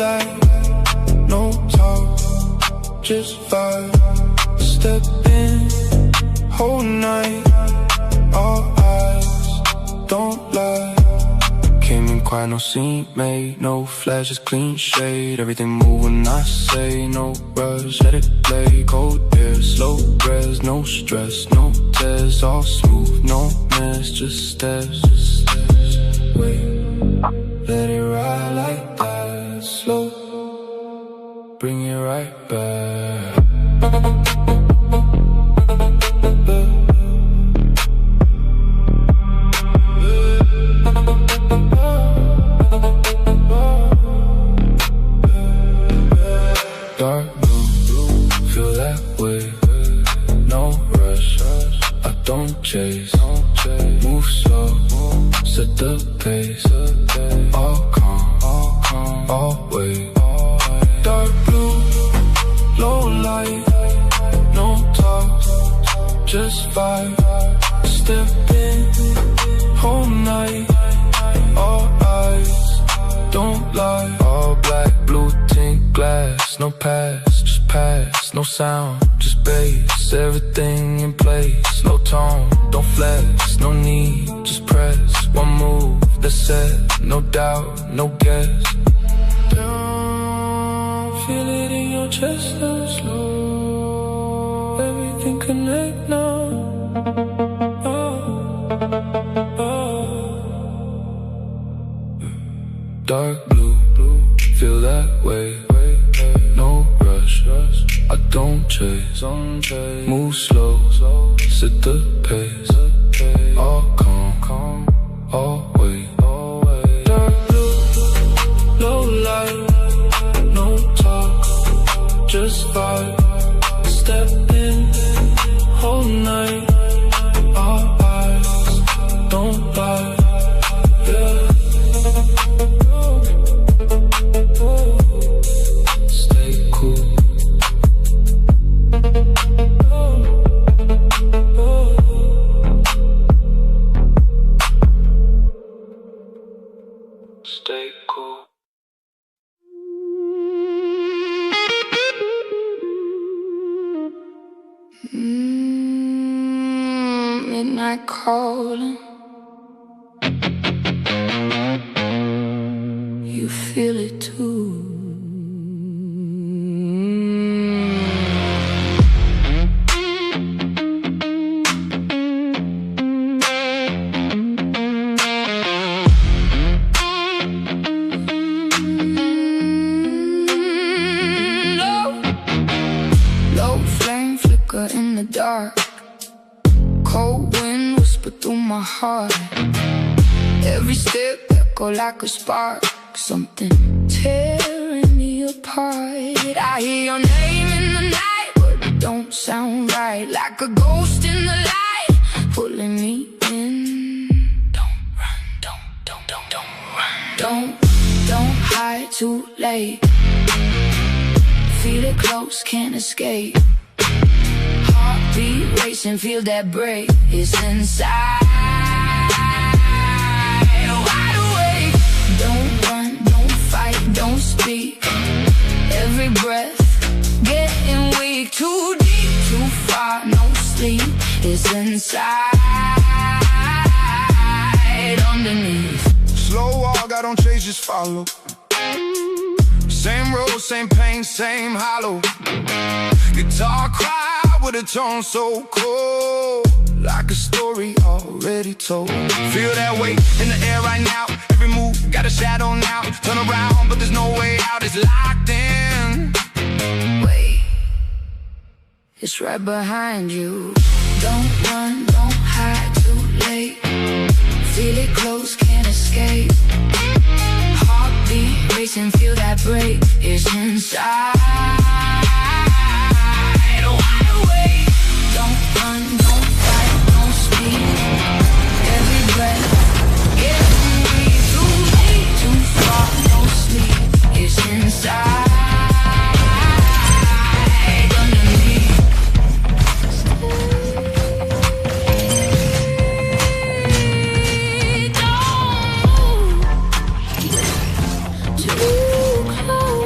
light, no talk, just vibe. Step in, whole night, all eyes, don't lie. Came in quiet, no scene made, no flash, just clean shade. Everything move when I say, no rush, let it play. Cold air, slow res, no stress, no tears, all smooth, no mess, just steps. Wait, let it ride like that, slow, bring it right back. Dark blue, feel that way, no rush, I don't chase, move slow, set the pace, all calm, always. Dark blue, low light, no talk, just vibe. Step in, whole night, all eyes, don't lie. All black, blue tint glass, no pass, just pass, no sound, just bass. Everything in place, no tone, don't flex, no need, just press. One move, that's set, no doubt, no guess. Down, feel it in your chest, now slow. Everything connect now. Dark blue, feel that way, no rush, I don't chase, move slow, set the pace, all calm, always. Dark blue, low light, no talk, just vibe. Step in, whole night, all eyes, don't lie, yeah. Stay cool. Stay cool. Midnight calling. You feel it too. Low flame flicker in the dark. Cold wind whisper through my heart. Every step echo like a spark. Something tearing me apart. I hear your name in the night, but it don't sound right. Like a ghost in the light, pulling me in. Don't run, don't run. Don't hide too late. Feel it close, can't escape. Heartbeat racing, feel that break. It's inside. Wide awake. Don't run, don't fight, don't speak. Every breath getting weak. Too deep, too far, no sleep. It's inside, underneath. Slow walk, I don't chase, just follow. Same road, same pain, same hollow. Guitar cry with a tone so cold, like a story already told. Feel that weight in the air right now. Every move got a shadow now. Turn around, but there's no way out. It's locked in. Wait, it's right behind you. Don't run, don't hide too late. Feel it close, can't escape. Heartbeat racing, feel that break. It's inside. Wide awake. Don't run, don't fight, don't speak. Every breath getting weak. Too deep, too far, no sleep. It's inside. Too close.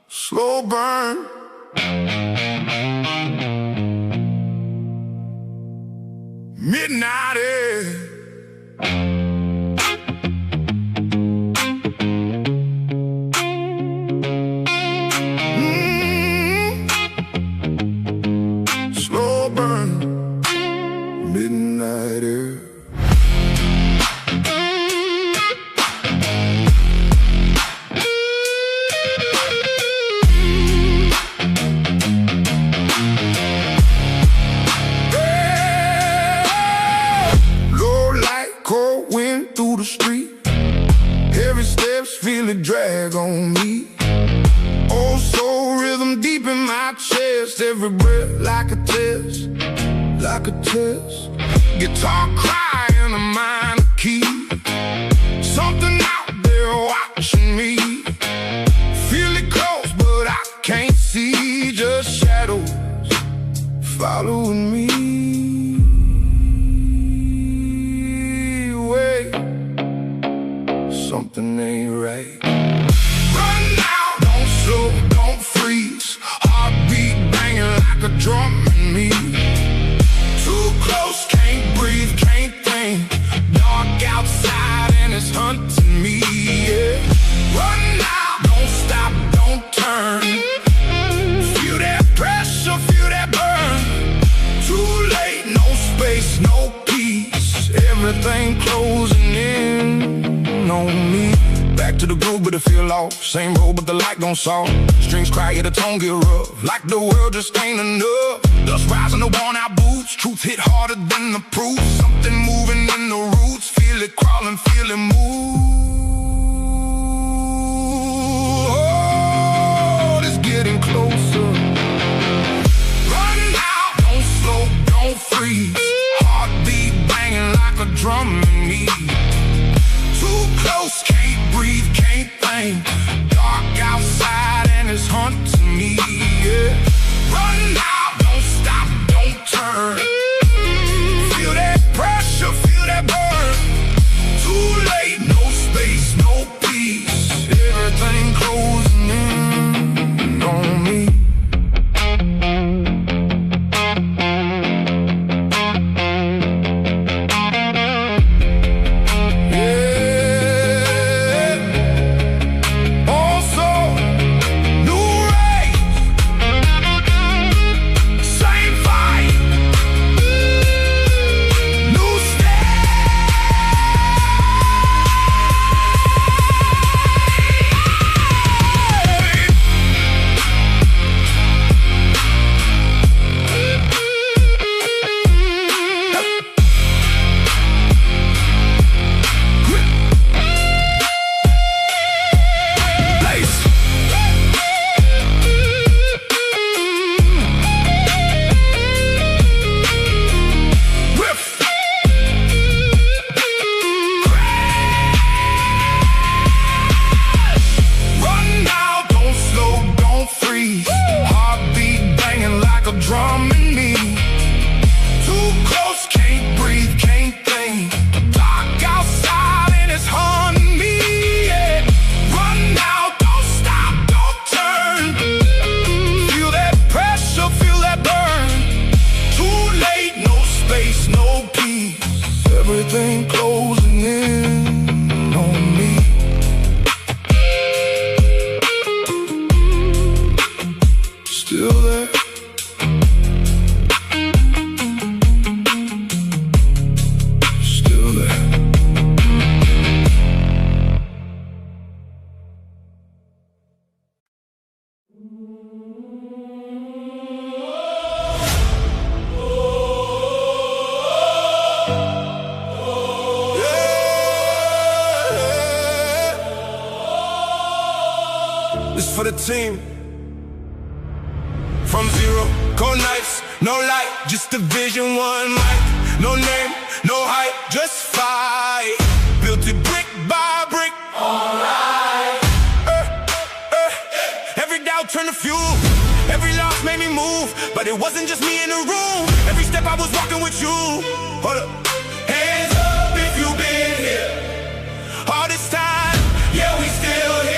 slow burn. Midnight air. Slow burn. Midnight air. Through the street, heavy steps feel it drag on me. Oh, soul rhythm deep in my chest, every breath like a test, like a test. Guitar crying a minor key, something out there watching me. Feel it close, but I can't see, just shadows following me. Something ain't right. Run now, don't slow, don't freeze. Heartbeat banging like a drum in me. Too close, can't breathe, can't think. Dark outside and it's hunting me, yeah. Run now, don't stop, don't turn. Feel that pressure, feel that burn. Too late, no space, no peace. Everything closing in on me. Back to the groove, but it feel off. Same road, but the light gon' solve. Strings cry, yeah, the tone get rough. Like the world just ain't enough. Dust rising the worn out boots. Truth hit harder than the proof. Something moving in the roots. Feel it crawling, feel it move. Oh, it's getting closer. Run now, don't slow, don't freeze. Heartbeat banging like a drum in me. Too close, can't breathe, can't think. Dark outside and it's hunting me, yeah. Run now, don't stop, don't turn. Feel that pressure, feel that burn. Too late, no space, no peace. Everything closing in on me. Everything closing in on me. Still there. Still there. This for the team. From zero, cold nights, no light, just a vision, one mic. No name, no hype, just fight. Built it brick by brick. Alright. Every doubt turned to fuel. Every loss made me move, but it wasn't just me in the room. Every step I was walking with you. Hold up. Hands up if you've been here. All this time, yeah, we still here.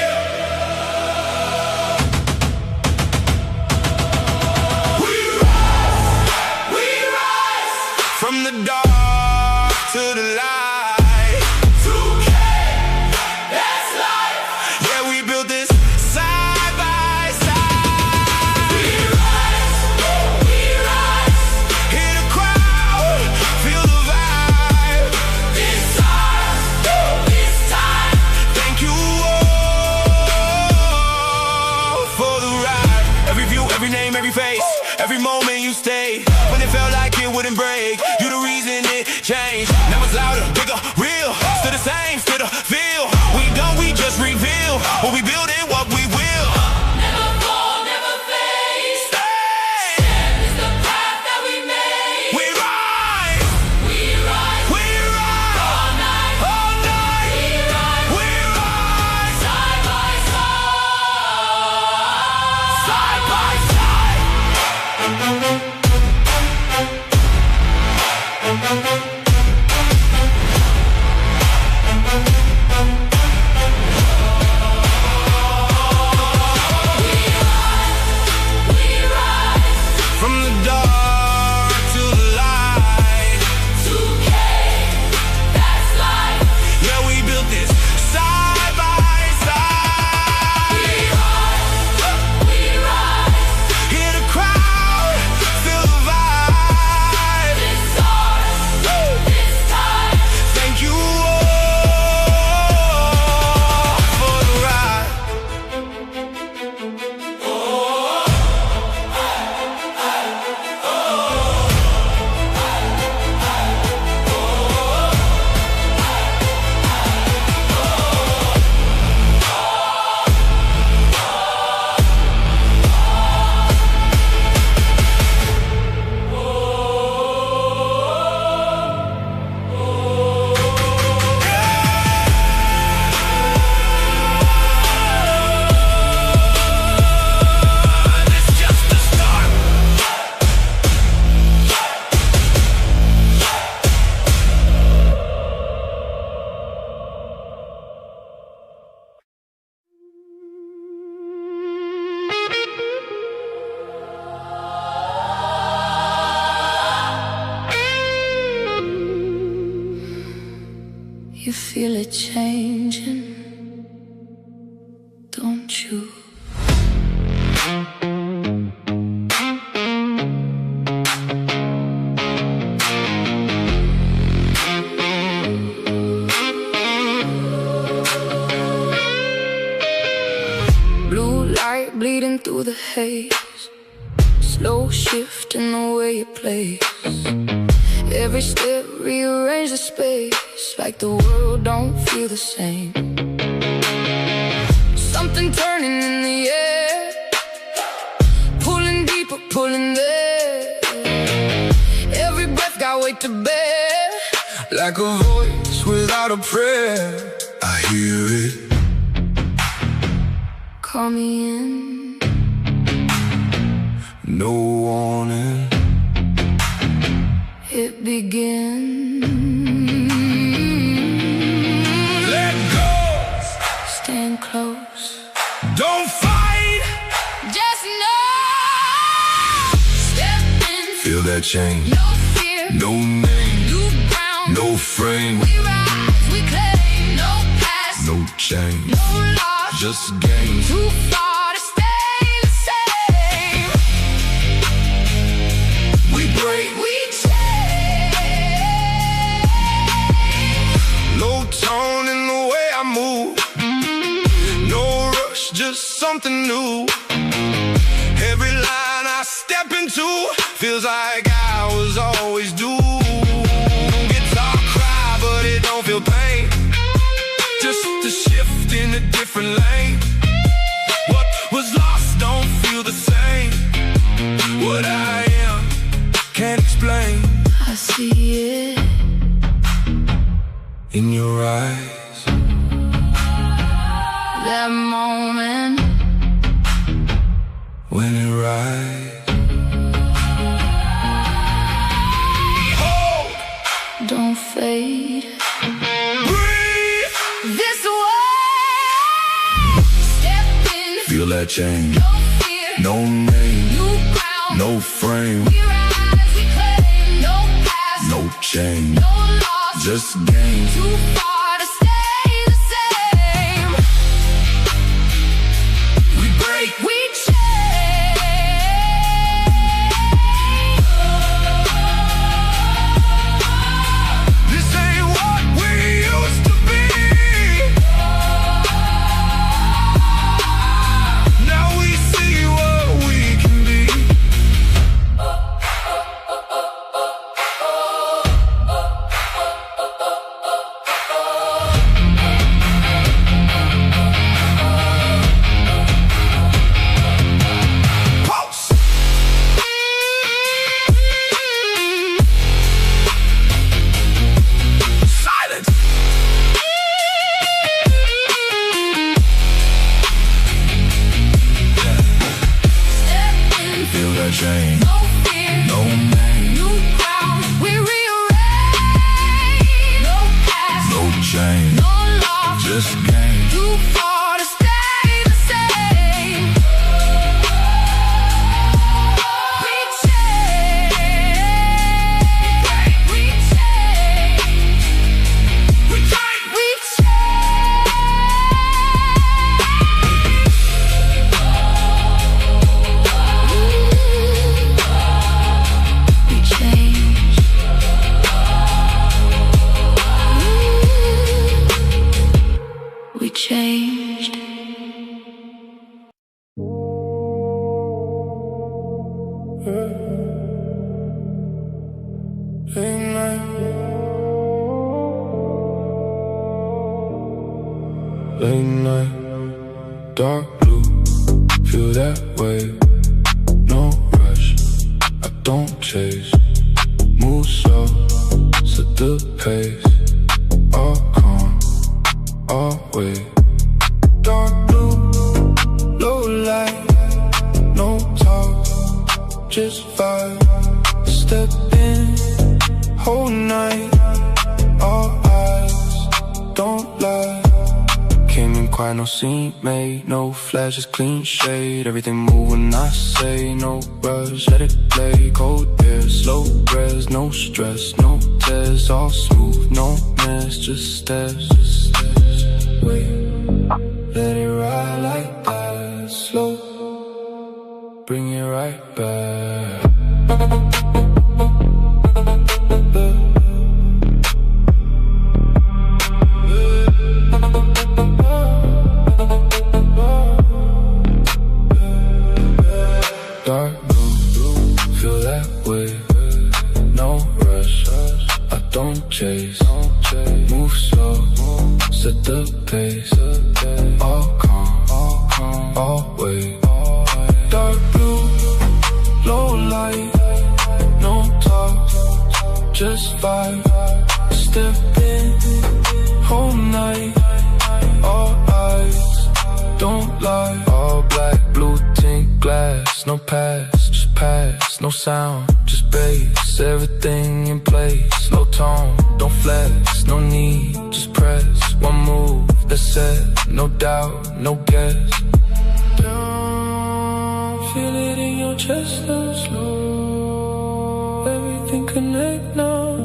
dream, every face, every moment you stayed. When it felt like it wouldn't break, you the reason it changed. Now it's louder, bigger, real, still the same, still the feel. We done, we just reveal what we build and what we will. Never fall, never fade. Stand is the path that we made. We rise, We rise, we rise, all night. all night. We rise, We rise, side by side. side by side. We rise, From the dark to the light, 2K, that's life. yeah, we built this side by side. We rise, Hear the crowd, feel the vibe. it's ours, this time. Thank you all for the ride. It's just the start. You feel it changing, don't you? Blue light bleeding through the haze, slow shift in the way you play. Every step rearrange the space, like the world don't feel the same. Something turning in the air, pulling deeper, pulling there. Every breath got weight to bear, Like a voice without a prayer, I hear it. call me in. No warning. It begins. Let go. Stand close, Don't fight. just know. Step in, Feel that change. no fear, No name, new ground. no frame, We rise, we claim, no past, no change. no loss. Just gain. Too far to stay the same. We break. We change. Low tone in the way I move. No rush, just something new. Every line I step into feels like I was always due. Guitar cry, but it don't feel pain. Just a shift in a different lane. What was lost don't feel the same. What I am, can't explain. I see it In your eyes, that moment when it rises. Hold, don't fade. breathe, This way. Step in, feel that change. no fear, No name, new ground. no frame, We rise, we claim, no past, no change. no loss. Just gain. Too far to stay the same. We break. We change. This ain't what we used to be. Now we see what we can be. shame, no fear, no name, new ground, we rearrange. No past, no change, no loss, just gain. too far to stay the same. We change, we change, we change, we We changed. Late night, dark blue, feel that way. No rush, I don't chase. Move slow, set the pace. All calm, always. Dark blue, low light, no talk, just vibe. Step in, whole night, all eyes, don't lie. Came in quiet, no scene made, no flashes, clean shade. Everything move when I say, no rush, let it play. Cold air, slow res, no stress, no tears, all smooth, no mess, just steps, wait, let it ride like that, slow, bring it right back. Dark blue, feel that way. No rush, I don't chase. Move slow, set the pace. All calm, always. Dark blue, low light, no talk, just vibe. Step in, whole night, all eyes, don't lie. All black, blue tint glass, no pass, just pass, no sound, just bass. Everything in place, no tone, don't flex, no need, just press. One move, that's it, no doubt, no guess. Feel it in your chest, now slow. Everything connect now.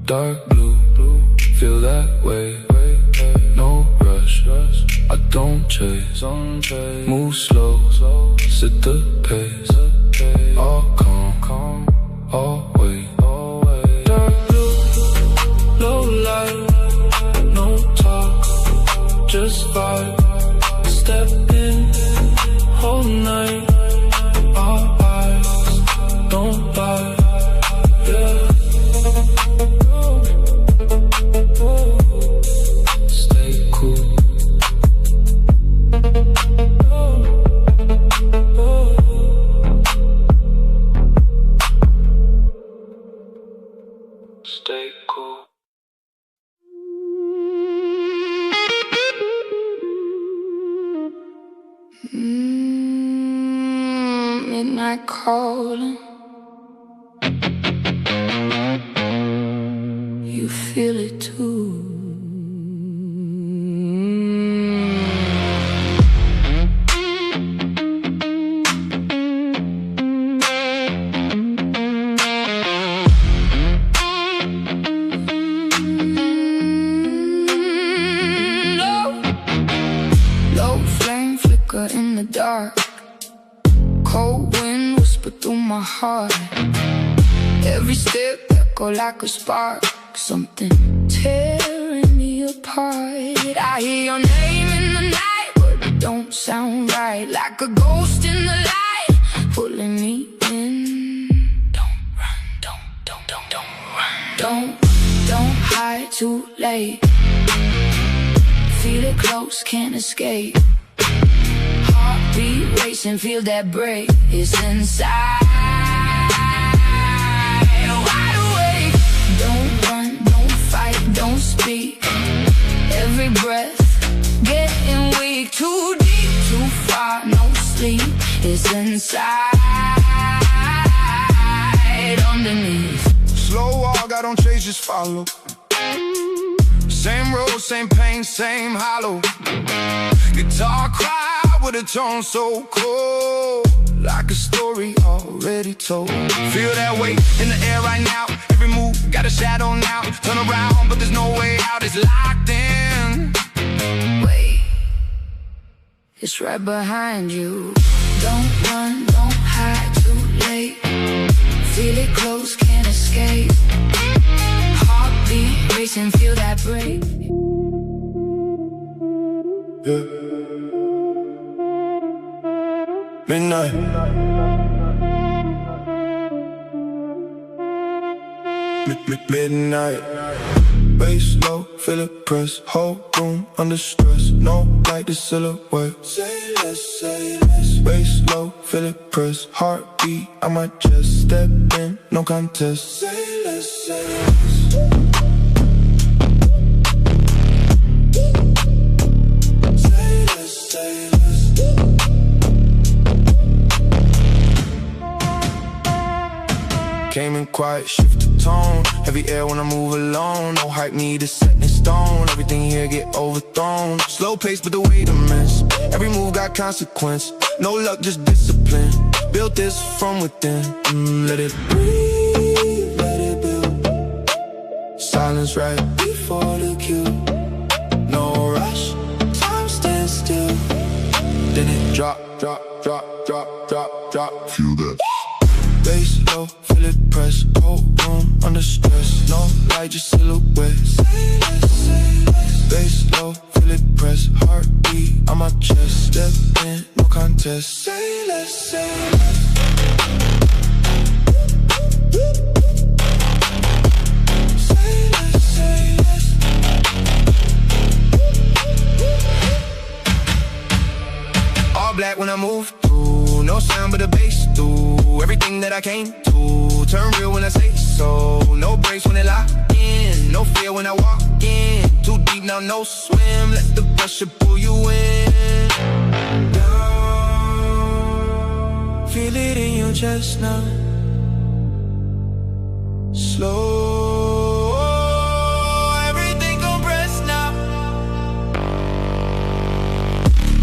Dark blue, feel that way. No rush, I don't chase. Move slow, set the pace. All calm, always. Dark blue, low light, no talk, just vibe. Step in, whole night, all eyes, don't lie, yeah. Stay cool. Stay cool. Midnight calling. You feel it too. Low flame flicker in the dark. Cold wind whisper through my heart. Every step echo like a spark. Something tearing me apart. I hear your name in the night, but it don't sound right. Like a ghost in the light, pulling me in. Don't run, don't run. Don't hide too late. Feel it close, can't escape. Heartbeat racing, feel that break. It's inside. Wide awake. Don't run, don't fight, don't speak. Every breath, get sleep is inside, underneath. Slow walk, I don't chase, just follow. Same road, same pain, same hollow. Guitar cry with a tone so cold, like a story already told. Feel that weight in the air right now. Every move got a shadow now. Turn around, but there's no way out. It's locked in. Wait, it's right behind you. Don't run, don't hide, too late. Feel it close, can't escape. Heartbeat racing, feel that break. Yeah. Midnight. Midnight. Bass low, feel it press. Whole room under stress. No light, the silhouette. Say less, say less. Bass low, feel it press. Heartbeat on my chest. Step in, no contest. Say less, say less. Say less, say less. Came in quiet, shift the tone. Heavy air when I move alone. No hype needed, set in stone. Everything here get overthrown. Slow pace, but the weight immense. Every move got consequence. No luck, just discipline. Built this from within. Let it breathe, let it build. Silence right before the cue. No rush, time stands still. Then it drop, drop, drop, drop, drop, drop. Feel that. Bass low, feel it press. Whole room under stress. No light, just silhouette. Say less, say less. Bass low, feel it press. Heartbeat on my chest. Step in, no contest. Say less, say less. Say less, say less. All black when I move through. No sound but the bass through. Everything that I came to, turn real when I say so. No breaks when they lock in, no fear when I walk in. Too deep now, no swim, let the pressure pull you in. Down, feel it in your chest now. Slow, everything compressed now.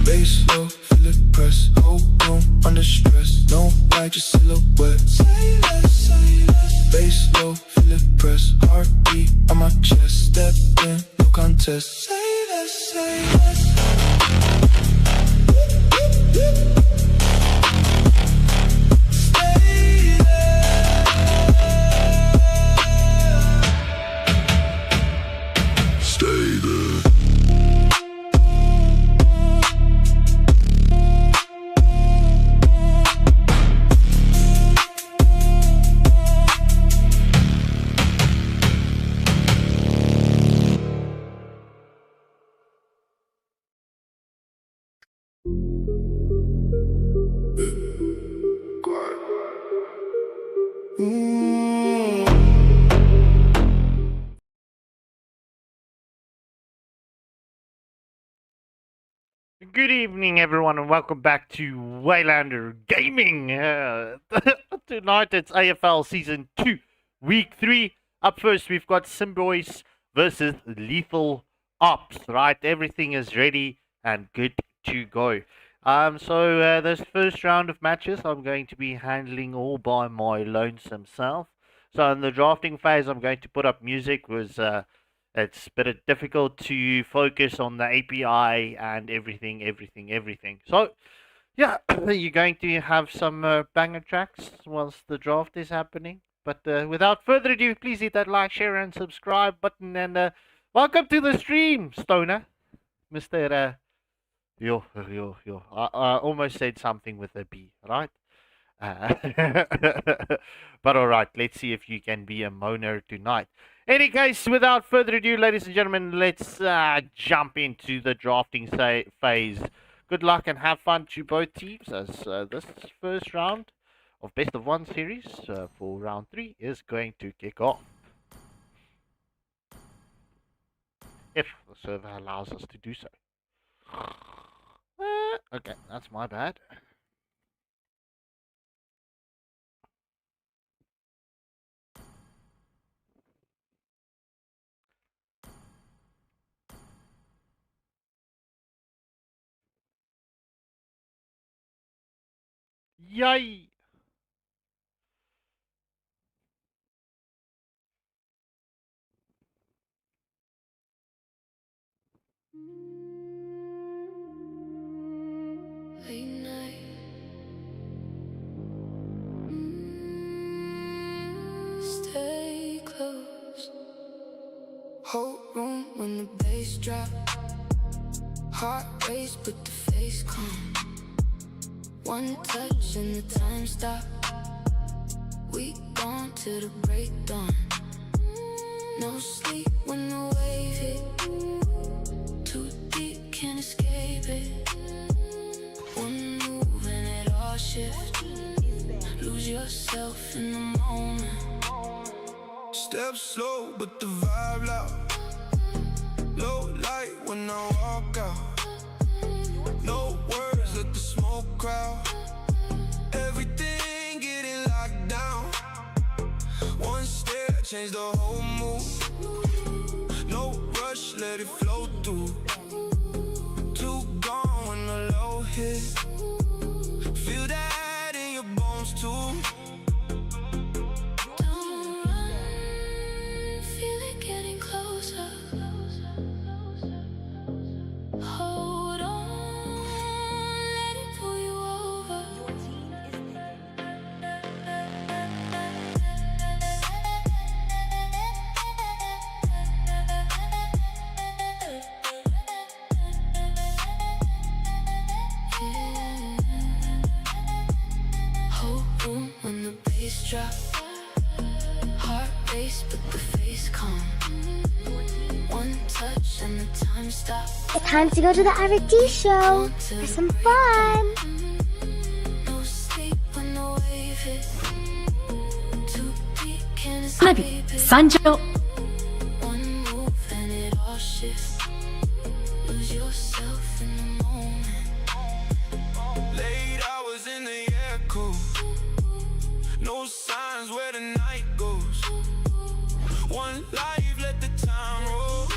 Bass low, feel it press. Whole room under stress. No light, just silhouette. Say less, say less. Bass low, feel it press. Heartbeat on my chest. Step in, no contest. Say less, say less. Stay there. Stay there. Good evening, everyone, and welcome back to Waylander Gaming. Tonight it's AFL Season 2, Week 3. Up first, we've got Symbioz versus Lethal Ops, right? Everything is ready and good to go. So this first round of matches, I'm going to be handling all by my lonesome self. So in the drafting phase, I'm going to put up music, was it's a bit difficult to focus on the API and everything. So, yeah, you're going to have some banger tracks once the draft is happening. But without further ado, please hit that like, share, and subscribe button. And welcome to the stream, Stoner. Mr. Yo. I almost said something with a B, right? But alright, let's see if you can be a moaner tonight. Any case, without further ado, ladies and gentlemen, let's jump into the drafting phase. Good luck and have fun to both teams as this first round of Best of One series for round 3 is going to kick off. If the server allows us to do so. Okay, that's my bad. Yay! Late night. Stay close. Whole room when the bass drop. Heart race but the face calm. One touch and the time stop. We gone to the break dawn. No sleep when the wave hit. Too deep, can't escape it. One move and it all shifts. Lose yourself in the moment. Step slow, but the vibe loud. Low light when I walk out. No words, let the smoke crowd. Everything getting locked down. One stare, change the whole mood. No rush, let it flow through. Too gone when the low hit. Feel that in your bones too. Don't run, feel it getting closer. Hold on, let it pull you over. Whole room when the bass drop. Heart race but the face calm. One touch and the time stop. It's time to go to the RD show for some fun. No sleep when the wave hit. Too deep, can't Hanabi, escape it. Sanjo. One move and it all shifts. Lose yourself in the moment. Late hours in the echo. No signs where the night goes. One life, let the time roll.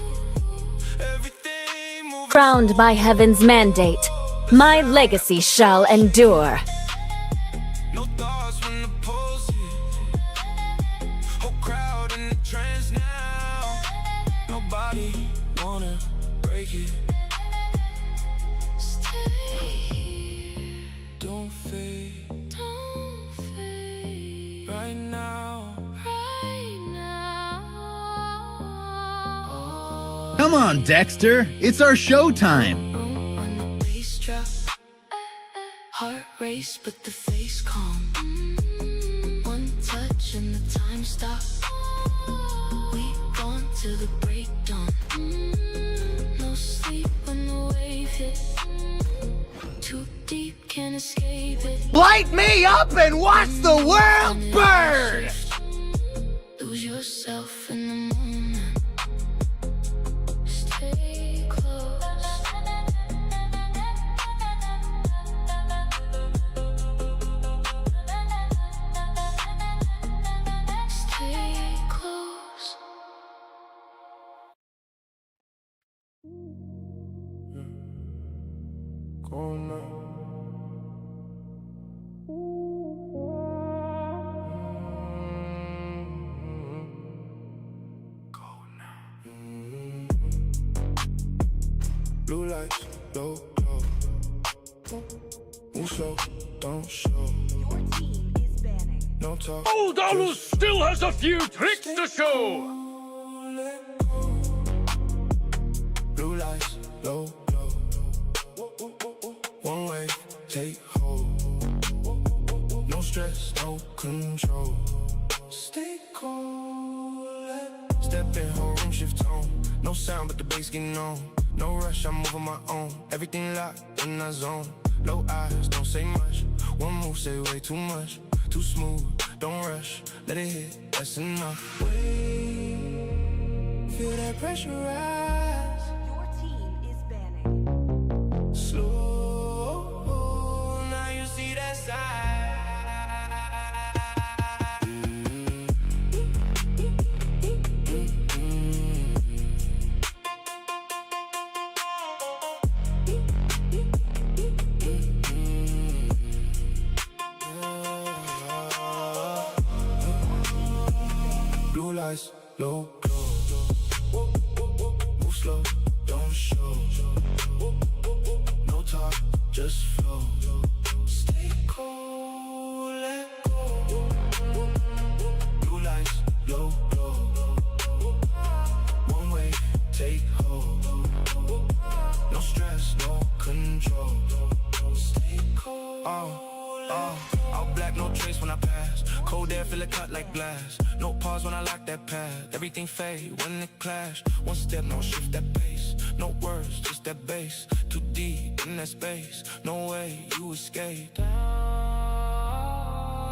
Everything moving. Crowned by heaven's mandate, my legacy shall endure. No thoughts when the pulse hit. Whole crowd in the trance now. Nobody wanna break it. Stay here, Don't fade don't fade. right now. Right now. Come on, Dexter. It's our showtime. Room when the bass drop. Heart race but the face calm. One touch and the time stop. We gone to the break dawn. No sleep when the wave hit. Too deep, can't escape it. Light me up and watch the world burn! Lose yourself in the moment. Stay close. Stay close. Going up. Blue lights, low glow. Move slow, don't show. No talk. SHOWDOWN still has a few tricks to show. Blue lights, low glow. One way, take hold. No stress, no control. Stay cool. Step in, whole room shift tone. No sound, but the bass getting on. No rush, I'm moving my own. Everything locked in that zone. Low eyes, don't say much. One move, say way too much. Too smooth, don't rush. Let it hit, that's enough. Wait, feel that pressure rise. Your team is banning. Slow, now you see that side. low blow. Move slow, don't show. No talk, just flow. Stay cool, let go. Blue lights, low blow. One way, take hold. No stress, no control. Stay cold. All black, no trace when I pass. Cold air, feel it cut like glass. No pause when I lock that pad. Everything fade when it clash. One step, no shift that pace. No words, just that bass. Too deep in that space. No way you escape. Down,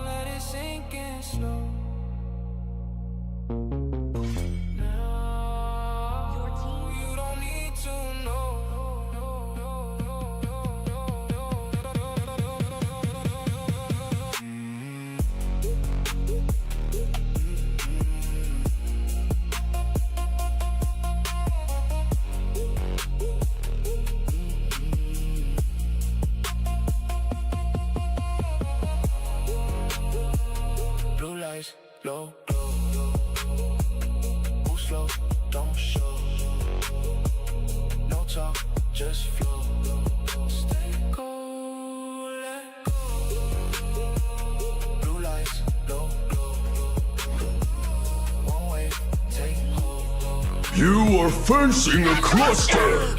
let it sink in slow. Low blow, move slow, don't show. No talk, just flow. Stay cool, let go. Blue lights, low blow. One way, take hold. You are facing a cluster!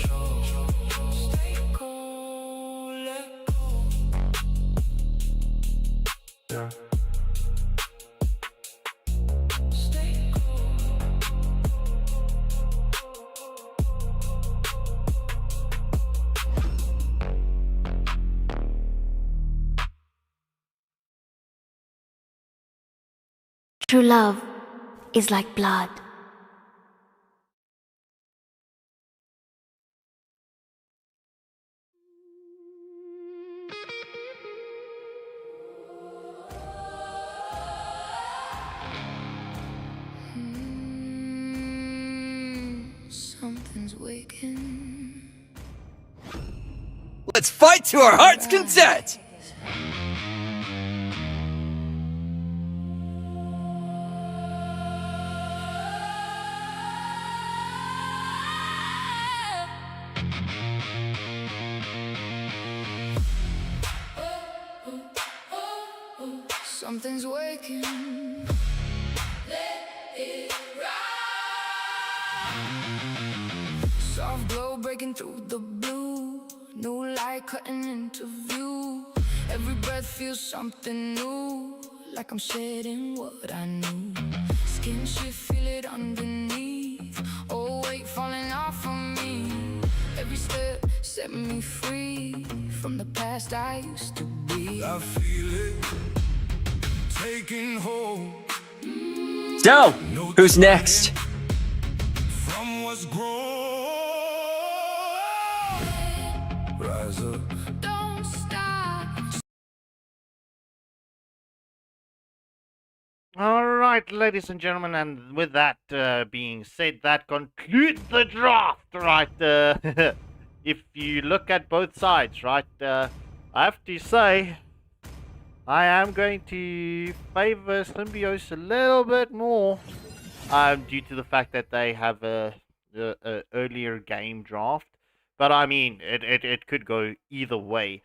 Stay cool, let go. Yeah. True love is like blood. Something's waking. Let's fight to our heart's content! Something's waking. Let it ride. Soft glow breaking through the blue. New light cutting into view. Every breath feels something new. Like I'm shedding what I knew. Skin shift, feel it underneath. Oh, weight falling off of me. Every step set me free from the past I used to be. I feel it taking hold. So, who's next? From what's grown. Rise up. Don't stop. Alright, ladies and gentlemen, and with that being said, that concludes the draft, right? If you look at both sides, right, I have to say, I am going to favor Symbioz a little bit more, due to the fact that they have a earlier game draft. But I mean, it could go either way.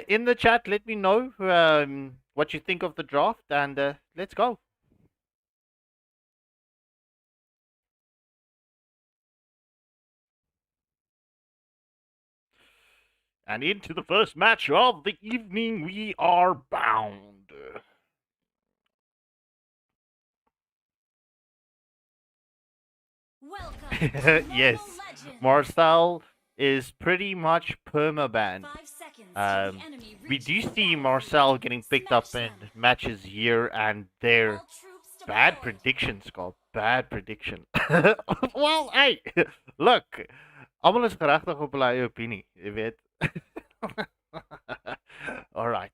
In the chat, let me know what you think of the draft, and let's go. And into the first match of the evening, we are bound. Welcome. Yes, Marcel is pretty much permabanned. We do see Marcel getting picked up in matches here and there. Bad prediction, Scott. Bad prediction. Well, hey, look. Almal is geregtig op hulle eie opinie, jy weet. Alright,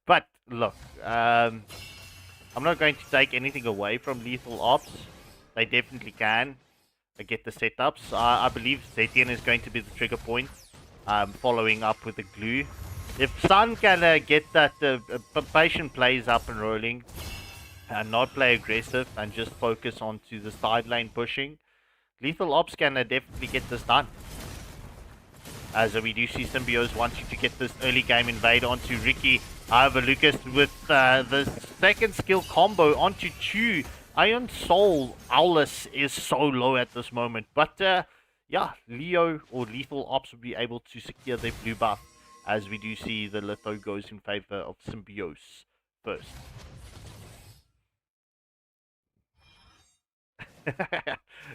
but look, I'm not going to take anything away from Lethal Ops. They definitely can get the setups. I believe Zetian is going to be the trigger point, following up with the glue. If Sun can get that patient plays up and rolling, and not play aggressive and just focus onto the side lane pushing, Lethal Ops can definitely get this done. As we do see Symbioz wanting to get this early game invade onto Ricky. However, Lucas with the second skill combo onto Chu. Iron Soul Owlus is so low at this moment. But yeah, Leo or Lethal Ops will be able to secure their blue buff. As we do see the Litho goes in favor of Symbioz first.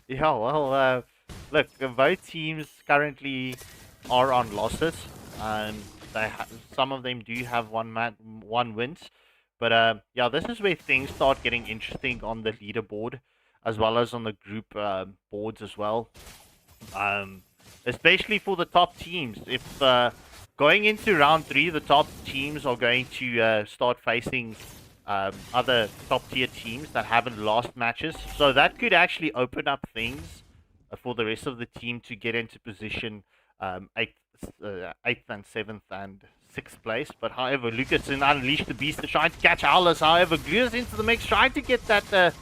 Yeah, well, look, both teams currently are on losses, and some of them do have one wins. But yeah, this is where things start getting interesting on the leaderboard, as well as on the group boards as well. Especially for the top teams. If going into round 3, the top teams are going to start facing other top tier teams that haven't lost matches, so that could actually open up things for the rest of the team to get into position 8th and 7th and 6th place. But however, Lucas and Unleash the Beast are trying to catch Owlus. However, Glue's into the mix, trying to get that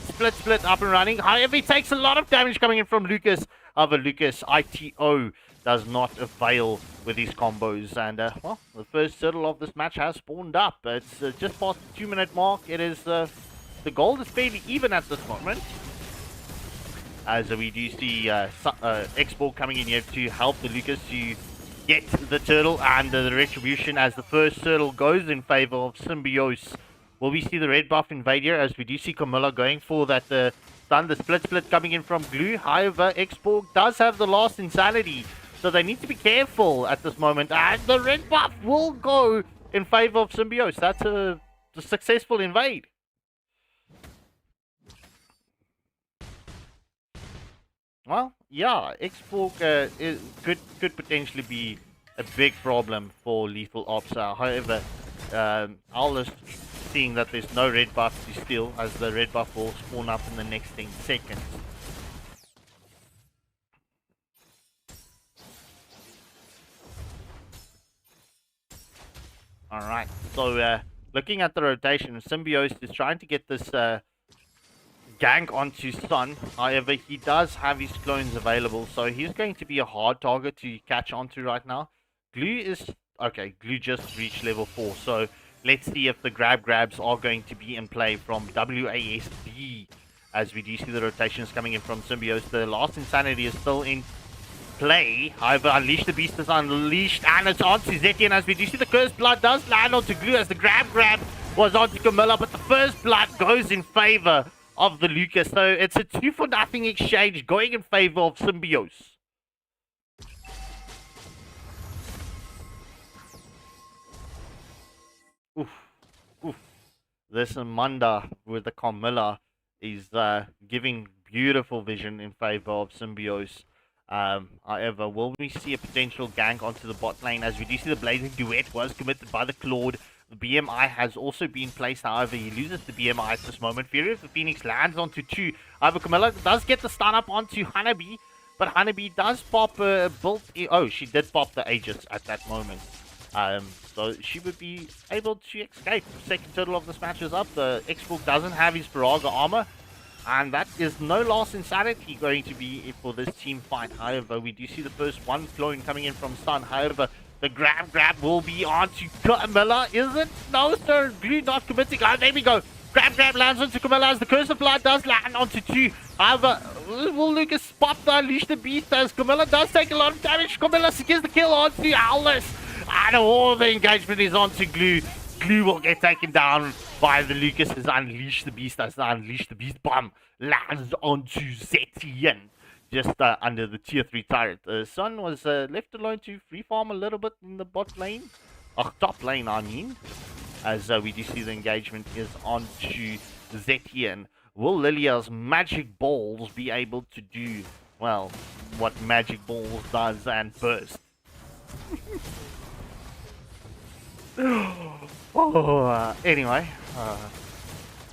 split up and running. However, he takes a lot of damage coming in from Lucas. However, Lucas ITO does not avail with his combos, and well, the first turtle of this match has spawned up. It's just past the 2-minute mark. It is the gold is fairly even at this moment, as we do see Esport coming in here to help the Lucas to get the turtle and the retribution, as the first turtle goes in favor of Symbioz. Will we see the red buff invade here, as we do see Camilla going for that stun, the split coming in from Glue. However, Esport does have the last insanity, so they need to be careful at this moment, and the red buff will go in favor of Symbioz. That's a successful invade. Well, yeah, Esport could potentially be a big problem for Lethal Ops. However, Owlus, seeing that there's no red buff to steal, as the red buff will spawn up in the next 10 seconds. Alright, so looking at the rotation, Symbioz is trying to get this gank onto Sun. However, he does have his clones available, so he's going to be a hard target to catch onto right now. Glue is... okay, Glue just reached level 4, so let's see if the grabs are going to be in play from WASD, as we do see the rotations coming in from Symbioz. The last insanity is still in play. However, Unleash the Beast is unleashed, and it's onto Zetian, as we do see the Cursed Blood does land onto Glue, as the grab was onto Camilla, but the first blood goes in favor of the Lucas. So it's a 2-for-0 exchange going in favor of Symbioz. Oof. This Amanda with the Carmilla is giving beautiful vision in favor of Symbioz. However, will we see a potential gank onto the bot lane, as we do see the Blazing Duet was committed by the Claude. The BMI has also been placed. However, he loses the BMI at this moment. Fury of the Phoenix lands onto Chu. However, Camilla does get the stun up onto Hanabi, but Hanabi does pop oh, she did pop the Aegis at that moment. So she would be able to escape. The second turtle of this match is up. The Xbox doesn't have his Viraga armor, and that is no loss insanity going to be for this team fight. However, we do see the first one clone coming in from Sun. However, the grab will be on to Camilla, is it? No, sir. Glue not committing. Oh, there we go. Grab lands onto Camilla, as the Curse of Blood does land onto Chu. However, will Lucas pop the Unleash the Beast, as Camilla does take a lot of damage. Camilla secures the kill onto Owlus, and all the engagement is onto Glue. Glue will get taken down by the Lucas as Unleash the Beast, as the Unleash the Beast bomb lands onto Zetian, just under the tier 3 turret. Sun was left alone to free farm a little bit in the bot lane. Top lane, I mean. As we do see the engagement is onto Zetian. Will Lilia's Magic Balls be able to do, well, what Magic Balls does and burst? Anyway,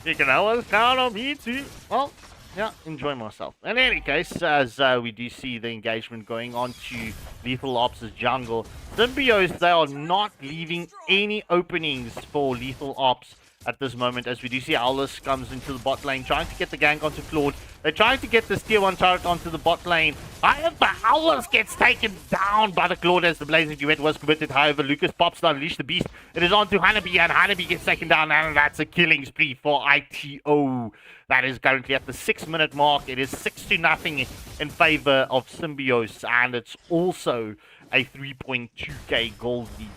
you can always count on me to, well, yeah, enjoy myself. In any case, as we do see the engagement going on to Lethal Ops' jungle, Symbioz, they are not leaving any openings for Lethal Ops, at this moment, as we do see Owlus comes into the bot lane, trying to get the gank onto Claude. They're trying to get this tier 1 turret onto the bot lane. However, Owlus gets taken down by the Claude as the Blazing Duet was committed. However, Lucas pops to unleash the beast. It is on to Hanabi, and Hanabi gets taken down, and that's a killing spree for ITO. That is currently at the 6-minute mark. It is 6-0 in favor of Symbioz, and it's also a 3.2k gold lead.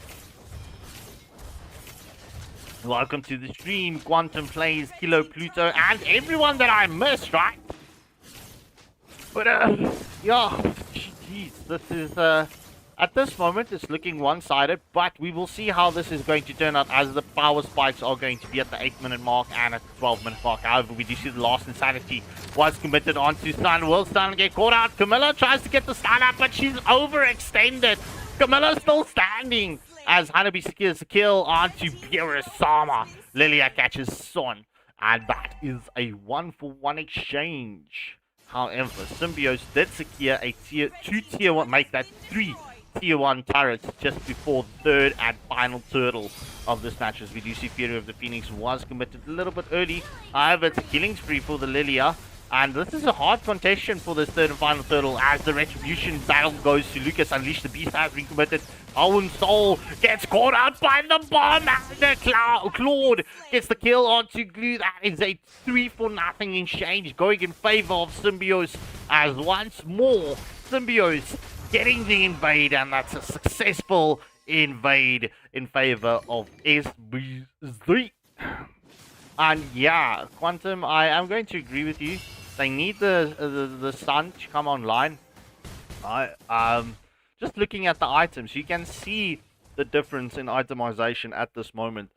Welcome to the stream, Quantum Plays, Kilo Pluto, and everyone that I missed, right? But, yeah, jeez, this is, at this moment, it's looking one-sided, but we will see how this is going to turn out, as the power spikes are going to be at the 8-minute mark and at the 12-minute mark. However, we do see the last Insanity was committed onto Stun. Will Stun get caught out? Camilla tries to get the stun up, but she's overextended. Camilla's still standing as Hanabi secures the kill onto Beerusama. Lilia catches Son, and that is a 1-for-1 exchange. However, Symbioz did secure a tier 2 tier 1, make that 3 tier 1 turrets just before the third and final turtle of this match. As we do see Fury of the Phoenix was committed a little bit early. However, it's a killing spree for the Lilia. And this is a hard contention for this third and final turtle, as the retribution battle goes to Lucas. Unleash the Beast has been committed. Owen Soul gets caught out by the bomb, and the Claude gets the kill onto Glue. That is a 3-for-0 exchange going in favor of Symbioz, as once more Symbioz getting the invade, and that's a successful invade in favor of SBZ. And yeah, Quantum, I am going to agree with you. They need the sun to come online. Just looking at the items, you can see the difference in itemization at this moment.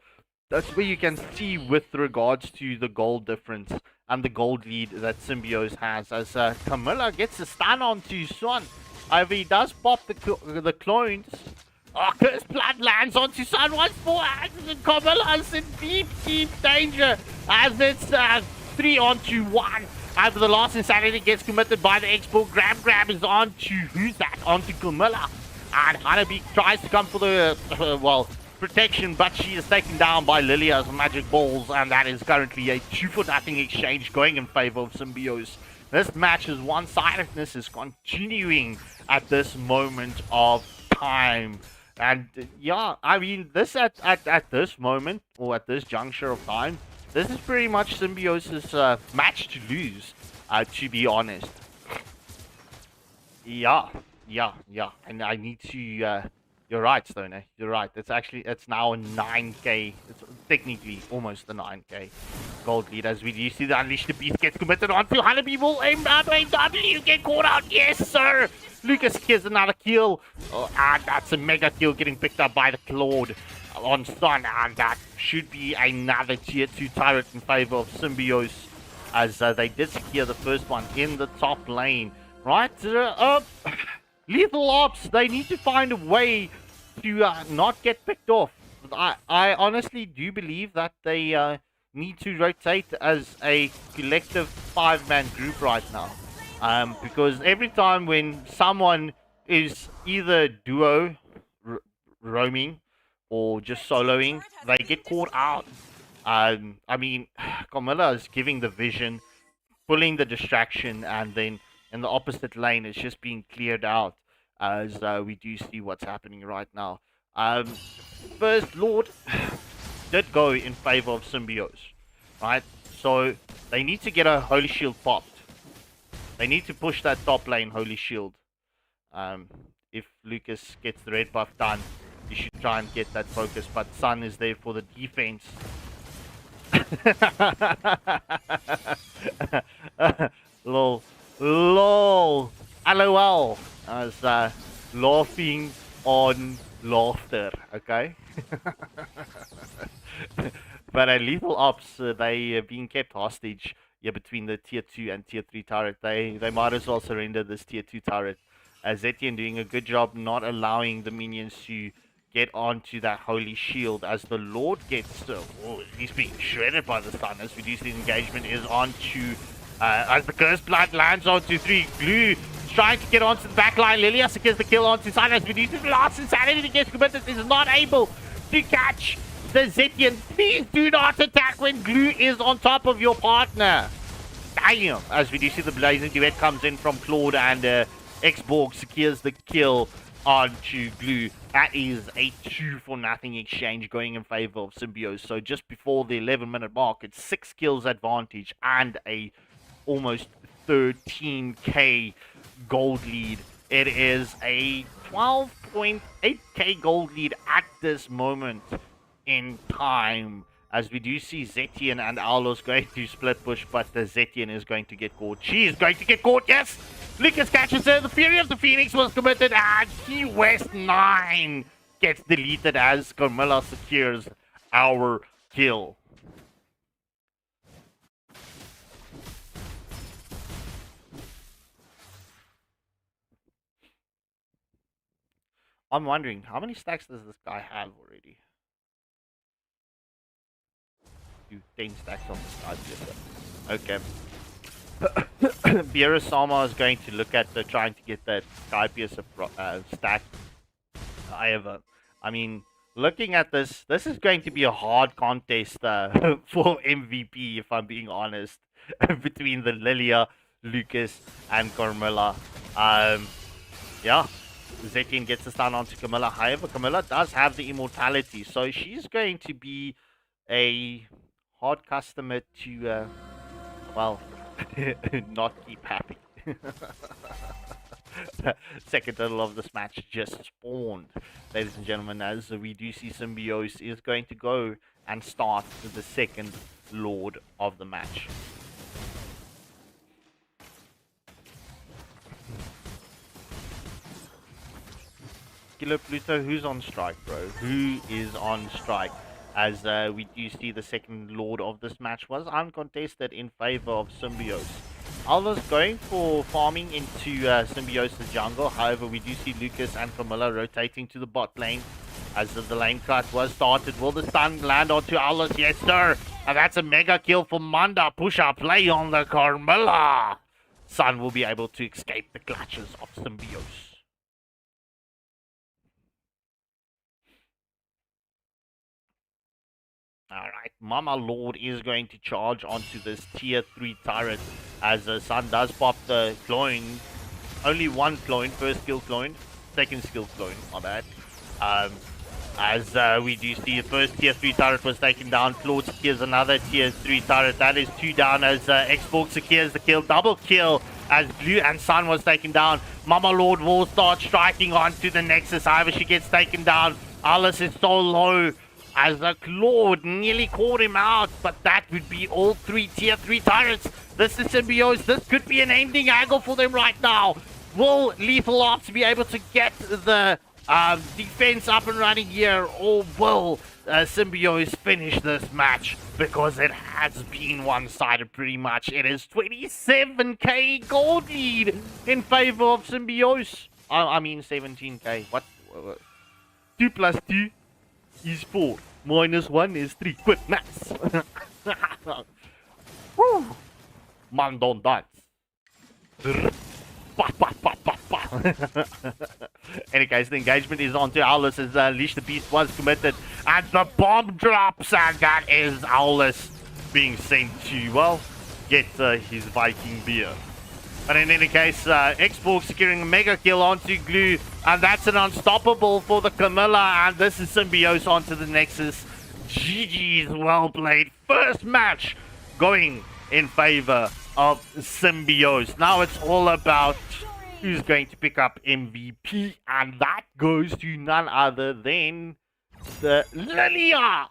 That's where you can see with regards to the gold difference and the gold lead that Symbioz has, as Camilla gets a stun onto Swan. However, he does pop the clones. Oh, Curse Blood lands onto Sun once more, and Camilla's in deep danger, as it's 3-on-1. After the last Insanity gets committed by the Export, grab is onto, who's that? Onto Camilla. And Hanabi tries to come for the, protection, but she is taken down by Lilia's magic balls, and that is currently a 2-for-0 exchange going in favor of Symbioz. This match's one-sidedness is continuing at this moment of time. And yeah, I mean, this at this moment, or at this juncture of time, this is pretty much Symbioz's match to lose, to be honest. Yeah. And I need to, you're right, Stoner. You're right. It's now a 9k. It's technically almost a 9k gold lead, as we do see the Unleash the Beast gets committed onto Hanabi. Will aim down to AMBU, get caught out. Yes, sir. Lucas gets another kill. And that's a mega kill getting picked up by the Claude on Stun. And that should be another tier 2 turret in favor of Symbioz, as they did secure the first one in the top lane. Right? Lethal Ops, they need to find a way to not get picked off. I honestly do believe that they need to rotate as a collective 5-man group right now. Because every time when someone is either duo roaming or just soloing, they get caught out. I mean, Camilla is giving the vision, pulling the distraction, and then in the opposite lane it's just being cleared out, as we do see what's happening right now. First Lord did go in favor of Symbioz, right? So they need to get a Holy Shield popped. They need to push that top lane Holy Shield. If Lucas gets the red buff done, you should try and get that focus, but Sun is there for the defense. LOL, LOL, as laughing on laughter, okay? But Lethal Ops, they are being kept hostage between the tier 2 and tier 3 turret. They might as well surrender this tier 2 turret, as Etienne doing a good job not allowing the minions to get onto that Holy Shield, as the Lord gets he's being shredded by the Sun, as we do see the engagement is onto as the Curse Blood lands onto 3. Glue trying to get onto the back line. Lilia secures the kill onto Sun, as we do see the last Insanity gets committed, is not able to catch The Zetian, please do not attack when Glue is on top of your partner. Damn. As we do see the blazing duet comes in from Claude, and Xborg secures the kill onto Glue. That is a 2-for-0 exchange going in favor of Symbioz. So just before the 11-minute mark, it's 6 kills advantage and a almost 13k gold lead. It is a 12.8k gold lead at this moment in time, as we do see Zetian and Aulos going to split push, but the Zetian is going to get caught. She is going to get caught, yes! Lucas catches her, the Fury of the Phoenix was committed, and Key West 9 gets deleted as Carmilla secures our kill. I'm wondering, how many stacks does this guy have already? 10 stacks on the Sky Piercer. Okay. Bierasama is going to look at trying to get that Sky Piercer stack. However, I mean, looking at this is going to be a hard contest for MVP, if I'm being honest, between the Lilia, Lucas, and Carmilla. Yeah. Zetian gets the stun onto Camilla. However, Camilla does have the immortality, so she's going to be a hard customer to, well, not keep happy. Second turtle of this match just spawned, ladies and gentlemen, as we do see Symbioz is going to go and start the second Lord of the match. Killer Pluto, who's on strike, bro? Who is on strike? As we do see the second Lord of this match was uncontested in favor of Symbioz. Alva's going for farming into Symbioz's jungle. However, we do see Lucas and Camilla rotating to the bot lane as the lane cut was started. Will the stun land onto Alva's? Yes, sir. And that's a mega kill for Manda. Push-up play on the Carmilla. Sun will be able to escape the clutches of Symbioz. Alright, Mama Lord is going to charge onto this tier 3 turret as the Sun does pop the clone. Only one clone, first skill clone, second skill clone, my bad. As we do see the first tier 3 turret was taken down, Claude secures another tier 3 turret. That is 2 down as Xbox secures the kill, double kill as Blue and Sun was taken down. Mama Lord will start striking onto the Nexus, however she gets taken down. Alice is so low, as Claude nearly caught him out, but that would be all 3 tier 3 turrets. This is Symbioz. This could be an ending angle for them right now. Will Lethal Ops be able to get the defense up and running here, or will Symbioz finish this match? Because it has been one-sided pretty much. It is 27k gold lead in favor of Symbioz. I mean 17k. What? 2 plus 2 is 4. Minus 1 is 3. Quick maths. Woo. Man don't dance. Any case, the engagement is on to Owlus as Leash the Beast was committed. And the bomb drops, and that is Owlus being sent to, well, get his Viking beer. But in any case, Xbox securing a mega kill onto Glue, and that's an unstoppable for the Camilla, and this is Symbioz onto the Nexus. GG's, well played. First match going in favor of Symbioz. Now it's all about who's going to pick up MVP, and that goes to none other than the Lilia.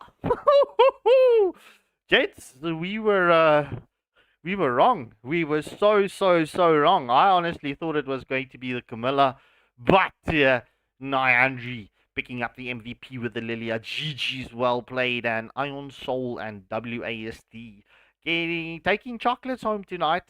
Jets, we were wrong. We were so wrong. I honestly thought it was going to be the Camilla, but Nyandri picking up the MVP with the Lilia. GG's, well played, and Ion Soul and WASD taking chocolates home tonight.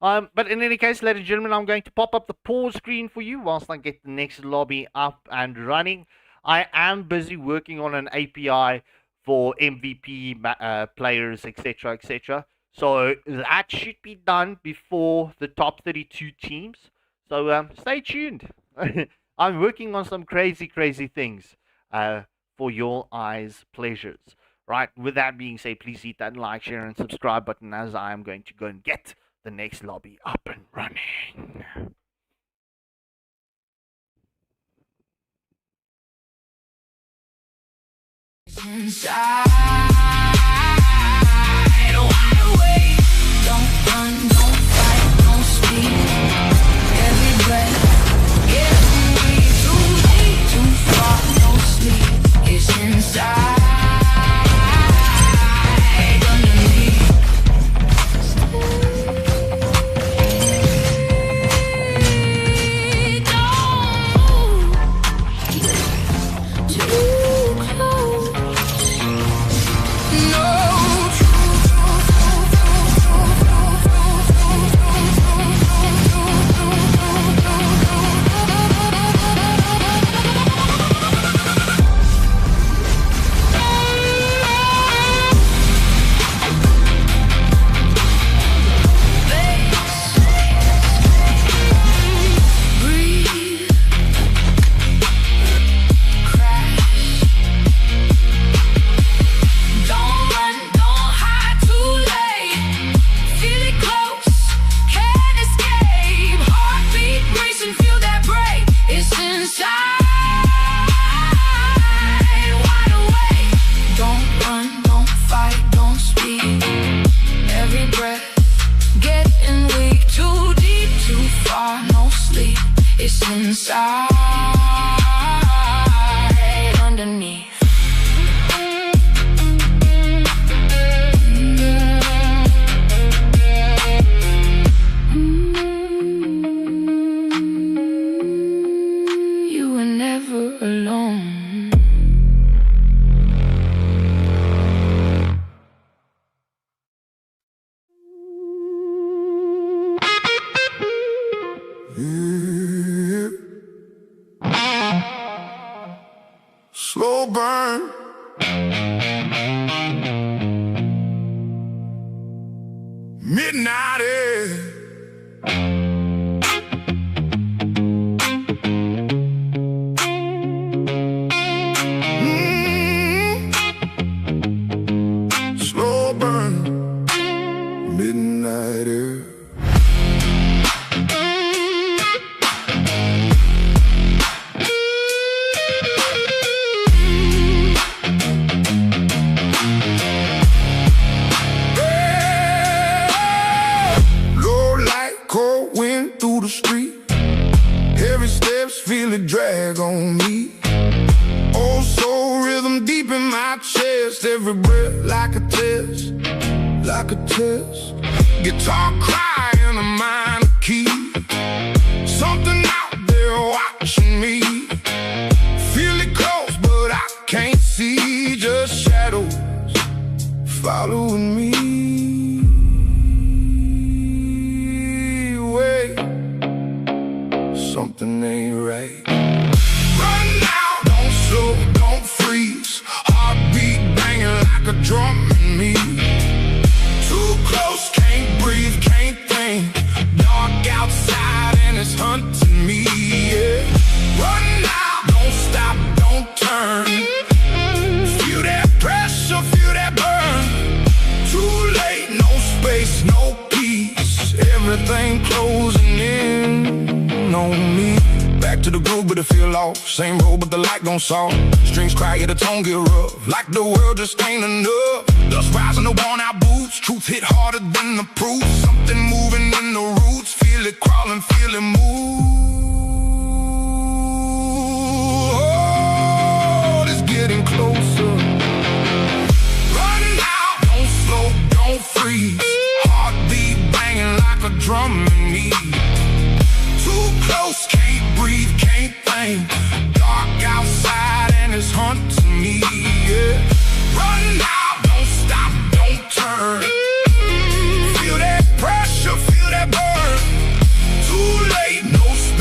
But in any case, ladies and gentlemen, I'm going to pop up the pause screen for you whilst I get the next lobby up and running. I am busy working on an API for MVP players, etc., etc. So that should be done before the top 32 teams. So stay tuned. I'm working on some crazy things for your eyes' pleasures. Right, with that being said, please hit that like, share, and subscribe button as I am going to go and get the next lobby up and running. Inside, wide awake. Don't run, don't fight, don't speak. Every breath, getting weak. Too deep, too far, no sleep. It's inside. Inside, underneath. You were never alone. Slow burn. Midnight air. Slow burn. Midnight air. Feel it drag on me. Oh, soul rhythm deep in my chest. Every breath like a test, like a test. Guitar crying a minor key. Something out there watching me. Feel it close, but I can't see. Just shadows following me. Wait, something ain't right. Run now, don't slow, don't freeze. Heartbeat banging like a drum in me. Too close, can't breathe, can't think. Dark outside and it's hunting me, yeah. Run now, don't stop, don't turn. Feel that pressure, feel that burn. Too late, no space, no peace. Everything closing in on me. Back to the groove, but it feel off. Same road, but the light gon' soft. Strings cry, yeah, the tone get rough. Like the world just ain't enough. Dust rising the worn out boots. Truth hit harder than the proof. Something moving in the roots. Feel it crawling, feel it move. Oh, it's getting closer. Run now, don't slow, don't freeze. Heartbeat banging like a drum in me. Too close, can't breathe, can't think. Dark outside and it's hunting me, yeah. Run now, don't stop, don't turn. Feel that pressure, feel that burn. Too late, no space.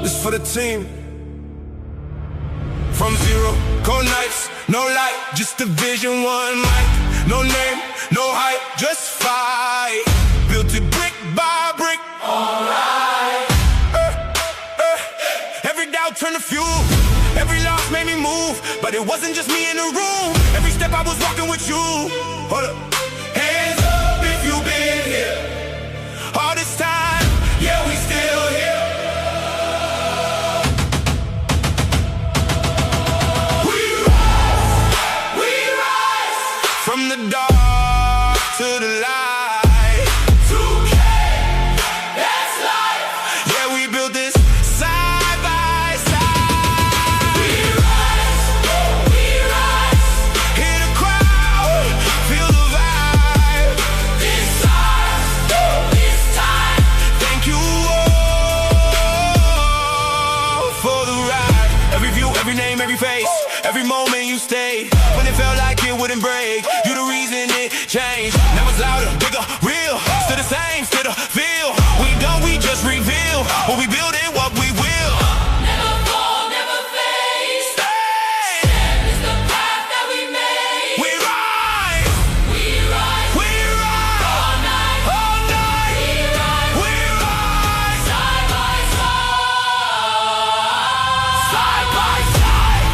This for the team. From zero, cold nights, no light, just a vision, one mic. No name, no hype, just fight. Built it brick by brick. Alright. Every doubt turned to fuel. Every loss made me move. But it wasn't just me in the room. Every step I was walking with you. Hold up. Hands up if you've been here. All this time, yeah, we still here. We rise from the dark to the light. 2K, that's life. Yeah, we built this side by side. We rise. Hear the crowd, feel the vibe. This time, thank you all for the ride. Every view, every name, every face, every moment you stayed. When it felt like it wouldn't break, you the reason it changed. Now it's louder, bigger, real. Still the same, still the feel. We done, we just reveal what we building, what we will. Never fall, never fade. Stand is the path that we made. We rise. We rise. We rise. All night. All night. We rise. We rise. Side by side. Side by side.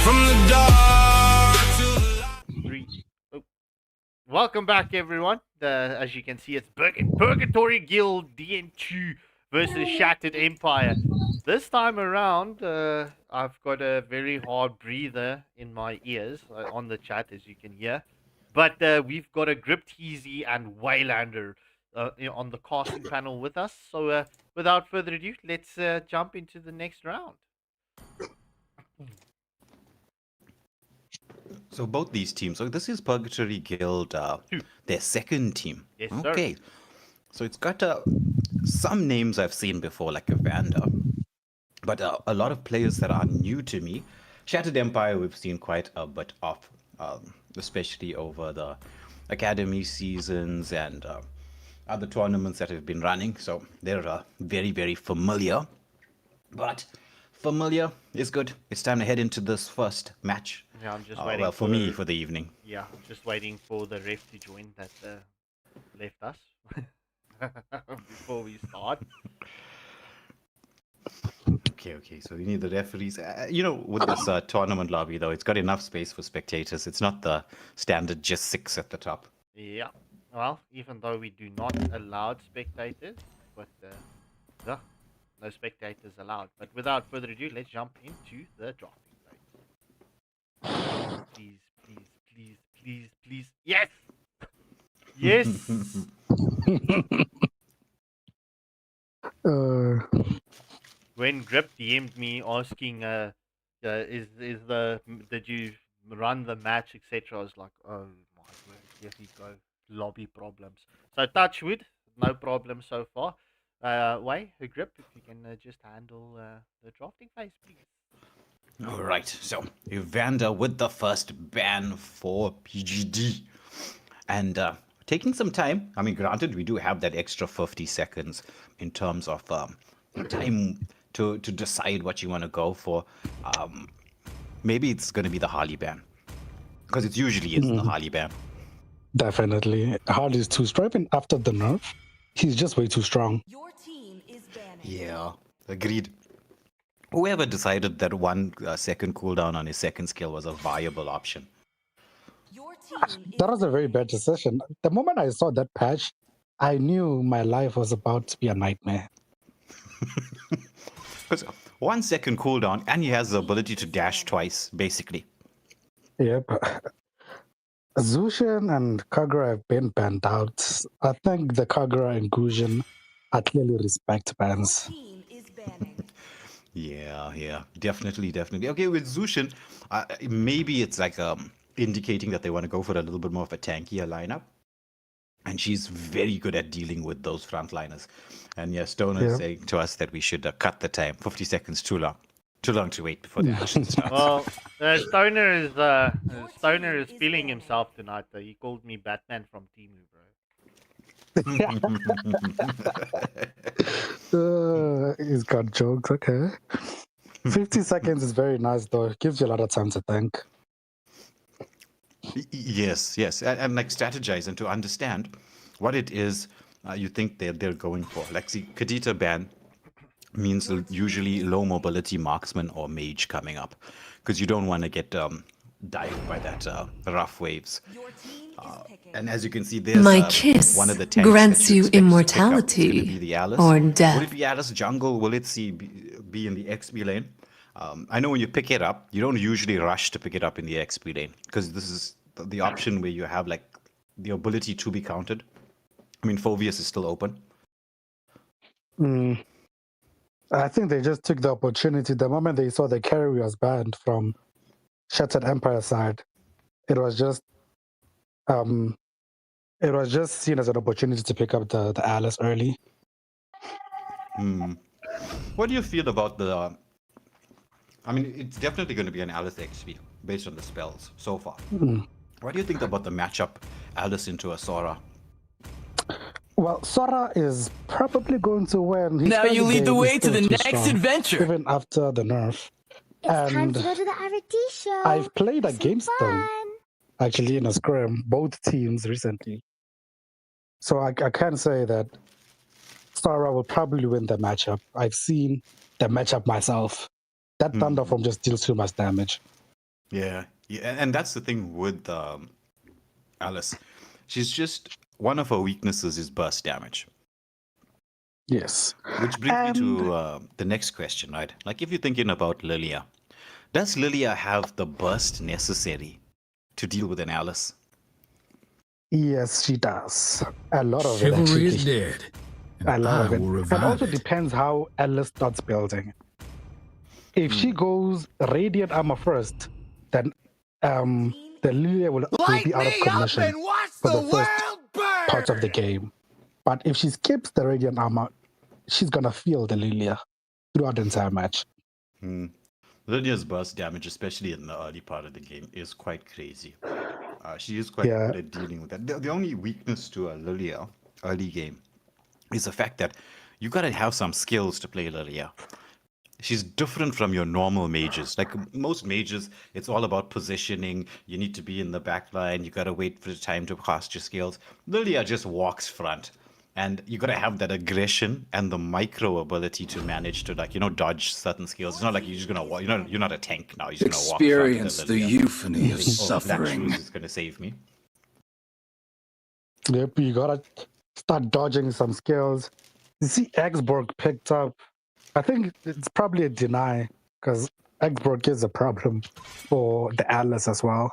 From the dark to the light. Three. Oh. Welcome back, everyone. As you can see, it's Purgatory Guild DN2 versus Shattered Empire. This time around, I've got a very hard breather in my ears on the chat, as you can hear. But we've got a Grip Teasy and Waylander on the casting panel with us. So without further ado, let's jump into the next round. So both these teams. So this is Purgatory Guild, their second team. Yes, sir. Okay. So it's got some names I've seen before, like Evander, but a lot of players that are new to me. Shattered Empire, we've seen quite a bit of, especially over the academy seasons and other tournaments that have been running. So they're very, very familiar. But familiar is good. It's time to head into this first match. Yeah, I'm just waiting. Well, for me, for the evening. Yeah, I'm just waiting for the ref to join that left us before we start. Okay. So we need the referees. With this tournament lobby, though, it's got enough space for spectators. It's not the standard just 6 at the top. Yeah. Well, even though we do not allow spectators, but yeah, no spectators allowed. But without further ado, let's jump into the drafting phase. Please. Yes! Yes! When Grip DM'd me asking, did you run the match, etc., I was like, oh my word, here we go, lobby problems. So touch wood, no problem so far. Grip, if you can just handle the drafting phase, please. All right, so Evander with the first ban for PGD. And taking some time. I mean, granted, we do have that extra 50 seconds in terms of time to decide what you want to go for. Maybe it's going to be the Harley ban. Because it usually is the Harley ban. Definitely. Harley is too strong. Even after the nerf, he's just way too strong. Your team is banning. Yeah, agreed. Whoever decided that 1 second cooldown on his second skill was a viable option. Your team is That was a very bad decision. The moment I saw that patch, I knew my life was about to be a nightmare. Because 1 second cooldown, and he has the ability to dash twice, basically. Yep. Zushin and Kagura have been banned out. I think the Kagura and Gujin are clearly respect bans. team is banning. Yeah, definitely. Okay, with Zushin, maybe it's like indicating that they want to go for a little bit more of a tankier lineup. and she's very good at dealing with those frontliners. And yeah, Stoner is saying to us that we should cut the time. 50 seconds too long. Too long to wait before the action starts. Well, Stoner is feeling himself tonight. Though. He called me Batman from Timu, bro. He's got jokes. Okay. 50 seconds is very nice, though. It gives you a lot of time to think. Yes, and like strategize and to understand what it is you think they're going for. Like, see, Kadita ban means usually low mobility marksman or mage coming up, because you don't want to get dived by that rough waves. And as you can see, there's my kiss one of the tanks grants that you you expect to pick up. It's immortality gonna be the Alice. or death. Will it be Alice jungle? Will it be in the XP lane? I know when you pick it up, you don't usually rush to pick it up in the XP lane, because this is the option where you have like the ability to be counted. I mean, Phoveus is still open. I think they just took the opportunity. The moment they saw the carry was banned from Shattered Empire side, it was just seen as an opportunity to pick up the Alice early. What do you feel about the? I mean, it's definitely going to be an Alice XP based on the spells so far. What do you think about the matchup, Alice into a Sora? Well, Sora is probably going to win. Now you lead the way to the next adventure. Even after the nerf. It's time to go to the R&D show. I've played against them, actually, in a scrim, both teams recently. So I can say that Sora will probably win the matchup. I've seen the matchup myself. That Thunder Form just deals too much damage. Yeah, and that's the thing with Alice. She's just, one of her weaknesses is burst damage. Yes. Which brings me to the next question, right? Like, if you're thinking about Lilia, does Lilia have the burst necessary to deal with an Alice? Yes, she does. A lot of Chivalry it, is dead. A lot of it. Will It also it. depends how Alice starts building. If she goes Radiant Armor first, then the Lilia will be out of commission for the first part of the game. But if she skips the Radiant Armor, she's going to feel the Lilia throughout the entire match. Lilia's burst damage, especially in the early part of the game, is quite crazy. She is quite good at dealing with that. The only weakness to a Lilia early game is the fact that you got to have some skills to play Lilia. She's different from your normal mages. Like most mages, it's all about positioning. You need to be in the back line. You got to wait for the time to cast your skills. Lilia just walks front. And you got to have that aggression and the micro ability to manage to, like, dodge certain skills. It's not like you're just going to walk. You're not a tank now. You're just going to walk Experience the euphony of suffering. Black Shoes is going to save me. Yep, you got to start dodging some skills. You see Exborg picked up. I think it's probably a deny because Exborg is a problem for the Atlas as well.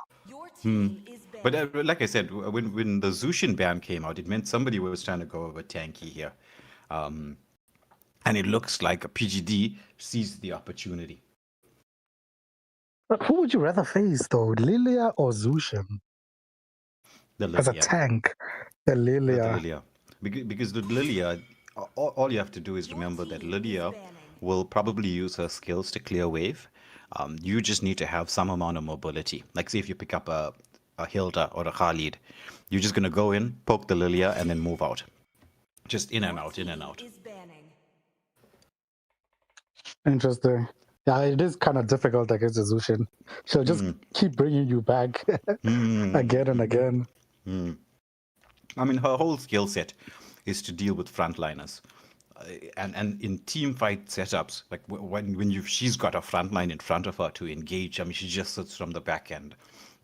But like I said, when the Zushin ban came out, it meant somebody was trying to go over tanky here. And it looks like a PGD sees the opportunity. But who would you rather face, though, Lilia or Zushin? As a tank, the Lilia. Because the Lilia, all you have to do is remember that Lilia will probably use her skills to clear wave. You just need to have some amount of mobility. Like, say if you pick up a Hilda or a Khalid, you're just going to go in, poke the Lilia, and then move out. Just in and out, in and out. Interesting. Yeah, it is kind of difficult against the Zushin. She'll just keep bringing you back again and again. I mean, her whole skill set is to deal with frontliners. And in team fight setups, like when she's got a frontline in front of her to engage, I mean, she just sits from the back end.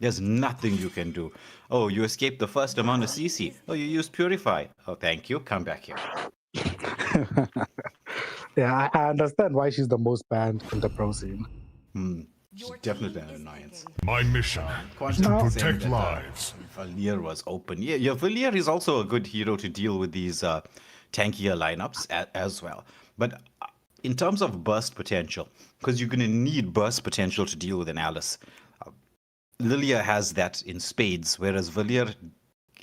There's nothing you can do. Oh, you escaped the first amount of CC. Oh, you used Purify. Oh, thank you. Come back here. Yeah, I understand why she's the most banned in the pro scene. She's definitely an annoyance. My mission is to protect lives. Valier was open. Yeah, Valier is also a good hero to deal with these tankier lineups as well. But in terms of burst potential, because you're going to need burst potential to deal with an Alice, Lilia has that in spades, whereas Valier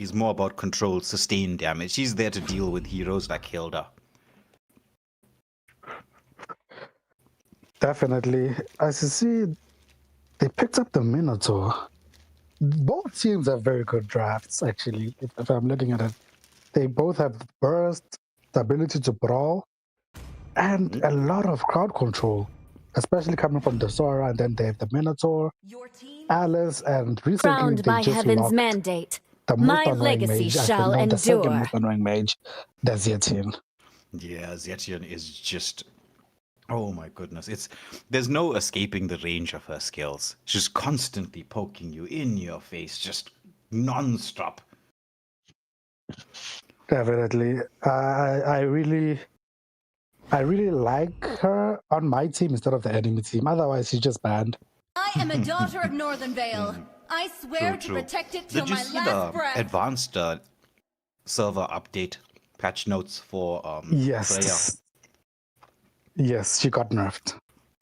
is more about control, sustained damage. She's there to deal with heroes like Hilda. Definitely. As you see, they picked up the Minotaur. Both teams have very good drafts, actually, if I'm looking at it. They both have burst, the ability to brawl, and a lot of crowd control, especially coming from the Sora, and then they have the Minotaur, Alice, and recently Crowned they by just heaven's locked mandate, the most my annoying legacy mage, shall the second endure. most annoying mage, the Zetian. Yeah, Zetian is just... Oh my goodness. There's no escaping the range of her skills. She's constantly poking you in your face, just non-stop. Definitely. I really like her on my team instead of the enemy team. Otherwise, she's just banned. I am a daughter of Northern Vale. I swear to protect it till my last breath. Advanced server update patch notes for Yes. Freya? Yes, she got nerfed.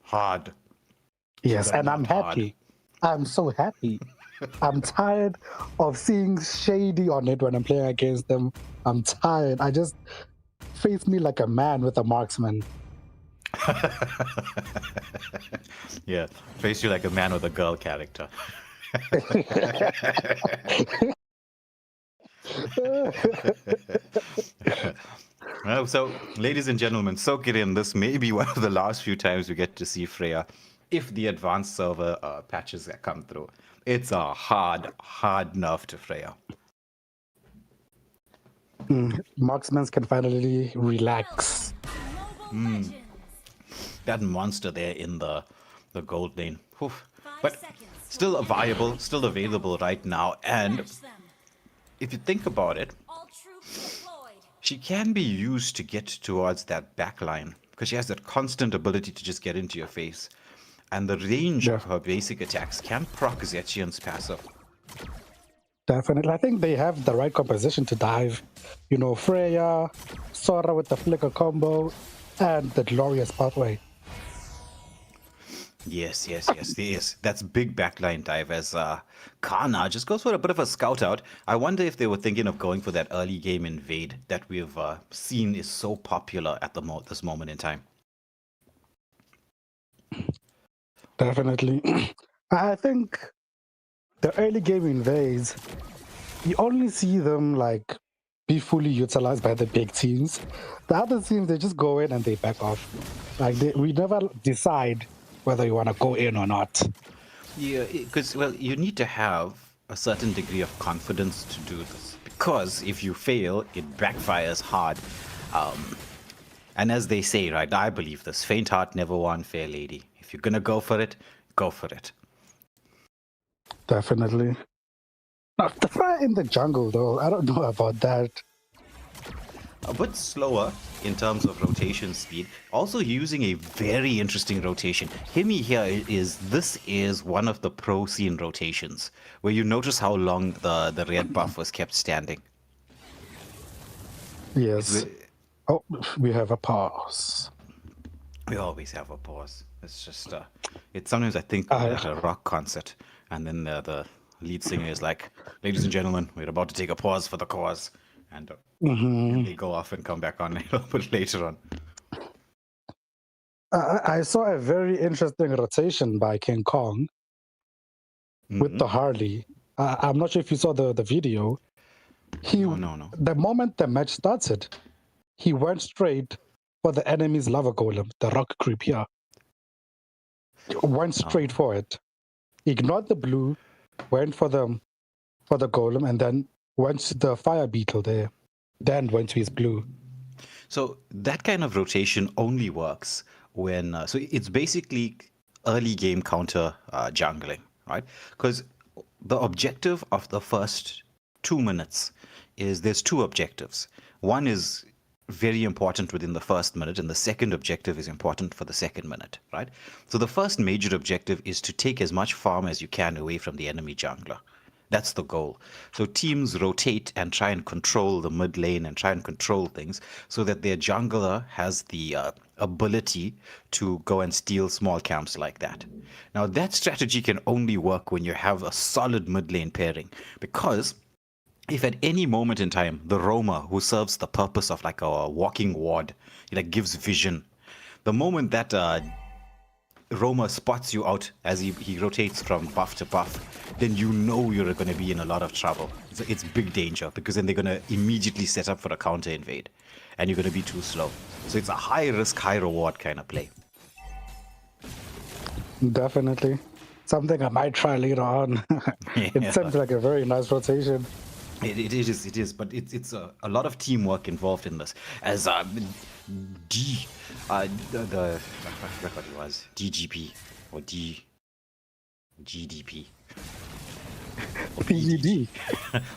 Hard. Yes, and I'm happy. I'm so happy. I'm tired of seeing Shady on it when I'm playing against them. I'm tired. I just face me like a man with a marksman. Yeah, face you like a man with a girl character. Well, so, ladies and gentlemen, soak it in. This may be one of the last few times we get to see Freya, if the advanced server patches that come through. It's a hard nerf to Freya. Marksmen can finally relax. That monster there in the gold lane. Oof. But still viable, still available right now. And if you think about it, she can be used to get towards that back line because she has that constant ability to just get into your face. And the range of her basic attacks can proc Zetian's passive. Definitely. I think they have the right composition to dive. You know, Freya, Sora with the flicker combo, and the glorious pathway. Yes. That's big backline dive as Kana just goes for a bit of a scout out. I wonder if they were thinking of going for that early game invade that we've seen is so popular at this moment in time. Definitely. I think the early game invades, you only see them like be fully utilized by the big teams. The other teams, they just go in and they back off. Like we never decide whether you want to go in or not. Yeah, because, well, you need to have a certain degree of confidence to do this. Because if you fail, it backfires hard. And as they say, right, I believe this, faint heart never won, fair lady. If you're going to go for it, go for it. Definitely. Now, the fire in the jungle, though, I don't know about that. A bit slower in terms of rotation speed. Also using a very interesting rotation. Himi here this is one of the pro scene rotations where you notice how long the red buff was kept standing. Yes. Oh, we have a pause. We always have a pause. It's just sometimes I think we're at a rock concert and then the lead singer is like, ladies and gentlemen, we're about to take a pause for the cause. And they go off and come back on a little bit later on. I saw a very interesting rotation by King Kong with the Harley. I'm not sure if you saw the video. No. The moment the match started, he went straight for the enemy's lava golem, the rock creep here. Went straight for it. Ignored the blue, went for the golem, and then went to the fire beetle there, then went to his blue. So that kind of rotation only works when... so it's basically early game counter jungling, right? Because the objective of the first 2 minutes is there's two objectives. One is very important within the first minute, and the second objective is important for the second minute, right? So the first major objective is to take as much farm as you can away from the enemy jungler. That's the goal. So teams rotate and try and control the mid lane and try and control things so that their jungler has the ability to go and steal small camps like that. Now that strategy can only work when you have a solid mid lane pairing, because if at any moment in time the roamer who serves the purpose of like a walking ward, he like gives vision, the moment that roamer spots you out as he rotates from buff to buff, then you know you're going to be in a lot of trouble. It's big danger, because then they're going to immediately set up for a counter invade and you're going to be too slow. So it's a high risk, high reward kind of play. Definitely. Something I might try later on. It seems like a very nice rotation. It is, but it's a lot of teamwork involved in this. As I forgot what it was, DGP or GDP. PGD.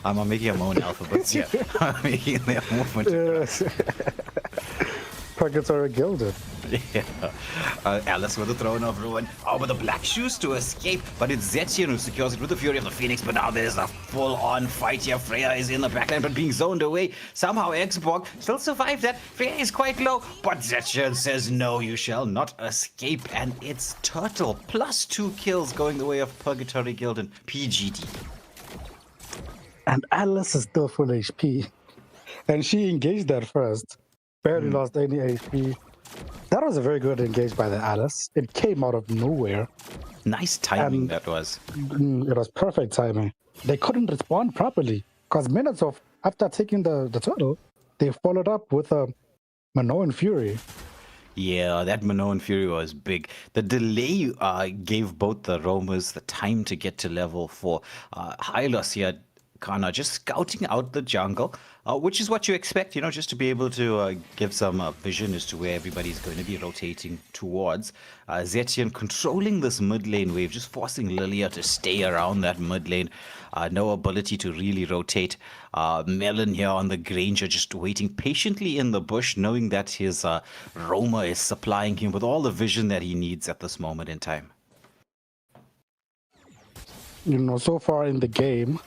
I'm making my own alphabets here. I'm making their movement. Yes. Purgatory Gilded. Yeah. Alice with the Throne of Ruin. Oh, but the Black Shoes to escape. But it's Zetien who secures it with the Fury of the Phoenix. But now there's a full-on fight here. Freya is in the backline, but being zoned away. Somehow Xborg still survived that. Freya is quite low. But Zetien says, no, you shall not escape. And it's Turtle. Plus 2 kills going the way of Purgatory Gilded. PGD. And Alice is still full HP. And she engaged that first. Barely lost any HP. That was a very good engage by the Alice. It came out of nowhere. Nice timing that was. It was perfect timing. They couldn't respond properly, because minutes after taking the turtle, they followed up with a Minoan Fury. Yeah, that Minoan Fury was big. The delay gave both the roamers the time to get to level 4. Hylos here, Kana, just scouting out the jungle, which is what you expect, just to be able to give some vision as to where everybody's going to be rotating towards. Zetien controlling this mid lane wave, just forcing Lilia to stay around that mid lane. No ability to really rotate. Melon here on the Granger, just waiting patiently in the bush, knowing that his roamer is supplying him with all the vision that he needs at this moment in time. So far in the game,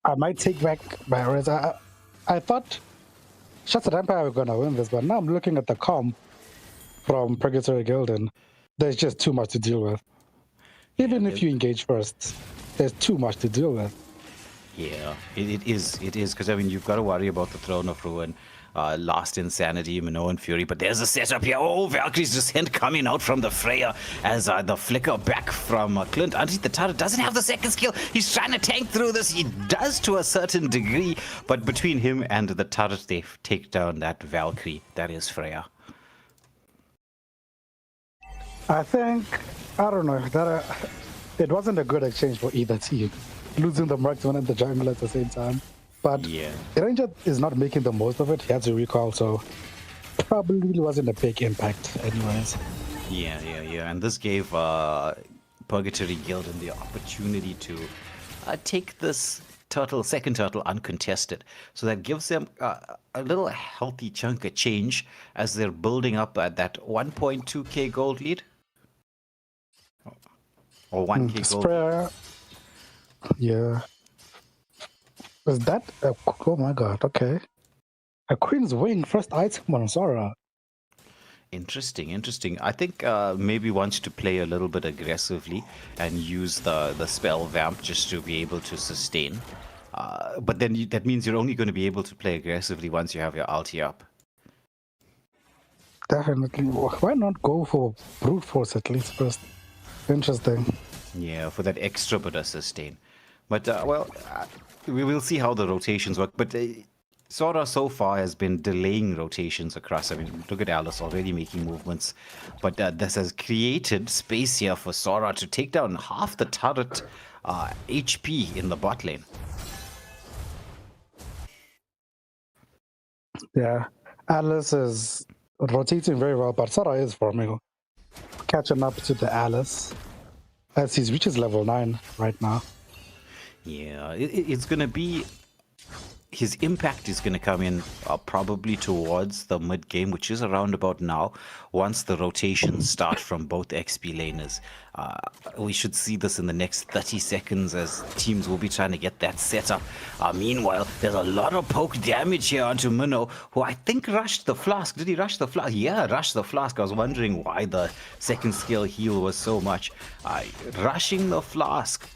I might take back my words. I thought Shattered Empire were going to win this, but now I'm looking at the comp from Purgatory Gildan. There's just too much to deal with. Even if you engage first, there's too much to deal with. Yeah, it is, because you've got to worry about the Throne of Ruin, Last Insanity, Minoan Fury, but there's a setup here. Oh, Valkyrie's Descent coming out from the Freya as the flicker back from Clint. Underneath the turret, doesn't have the second skill. He's trying to tank through this. He does to a certain degree, but between him and the turret, they take down that Valkyrie. That is Freya. I don't know, that it wasn't a good exchange for either team. Losing the marksman and the jungle at the same time. But yeah, Ranger is not making the most of it. He had to recall, so probably wasn't a big impact anyways. Yeah. And this gave Purgatory Gildan the opportunity to take this second turtle uncontested. So that gives them a little healthy chunk of change as they're building up at that 1.2k gold lead. Or 1k gold. Yeah. Was that oh my god, okay. A Queen's Wing, first item on Sora. Interesting. I think maybe wants to play a little bit aggressively and use the spell vamp just to be able to sustain. But then that means you're only going to be able to play aggressively once you have your ulti up. Definitely. Why not go for brute force at least first? Interesting. Yeah, for that extra bit of sustain. But, we will see how the rotations work. But Sora so far has been delaying rotations across. Look at Alice already making movements. But this has created space here for Sora to take down half the turret HP in the bot lane. Yeah, Alice is rotating very well, but Sora is forming, catching up to the Alice as he reaches level 9 right now. Yeah, it's going to be... His impact is going to come in probably towards the mid-game, which is around about now, once the rotations start from both XP laners. We should see this in the next 30 seconds as teams will be trying to get that set up. Meanwhile, there's a lot of poke damage here onto Minnow, who I think rushed the flask. Did he rush the flask? Yeah, rushed the flask. I was wondering why the second skill heal was so much. Rushing the flask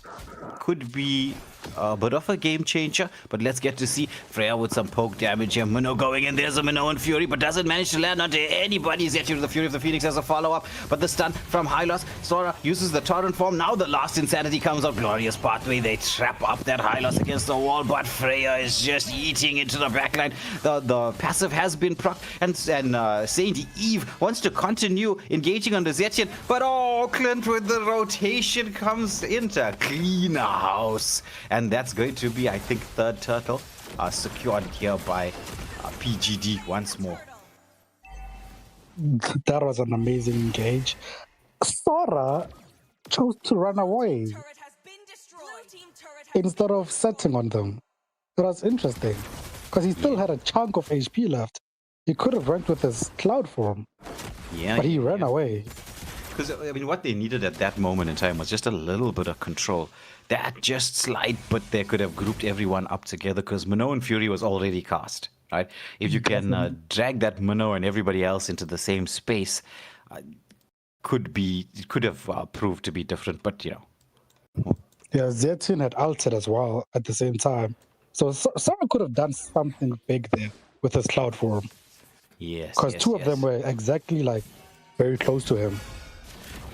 could be a bit of a game changer, but let's get to see Freya with some poke damage here. Minnow going in, there's a Minoan Fury, but doesn't manage to land onto anybody. Zetsu, the Fury of the Phoenix, has a follow-up, but the stun from Hylos. Sora uses the torrent form. Now the last insanity comes out. Glorious pathway. They trap up that Hylos against the wall, but Freya is just eating into the backline. The passive has been procced, and Saint Eve wants to continue engaging on the Zetsu, but Clint with the rotation comes in to clean a house. And that's going to be, I think, third turtle secured here by PGD once more. That was an amazing engage. Sora chose to run away instead of setting on them. That was interesting because he still had a chunk of HP left. He could have went with his cloud form, but he ran away. Because, I mean, what they needed at that moment in time was just a little bit of control. That just slight bit there could have grouped everyone up together because Minnow and Fury was already cast, right? If you can drag that Minnow and everybody else into the same space, it could have proved to be different, but, you know. Yeah, Zetsu had ulted as well at the same time. So Sora could have done something big there with his cloud form. Yes, because two of them were exactly, like, very close to him.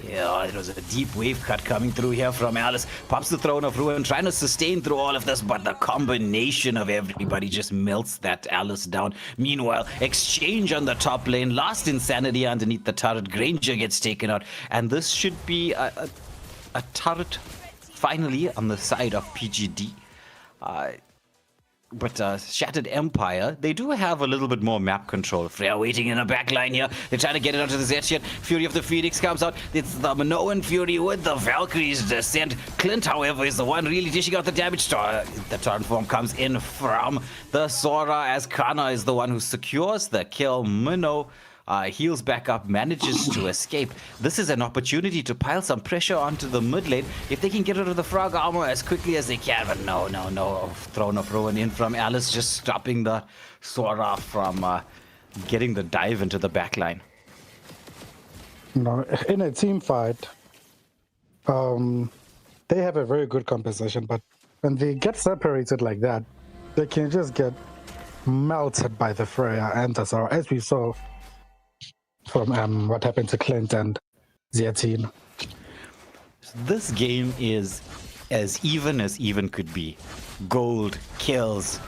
Yeah, it was a deep wave cut coming through here from Alice. Pops the Throne of Ruin, trying to sustain through all of this, but the combination of everybody just melts that Alice down. Meanwhile, exchange on the top lane, last insanity underneath the turret. Granger gets taken out, and this should be a turret finally on the side of PGD. But Shattered Empire, they do have a little bit more map control. Freya waiting in a back line here. They're trying to get it onto the Zetsu. Fury of the Phoenix comes out. It's the Minoan Fury with the Valkyrie's descent. Clint, however, is the one really dishing out the damage. The turn form comes in from the Sora as Kana is the one who secures the kill. Minnow heals back up, manages to escape. This is an opportunity to pile some pressure onto the mid lane if they can get rid of the frog armor as quickly as they can. But no. Throne of Ruin in from Alice, just stopping the Sora from getting the dive into the backline. No, in a team fight, they have a very good composition, but when they get separated like that, they can just get melted by the Freya and the Sora, as we saw from what happened to Clint and Zetsu. This game is as even could be. Gold kills,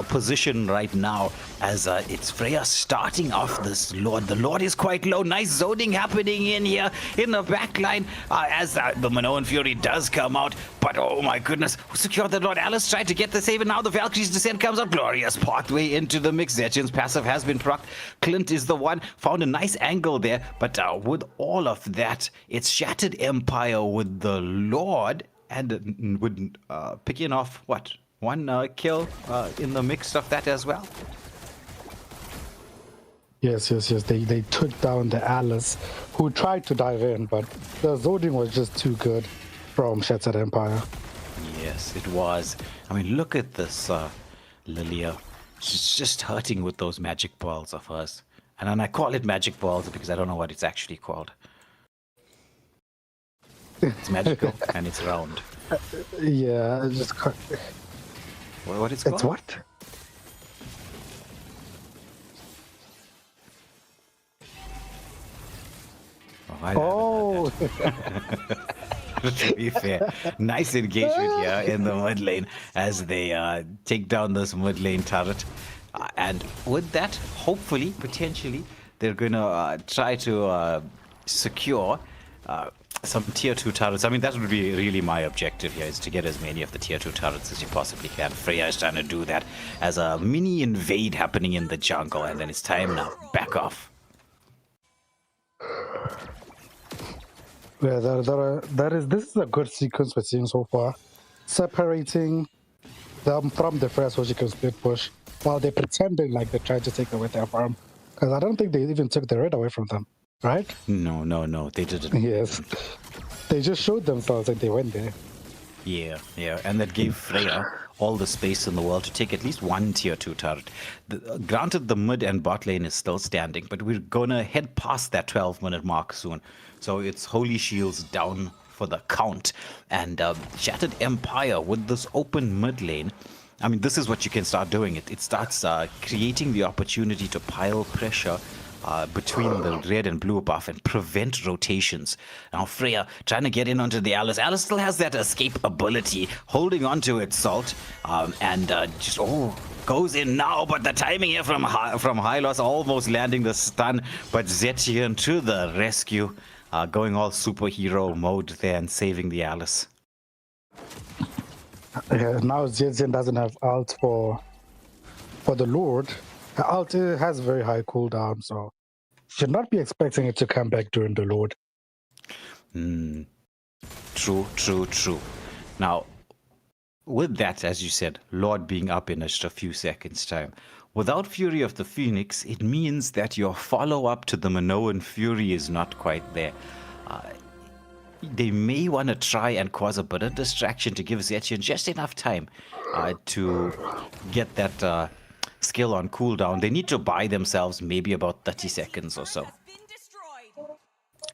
position right now as it's Freya starting off this Lord. The Lord is quite low. Nice zoning happening in here in the back line as the Minoan Fury does come out. But oh my goodness, who secured the Lord? Alice tried to get the save, and now the Valkyrie's descent comes out. Glorious pathway into the mix. Zetsu's passive has been procced. Clint is the one, found a nice angle there. But with all of that, it's Shattered Empire with the Lord. And would picking off one kill in the mix of that as well. Yes. They took down the Alice, who tried to dive in, but the zoning was just too good from Shattered Empire. Yes, it was. I mean, look at this Lilia. She's just hurting with those magic balls of hers. And I call it magic balls because I don't know what it's actually called. It's magical and it's round. Yeah, just what it's called? It's what? Oh. To be fair, nice engagement here in the mid lane as they take down this mid lane turret. And with that, hopefully, potentially, they're going to try to secure some tier 2 turrets. I mean, that would be really my objective here, is to get as many of the tier 2 turrets as you possibly can. Freya is trying to do that as a mini invade happening in the jungle, and then it's time now. Back off. Yeah, this is a good sequence we're seeing so far. Separating them from the first Hoshiko split push while they're pretending like they're trying to take away their farm. Because I don't think they even took the red away from them. Right? No, they didn't. Yes. They just showed themselves and they went there. Yeah, and that gave Freya all the space in the world to take at least one tier 2 turret. Granted, the mid and bot lane is still standing, but we're gonna head past that 12-minute mark soon. So it's Holy Shields down for the count. And Shattered Empire with this open mid lane, I mean, this is what you can start doing. It starts creating the opportunity to pile pressure between the red and blue buff and prevent rotations. Now Freya trying to get in onto the Alice. Alice still has that escape ability, holding onto its salt, and just goes in now. But the timing here from Hylos almost landing the stun, but Zetien to the rescue, going all superhero mode there and saving the Alice. Yeah, now Zetien doesn't have ult for the Lord. The ult has very high cooldown, so should not be expecting it to come back during the Lord. True. Now, with that, as you said, Lord being up in just a few seconds' time, without Fury of the Phoenix, it means that your follow-up to the Minoan Fury is not quite there. They may want to try and cause a bit of distraction to give Zetien just enough time to get that skill on cooldown. They need to buy themselves maybe about 30 seconds or so.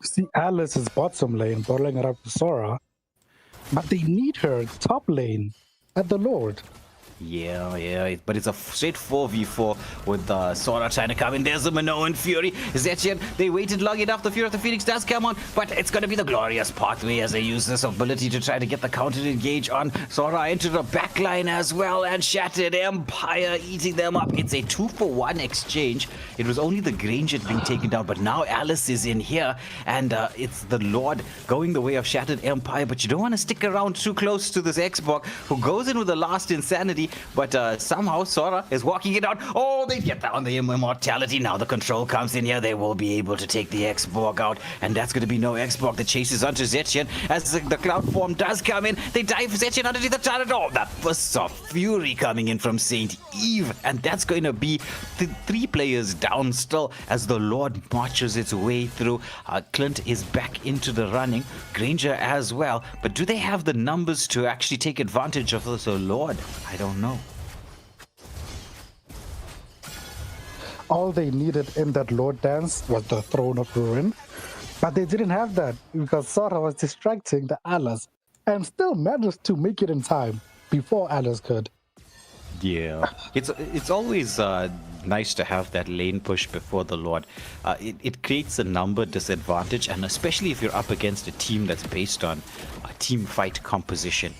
See, Alice is bottom lane, bottling it up with Sora, but they need her top lane at the Lord. Yeah, but it's a straight 4v4 with Sora trying to come in. There's the Minoan Fury. Zetien, they waited long enough. The Fury of the Phoenix does come on, but it's going to be the glorious pathway as they use this ability to try to get the counter engage on Sora into the backline as well, and Shattered Empire eating them up. It's a 2-for-1 exchange. It was only the Granger being taken down, but now Alice is in here, and it's the Lord going the way of Shattered Empire, but you don't want to stick around too close to this Xbox, who goes in with the last insanity. But somehow Sora is walking it out. Oh, they get down the immortality. Now the control comes in here. They will be able to take the Xborg out. And that's going to be no Xborg that chases onto Zetien. As the cloud form does come in, they dive Zetien underneath the turret. Oh, that burst of fury coming in from St. Eve. And that's going to be 3 players down still as the Lord marches its way through. Clint is back into the running. Granger as well. But do they have the numbers to actually take advantage of this Lord? I don't know. All they needed in that Lord dance was the Throne of Ruin, but they didn't have that because Sora was distracting the Alice and still managed to make it in time before Alice could. Yeah, it's always nice to have that lane push before the Lord. It creates a number disadvantage, and especially if you're up against a team that's based on a team fight composition.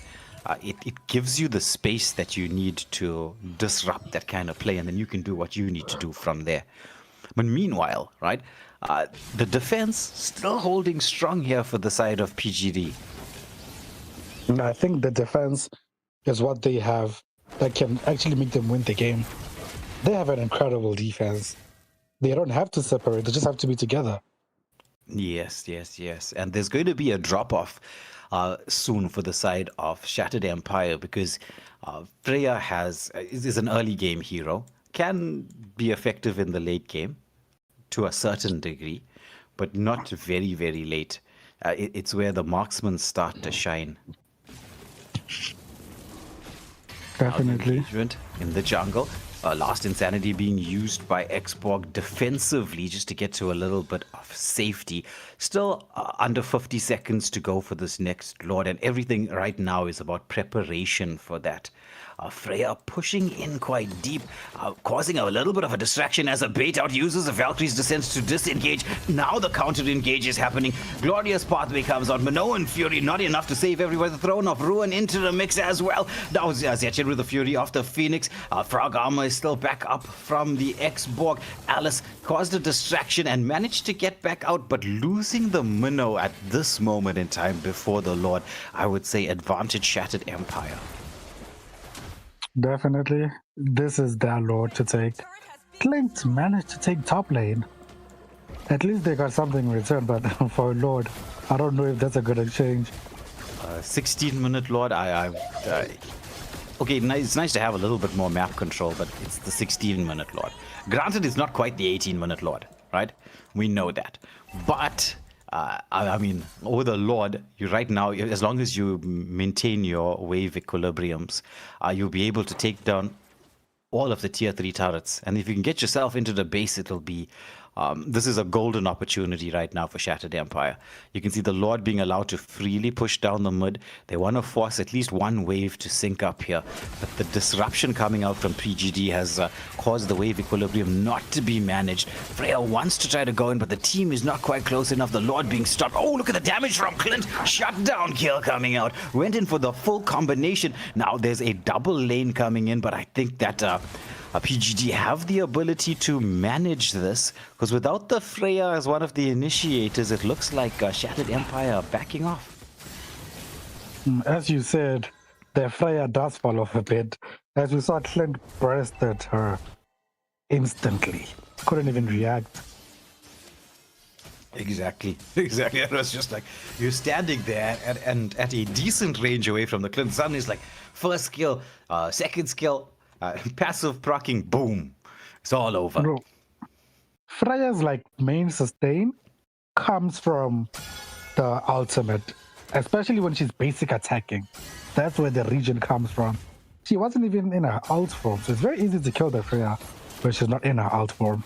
It gives you the space that you need to disrupt that kind of play, and then you can do what you need to do from there. But meanwhile, right, the defense still holding strong here for the side of PGD. I think the defense is what they have that can actually make them win the game. They have an incredible defense. They don't have to separate, they just have to be together. Yes. And there's going to be a drop-off soon for the side of Shattered Empire because Freya is an early game hero, can be effective in the late game to a certain degree, but not very, very late. It's where the marksmen start to shine. Definitely. Engagement in the jungle. Last Insanity being used by Xborg defensively just to get to a little bit of safety. Still under 50 seconds to go for this next Lord, and everything right now is about preparation for that. Freya pushing in quite deep, causing a little bit of a distraction as a bait out uses the Valkyrie's Descent to disengage. Now the counter engage is happening. Glorious Pathway comes out. Minoan Fury not enough to save everybody. The Throne of Ruin into the mix as well. Now Zetien with the Fury of the Phoenix. Frog Armor is still back up from the Xborg. Alice caused a distraction and managed to get back out, but losing the Minnow at this moment in time before the Lord, I would say advantage Shattered Empire. Definitely. This is their Lord to take. Clint managed to take top lane. At least they got something in return, but for Lord, I don't know if that's a good exchange. 16-minute Lord, okay, it's nice to have a little bit more map control, but it's the 16-minute Lord. Granted, it's not quite the 18-minute Lord, right? We know that. But I mean, with the Lord, you right now, as long as you maintain your wave equilibriums, you'll be able to take down all of the tier 3 turrets. And if you can get yourself into the base, it'll be... this is a golden opportunity right now for Shattered Empire. You can see the Lord being allowed to freely push down the mid. They want to force at least one wave to sync up here. But the disruption coming out from PGD has caused the wave equilibrium not to be managed. Freya wants to try to go in, but the team is not quite close enough. The Lord being stopped. Oh, look at the damage from Clint. Shutdown kill coming out. Went in for the full combination. Now there's a double lane coming in, but I think that... PGD have the ability to manage this, because without the Freya as one of the initiators, it looks like Shattered Empire are backing off. As you said, the Freya does fall off a bit. As we saw, Clint breasted her instantly. Couldn't even react. Exactly. It was just like, you're standing there and at a decent range away from the Clint. Suddenly it's like, first skill, second skill, passive proccing, boom. It's all over. Bro, Freya's like main sustain comes from the ultimate, especially when she's basic attacking. That's where the region comes from. She wasn't even in her alt form, so it's very easy to kill the Freya when she's not in her alt form.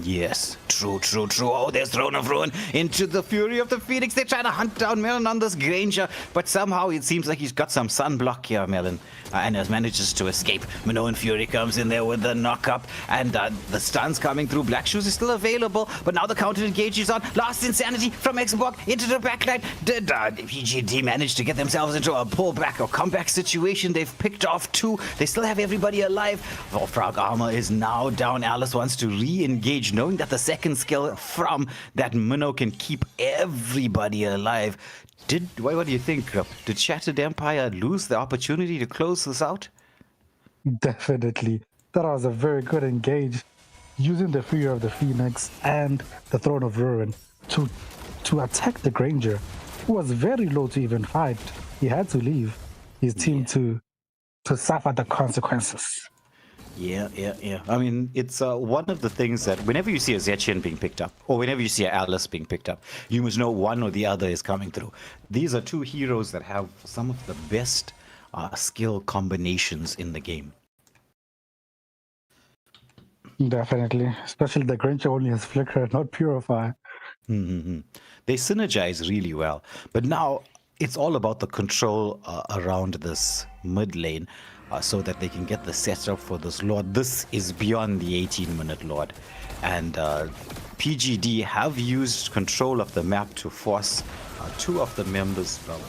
Yes, true. Oh, there's Throne of Ruin into the Fury of the Phoenix. They're trying to hunt down Melon on this Granger, but somehow it seems like he's got some sunblock here, Melon, and manages to escape. Minoan Fury comes in there with the knock-up, and the stuns coming through. Black Shoes is still available, but now the counter-engage is on. Last Insanity from Xbox into the backline. Did PGD manage to get themselves into a pullback or comeback situation? They've picked off 2. They still have everybody alive. Oh, Frog Armor is now down. Alice wants to re-engage, knowing that the second skill from that Minnow can keep everybody alive. What do you think? Did Shattered Empire lose the opportunity to close this out? Definitely. That was a very good engage, using the Fury of the Phoenix and the Throne of Ruin to attack the Granger, who was very low to even fight. He had to leave his team to suffer the consequences. Yeah. I mean, it's one of the things that whenever you see a Zetchian being picked up, or whenever you see a Alice being picked up, you must know one or the other is coming through. These are 2 heroes that have some of the best skill combinations in the game. Definitely. Especially the Granger only has Flicker, not Purify. Mm-hmm. They synergize really well. But now it's all about the control around this mid lane. So that they can get the setup for this Lord. This is beyond the 18-minute Lord. And PGD have used control of the map to force 2 of the members from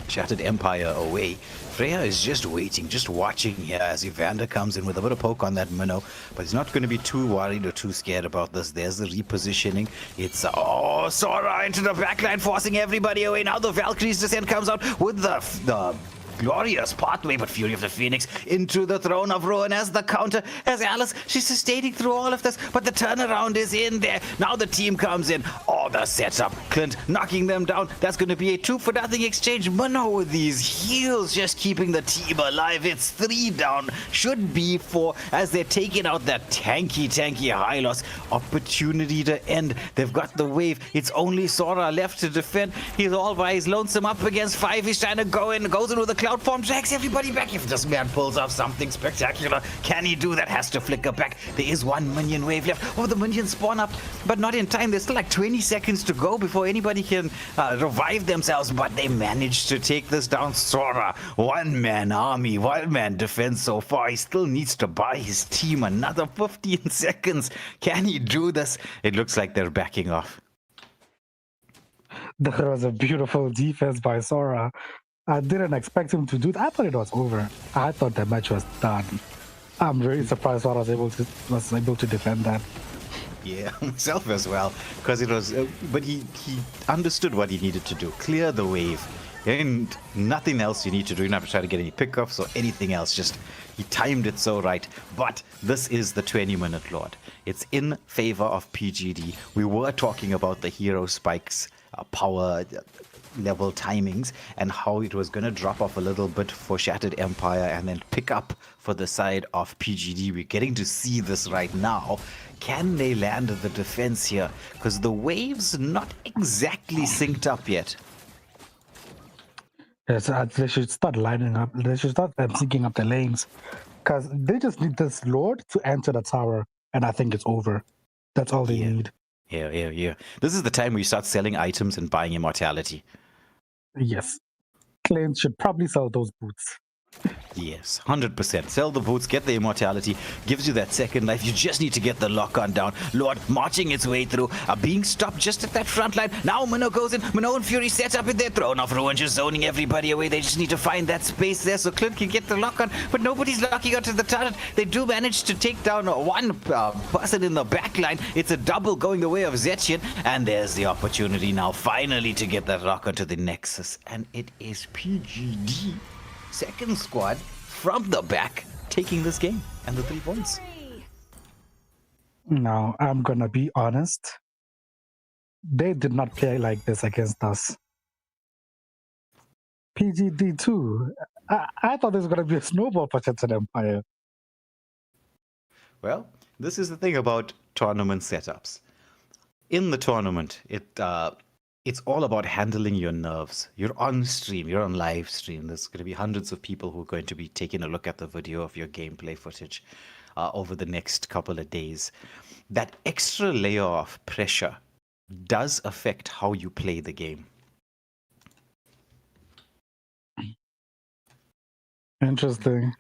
Shattered Empire away. Freya is just waiting, just watching here as Evander comes in with a bit of poke on that Minnow. But he's not going to be too worried or too scared about this. There's the repositioning. It's, Sora into the backline, forcing everybody away. Now the Valkyrie's Descent comes out with the glorious pathway, but Fury of the Phoenix into the Throne of Ruin as the counter, as Alice, she's sustaining through all of this, but the turnaround is in there. Now the team comes in. Oh, the setup. Clint knocking them down. That's going to be a 2-for-0 exchange. Mano with these heals just keeping the team alive. It's 3 down. Should be 4 as they're taking out that tanky Hylos. Opportunity to end. They've got the wave. It's only Sora left to defend. He's all by his lonesome up against 5. He's trying to go in. Goes in with a cloud form, drags everybody back. If this man pulls off something spectacular, can he do that? Has to flicker back. There is 1 minion wave left. Oh, the minions spawn up, but not in time. There's still like 20 seconds to go before anybody can revive themselves, but they managed to take this down. Sora, 1-man army, 1-man defense so far. He still needs to buy his team another 15 seconds. Can he do this? It looks like they're backing off. That was a beautiful defense by Sora. I didn't expect him to do that. I thought it was over. I thought the match was done. I'm really surprised Sora was able to defend that. Yeah, myself as well, because it was. But he understood what he needed to do. Clear the wave. And nothing else you need to do. You don't have to try to get any pickoffs or anything else. Just he timed it so right. But this is the 20-minute Lord. It's in favor of PGD. We were talking about the hero spikes, power level timings, and how it was going to drop off a little bit for Shattered Empire and then pick up for the side of PGD. We're getting to see this right now. Can they land the defense here? Because the waves not exactly synced up yet. Yes, they should start lining up. They should start syncing up the lanes. Because they just need this Lord to enter the tower, and I think it's over. That's all they need. Yeah. This is the time where you start selling items and buying immortality. Yes. Claims should probably sell those boots. Yes, 100%. Sell the boots, get the immortality, gives you that second life. You just need to get the lock-on down. Lord marching its way through, being stopped just at that front line. Now Minnow goes in. Minnow and Fury set up in their throne of ruin, just zoning everybody away. They just need to find that space there so Clint can get the lock-on, but nobody's locking onto the turret. They do manage to take down one person in the back line. It's a double going the way of Zetchian, and there's the opportunity now finally to get that lock onto the Nexus, and it is PGD. Second squad from the back taking this game and the 3 points. Now, I'm going to be honest. They did not play like this against us. PGD 2. I thought there was going to be a snowball for Shattered Empire. Well, this is the thing about tournament setups. In the tournament, it's all about handling your nerves. You're on stream, you're on live stream. There's going to be hundreds of people who are going to be taking a look at the video of your gameplay footage over the next couple of days. That extra layer of pressure does affect how you play the game. Interesting.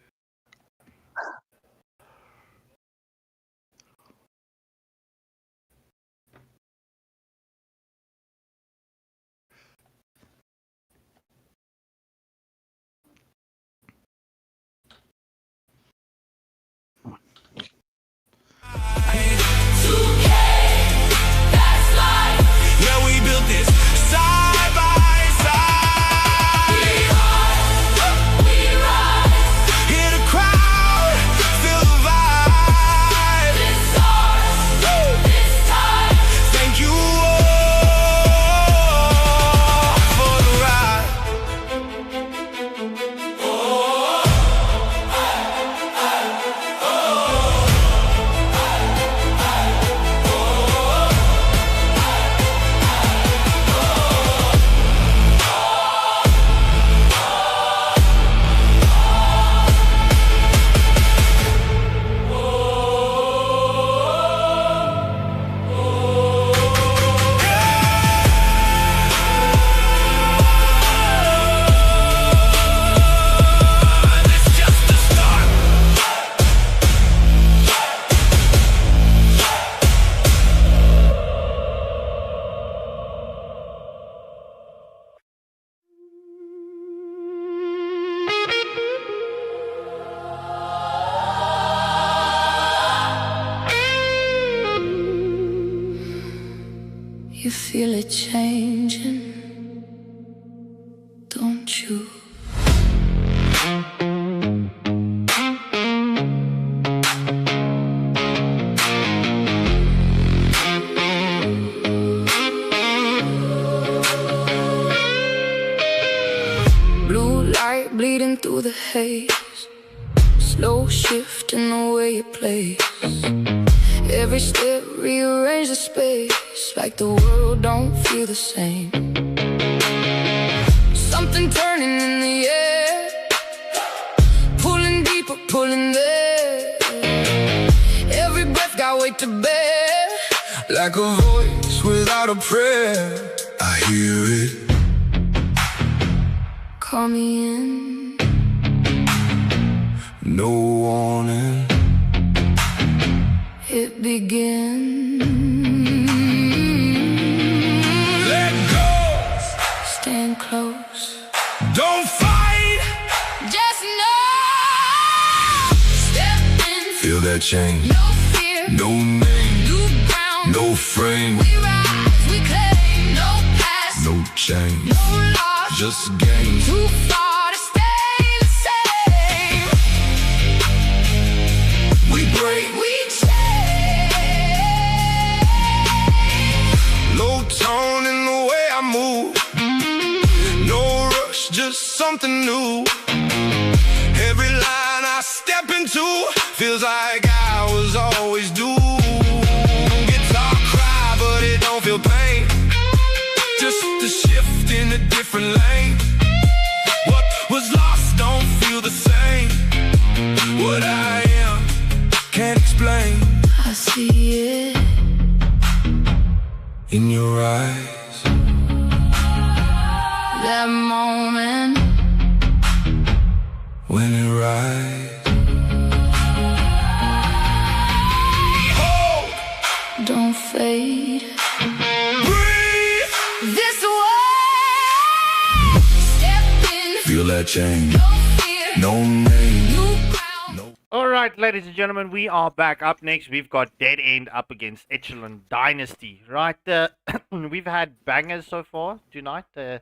You feel it changing, don't you? Blue light bleeding through the haze, slow shift in the way you play. Every step rearrange the space, like the world don't feel the same. Something turning in the air, pulling deeper, pulling there. Every breath got weight to bear, like a voice without a prayer. I hear it. Call me in. No warning. It begins. Let go. Stand close. Don't fight. Just know. Step in. Feel that change. No fear. No name. New ground. No frame. We rise. We claim. No past. No change. No loss. just games. Too far to stay the same. We break, We change. low tone in the way I move. No rush, just something new. Every line I step into feels like I was always due. Guitar cry, but it don't feel pain. Just a shift in a different lane. What was lost don't feel the same. What I am, can't explain. I see it In your eyes, that moment when it rises. don't fade. Breathe, This way. Step in. feel that change. No fear. No name. New ground. All right, ladies and gentlemen, we are back. Up next, we've got Dead End up against Echelon Dynasty. Right, we've had bangers so far tonight. The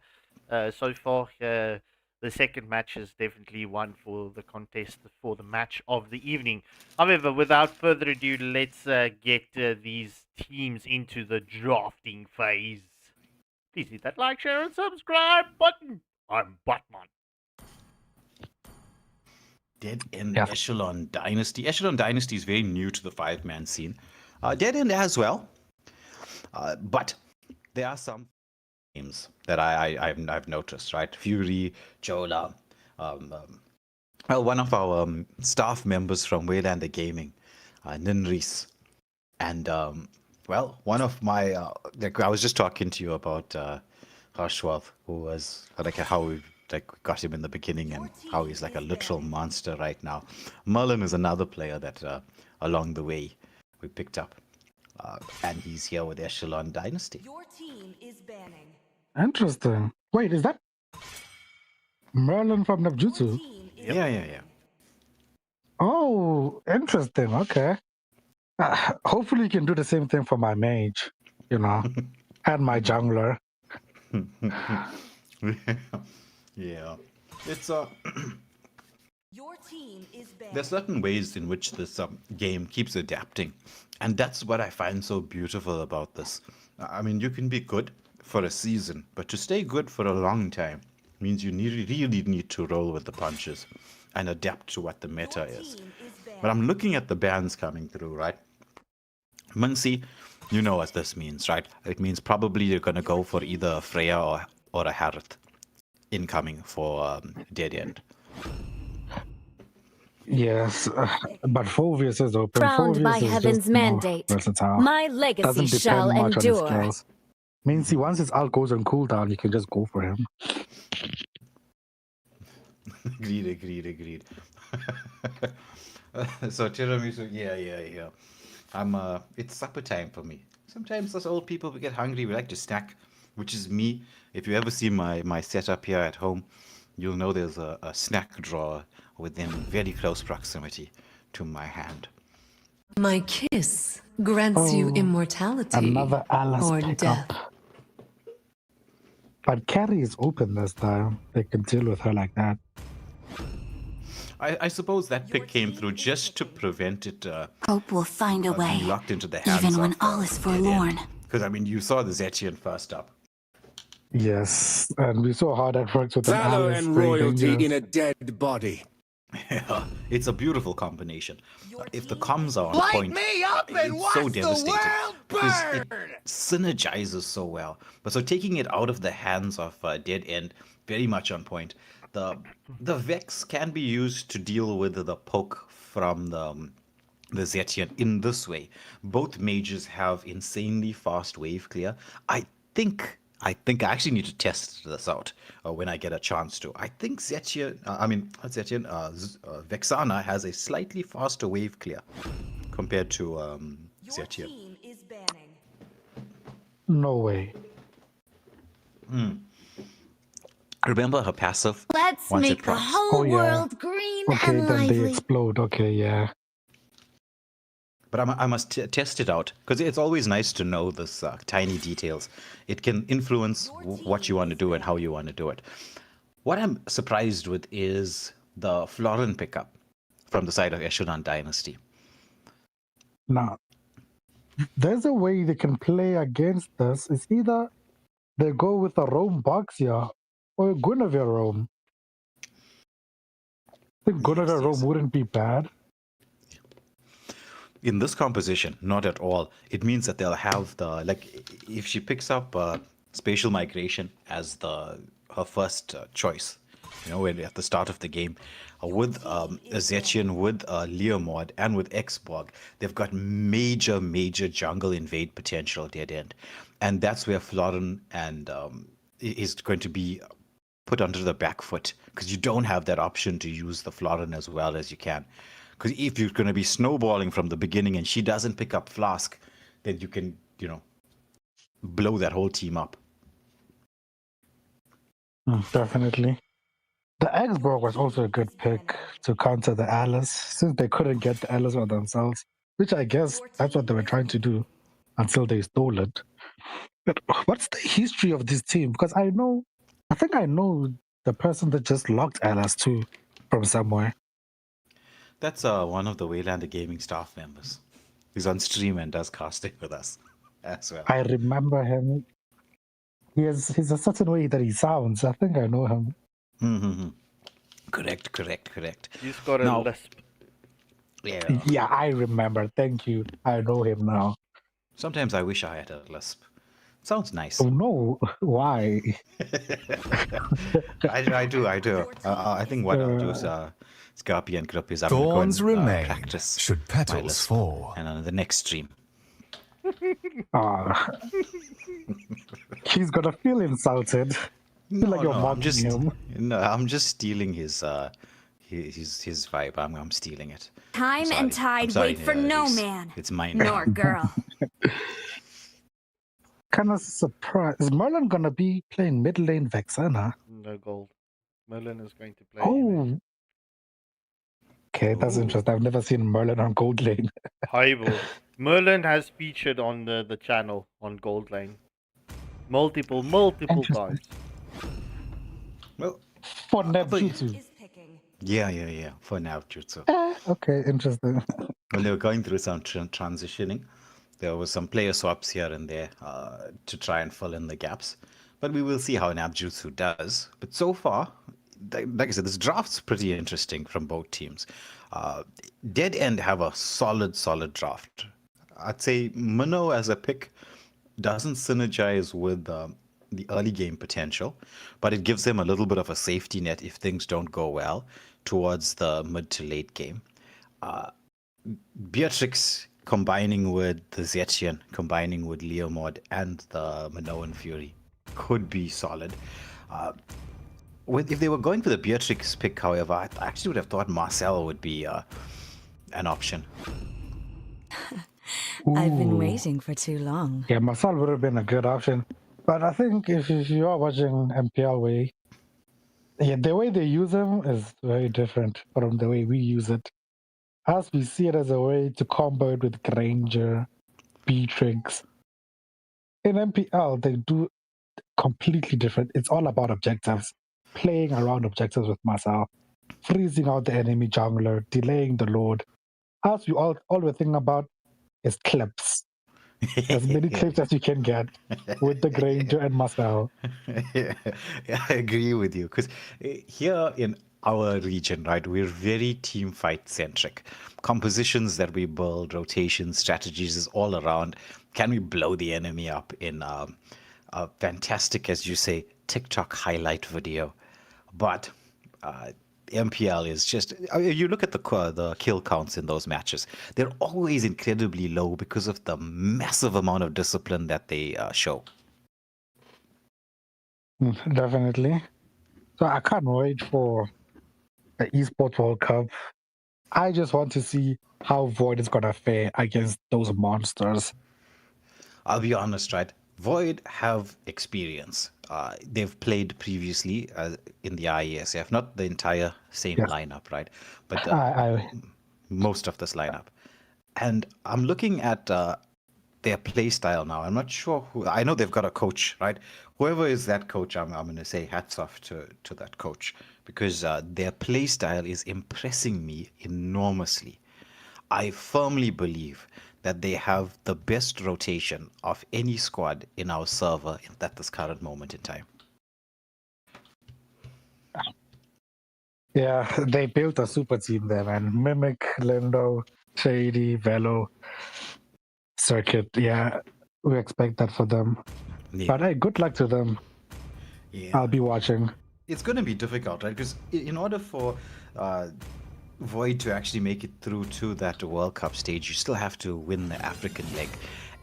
second match is definitely one for the contest for the match of the evening. However, without further ado, let's get these teams into the drafting phase. Please hit that like, share, and subscribe button. I'm Batman. Dead End Echelon Dynasty. Echelon Dynasty is very new to the five-man scene. Dead End as well. But there are some names that I've noticed, right? Fury, Jola, well, one of our staff members from Waylander Gaming, Ninris, and well, one of my like I was just talking to you about Harshwath, who was like how we got him in the beginning and how he's like a literal monster right now. Merlin is another player that along the way we picked up, and he's here with Echelon Dynasty. Your team is banning. Interesting. Wait, is that Merlin from Nabjutsu? Yeah. Oh, interesting. Okay. Hopefully you can do the same thing for my mage, you know, and my jungler. Yeah. It's Your team is banning. there's certain ways in which this game keeps adapting, and that's what I find so beautiful about this. I mean, you can be good for a season, but to stay good for a long time means you really need to roll with the punches and adapt to what the meta is. But I'm looking at the bans coming through, right? Muncie, you know what this means, right? It means probably you're going to go for either a Freya or a Harith incoming for Dead End. Yes, but Phoveus is open. Crowned Phoveus by is heaven's just more mandate, versatile. my legacy Doesn't depend shall much on his endure. skills. Means once his ult goes on cooldown, you can just go for him. Agreed. So tiramisu, yeah. It's supper time for me. Sometimes us old people, we get hungry, we like to snack, which is me. If you ever see my setup here at home, you'll know there's a snack drawer within very close proximity to my hand. My kiss grants you immortality Another Alice or pickup. death. But Carrie is open this time. They can deal with her like that. I suppose that pick came through just to prevent it Hope will find a way, being locked into the hands even when of, all is forlorn. Because, I mean, you saw the Zetian first up. Yes, and we saw how that works with an Valor Alice. and very royalty dangerous. in a dead body. Yeah, it's a beautiful combination. If the comms are on Light point, me up and it's watch so the devastating. world Because it burn! synergizes so well. But so taking it out of the hands of Dead End, very much on point. The Vex can be used to deal with the poke from the Zetian in this way. Both mages have insanely fast wave clear. I think I actually need to test this out when I get a chance to. I think Vexana has a slightly faster wave clear compared to Zetian. No way. Remember her passive? Let's once make it the procs. whole Oh, yeah. world green Okay, and then they lively. explode. Okay, yeah. But I must test it out because it's always nice to know this tiny details. It can influence what you want to do and how you want to do it. What I'm surprised with is the Florin pickup from the side of Echelon Dynasty. Now, there's a way they can play against this. It's either they go with a Rome Boxia or a Guinevere Rome. I think Guinevere Rome wouldn't be bad. In this composition, not at all. It means that they'll have the, like, if she picks up spatial migration as her first choice, at the start of the game, with Echelon, with Leomord, and with Xborg, they've got major jungle invade potential dead end. And that's where Florin and is going to be put onto the back foot, because you don't have that option to use the Florin as well as you can. Because if you're going to be snowballing from the beginning and she doesn't pick up Flask, then you can, blow that whole team up. Definitely. The Xborg was also a good pick to counter the Alice, since they couldn't get the Alice by themselves, which I guess that's what they were trying to do until they stole it. But what's the history of this team? Because I think I know the person that just locked Alice too from somewhere. That's one of the Waylander gaming staff members. He's on stream and does casting with us as well. I remember him. He's a certain way that he sounds. I think I know him. Mm-hmm. Correct. He's got a lisp. Yeah, I remember. Thank you. I know him now. Sometimes I wish I had a lisp. Sounds nice. Oh no, why? I do. I think what I'll do is Scarpy and Grupp is I'm Thorns going to remain. Practice Should petals fall? And on the next stream. He's gonna feel insulted. Feel like you're mocking him. No, I'm just stealing his vibe. I'm stealing it. Time and tide wait for no man. It's mine. Nor girl. Kind of surprised. Is Merlin gonna be playing mid lane Vexana? No gold. Merlin is going to play. Oh. Okay, that's interesting. I've never seen Merlin on gold lane. Highball. Merlin has featured on the channel on gold lane. Multiple times. Well, for Nebjutsu. Yeah. For Nebjutsu. Okay, interesting. When they were going through some transitioning, there was some player swaps here and there to try and fill in the gaps. But we will see how Nebjutsu does. But so far, like I said, this draft's pretty interesting from both teams. Dead End have a solid draft. I'd say Minnow as a pick doesn't synergize with the early game potential, but it gives them a little bit of a safety net if things don't go well towards the mid to late game. Beatrix combining with the Zetchian, combining with Leomord and the Minoan Fury could be solid. If they were going for the Beatrix pick, however, I actually would have thought Marcel would be an option. I've been waiting for too long. Yeah, Marcel would have been a good option. But I think if you are watching MPL way, the way they use him is very different from the way we use it. As we see it as a way to combo it with Granger, Beatrix. In MPL, they do completely different. It's all about objectives. Playing around objectives with Marcel, freezing out the enemy jungler, delaying the load. As we all we're thinking about is clips. As many clips as you can get with the Granger and Marcel. Yeah, I agree with you. Because here in our region, right, we're very team fight centric. Compositions that we build, rotations, strategies is all around. Can we blow the enemy up in a fantastic, as you say, TikTok highlight video? But MPL is just, you look at the kill counts in those matches, they're always incredibly low because of the massive amount of discipline that they show. Definitely. So I can't wait for the Esports World Cup. I just want to see how Void is going to fare against those monsters. I'll be honest, right? Void have experience. They've played previously in the IESF, not the entire same lineup, right? But most of this lineup. And I'm looking at their play style now. I'm not sure who. I know they've got a coach, right? Whoever is that coach, I'm going to say hats off to that coach, because their play style is impressing me enormously. I firmly believe that they have the best rotation of any squad in our server at this current moment in time. Yeah, they built a super team there, man. Mimic, Lindo, Shady, Velo, Circuit. Yeah, we expect that for them. Yeah. But hey, good luck to them. Yeah. I'll be watching. It's going to be difficult, right? Because in order for Void to actually make it through to that World Cup stage, you still have to win the African leg.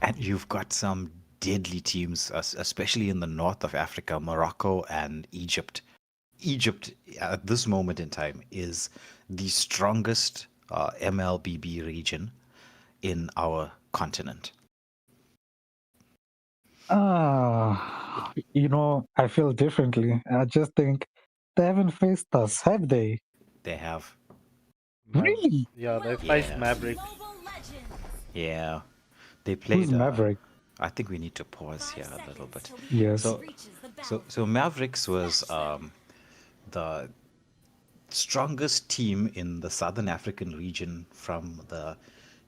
And you've got some deadly teams, especially in the north of Africa, Morocco and Egypt. Egypt, at this moment in time, is the strongest MLBB region in our continent. I feel differently. I just think they haven't faced us, have they? They have. Really? Yeah, they faced Mavericks. Yeah. They played. Who's Maverick? I think we need to pause here a little bit. Yes. So Mavericks was the strongest team in the Southern African region from the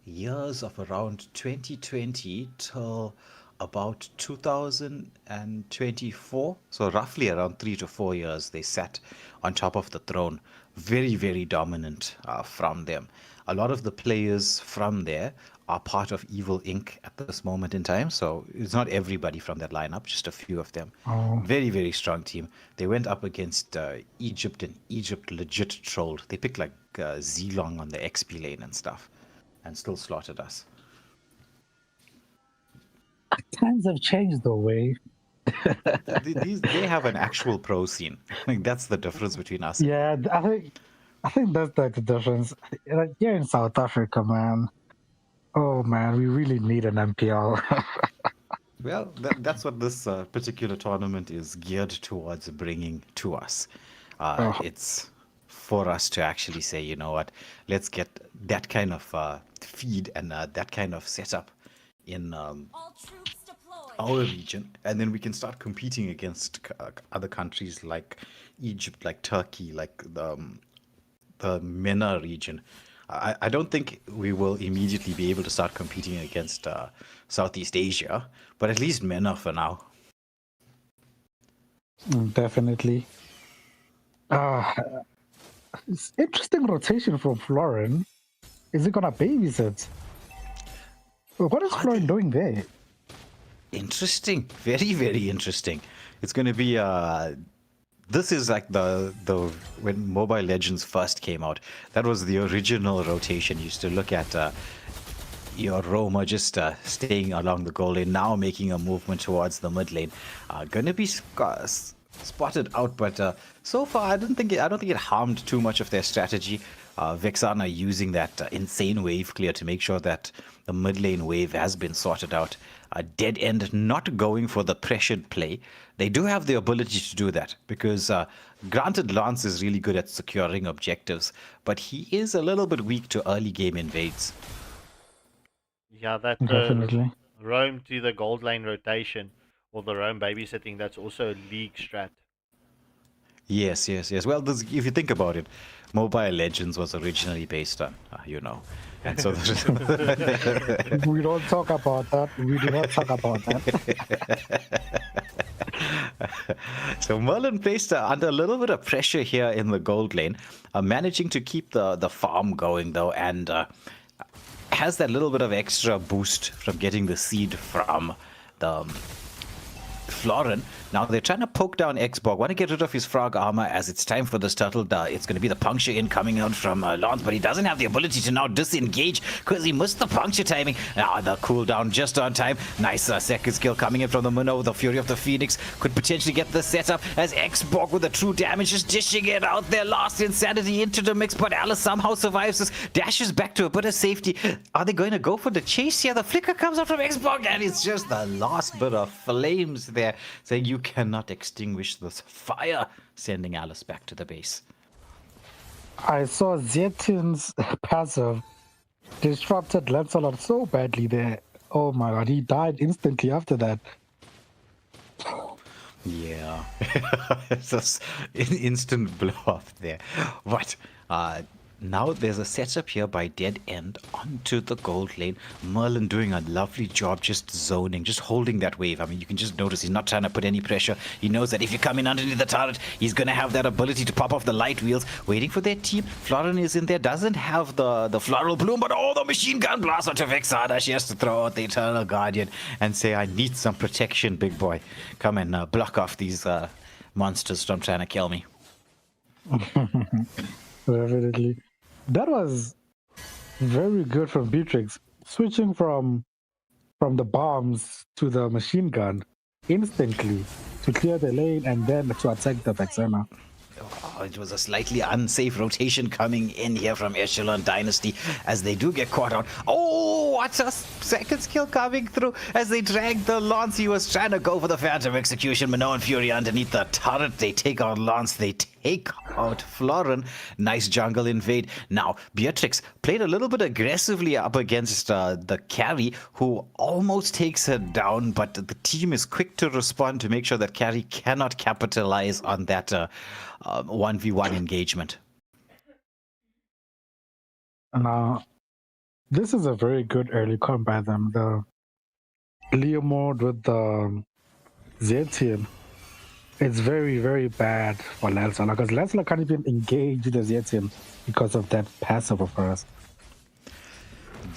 years of around 2020 till about 2024. So roughly around 3 to 4 years, they sat on top of the throne. Very, very dominant from them. A lot of the players from there are part of Evil Inc. at this moment in time. So it's not everybody from that lineup, just a few of them. Oh. Very, very strong team. They went up against Egypt, and Egypt legit trolled. They picked like Zilong on the XP lane and stuff, and still slaughtered us. Times have changed though, Way. They have an actual pro scene. I think that's the difference between us. Yeah, I think that's like the difference. Like here in South Africa, man. Oh man, we really need an MPL. Well, that's what this particular tournament is geared towards bringing to us. It's for us to actually say, you know what, let's get that kind of feed and that kind of setup in our region, and then we can start competing against other countries like Egypt, like Turkey, like the MENA region. I don't think we will immediately be able to start competing against Southeast Asia, but at least MENA for now. Definitely. It's interesting rotation from Florin. Is he gonna babysit? What is Florin doing there? Interesting. Very, very interesting. It's going to be this is like the when Mobile Legends first came out. That was the original rotation. You used to look at your Roma just staying along the goal lane, now making a movement towards the mid lane. Going to be spotted out, but so far I don't think it harmed too much of their strategy. Vexana using that insane wave clear to make sure that the mid lane wave has been sorted out. Dead End not going for the pressured play. They do have the ability to do that because granted Lance is really good at securing objectives, but he is a little bit weak to early game invades. Yeah, that roam to the gold lane rotation or the roam babysitting, that's also a league strat. Yes. Well, if you think about it, Mobile Legends was originally based on, and so we don't talk about that. We do not talk about that. So Merlin placed under a little bit of pressure here in the gold lane, managing to keep the farm going though, and has that little bit of extra boost from getting the seed from the Florin. Now they're trying to poke down Xborg, want to get rid of his frog armor as it's time for this turtle. It's going to be the puncture in coming out from Lance, but he doesn't have the ability to now disengage because he missed the puncture timing. Now the cooldown just on time. Nice second skill coming in from the Minnow. The Fury of the Phoenix could potentially get the setup as Xborg with the true damage just dishing it out there. Last Insanity into the mix, but Alice somehow survives this. Dashes back to a bit of safety. Are they going to go for the chase here? The flicker comes out from Xborg and it's just the last bit of flames there, saying you cannot extinguish this fire, sending Alice back to the base. I saw Zetin's passive disrupted Lancelot so badly there. Oh my god, he died instantly after that. Yeah. It's just an instant blow off there. But now there's a setup here by Dead End onto the gold lane. Merlin doing a lovely job just zoning, just holding that wave. I mean, you can just notice he's not trying to put any pressure. He knows that if you come in underneath the turret, he's going to have that ability to pop off the light wheels. Waiting for their team. Florin is in there, doesn't have the floral bloom, but the machine gun blast onto Vexana. She has to throw out the Eternal Guardian and say, I need some protection, big boy. Come and block off these monsters from trying to kill me. Definitely. That was very good from Beatrix, switching from the bombs to the machine gun instantly to clear the lane and then to attack the Vexana. Oh, it was a slightly unsafe rotation coming in here from Echelon Dynasty as they do get caught out. Oh, what's a second skill coming through as they drag the Lance. He was trying to go for the Phantom Execution. Minoan Fury underneath the turret. They take out Lance. They take out Florin. Nice jungle invade. Now, Beatrix played a little bit aggressively up against the carry, who almost takes her down, but the team is quick to respond to make sure that carry cannot capitalize on that 1v1 engagement. Now, this is a very good early comp by them. The Leo mode with the Zetian. It's very, very bad for Lancelot because Lancelot can't even engage the Zetian because of that passive of hers.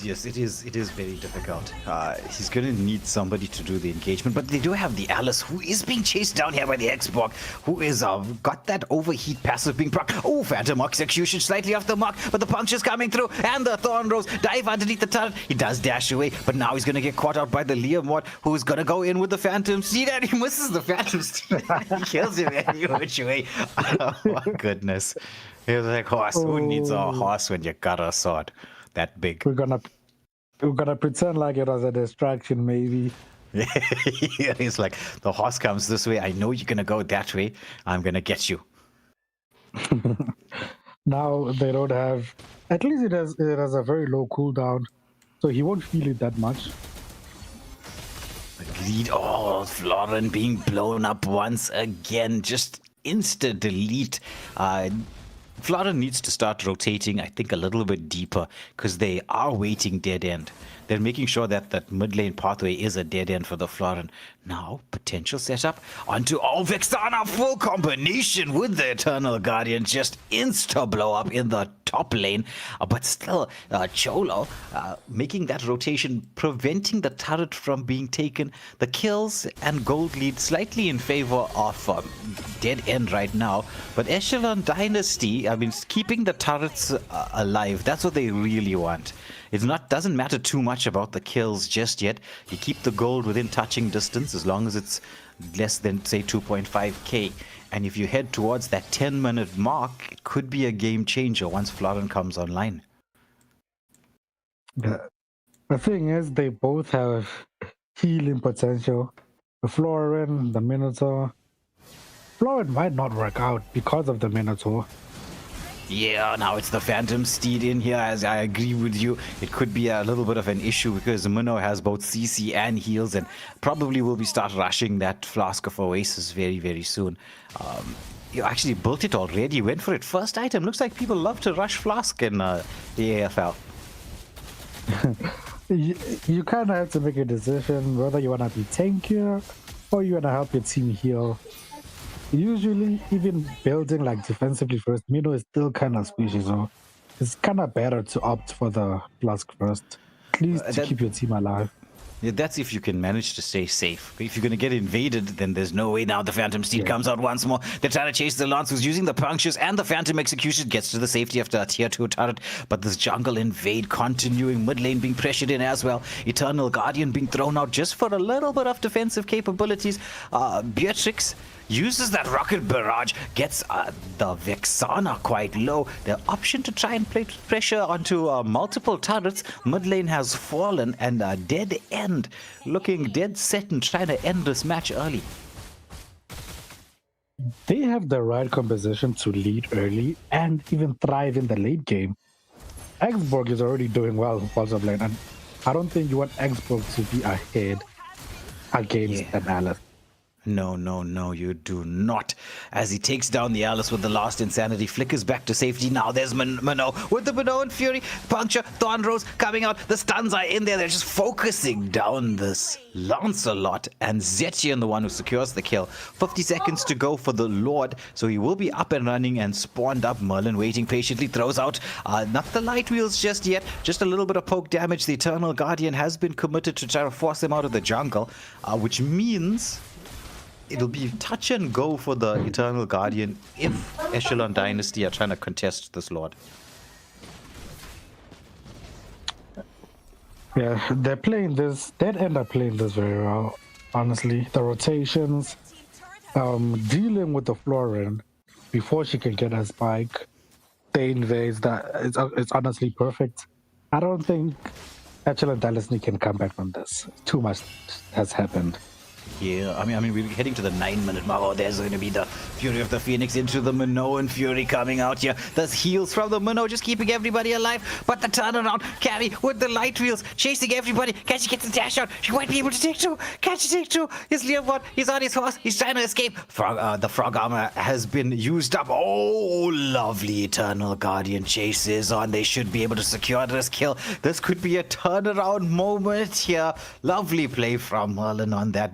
Yes, it is very difficult. He's going to need somebody to do the engagement, but they do have the Alice, who is being chased down here by the Xbox, who is got that overheat passive being proc. Oh, Phantom Execution slightly off the mark, but the puncture's coming through, and the Thorn Rose dive underneath the turret. He does dash away, but now he's going to get caught out by the Leomord, who's going to go in with the Phantom Steed, and he misses the Phantom Steed. He kills him any which way. Oh, my goodness. He was like, horse. Who needs a horse when you got a sword that big? We're gonna pretend like it was a distraction, maybe. Yeah, he's like, the horse comes this way. I know you're gonna go that way. I'm gonna get you. Now they don't have. At least it has a very low cooldown, so he won't feel it that much. Agreed. Oh, Florin being blown up once again. Just insta delete. Florin needs to start rotating, I think, a little bit deeper because they are waiting dead end. They're making sure that that mid lane pathway is a dead end for the Florin. Now, potential setup onto Vexana, full combination with the Eternal Guardian, just insta blow up in the top lane. But still, Cholo making that rotation, preventing the turret from being taken. The kills and gold lead slightly in favor of dead end right now. But Echelon Dynasty, I mean, keeping the turrets alive, that's what they really want. It doesn't matter too much about the kills just yet. You keep the gold within touching distance as long as it's less than, say, 2.5k. And if you head towards that 10-minute mark, it could be a game changer once Florin comes online. The thing is, they both have healing potential. The Florin, the Minotaur. Florin might not work out because of the Minotaur. Yeah, now it's the Phantom Steed in here, as I agree with you. It could be a little bit of an issue because Minnow has both CC and heals and probably will be start rushing that Flask of Oasis very, very soon. You actually built it already, went for it. First item. Looks like people love to rush Flask in the AFL. You kind of have to make a decision whether you want to be tankier or you want to help your team heal. Usually, even building like defensively first, Mino is still kind of squishy, so it's kind of better to opt for the Flask first, at least to keep your team alive. Yeah, that's if you can manage to stay safe. If you're going to get invaded, then there's no way. Now the Phantom Steed comes out once more. They're trying to chase the Lance, who's using the punctures, and the Phantom Execution gets to the safety after a tier 2 turret. But this jungle invade continuing, mid lane being pressured in as well. Eternal Guardian being thrown out just for a little bit of defensive capabilities. Beatrix uses that rocket barrage, gets the Vexana quite low. Their option to try and play pressure onto multiple turrets. Mid lane has fallen, and dead end looking dead set and trying to end this match early. They have the right composition to lead early and even thrive in the late game. Xborg is already doing well in Pulsar Lane, and I don't think you want Xborg to be ahead against an Alice. No, you do not. As he takes down the Alice with the last insanity, flickers back to safety. Now there's Minnow with the Minnow Fury. Puncture, Thorn Rose coming out. The stuns are in there. They're just focusing down this Lancelot. And Zetien, the one who secures the kill. 50 seconds to go for the Lord. So he will be up and running and spawned up. Merlin waiting patiently. Throws out not the light wheels just yet. Just a little bit of poke damage. The Eternal Guardian has been committed to try to force him out of the jungle. Which means it'll be touch and go for the Eternal Guardian if Echelon Dynasty are trying to contest this Lord. Yeah, they're playing this. They'd end up playing this very well, honestly. The rotations, dealing with the Florin before she can get her spike, the invades, it's honestly perfect. I don't think Echelon Dynasty can come back from this. Too much has happened. Yeah, I mean, we're heading to the 9-minute mark. Oh, there's going to be the Fury of the Phoenix into the Minnow, and Fury coming out here. There's heals from the Minnow, just keeping everybody alive. But the turnaround, Carry with the light wheels, chasing everybody. Can she get the dash out? She might be able to take two. Can she take two? Here's Leopard. He's on his horse. He's trying to escape. The frog armor has been used up. Oh, lovely Eternal Guardian chases on. They should be able to secure this kill. This could be a turnaround moment here. Lovely play from Merlin on that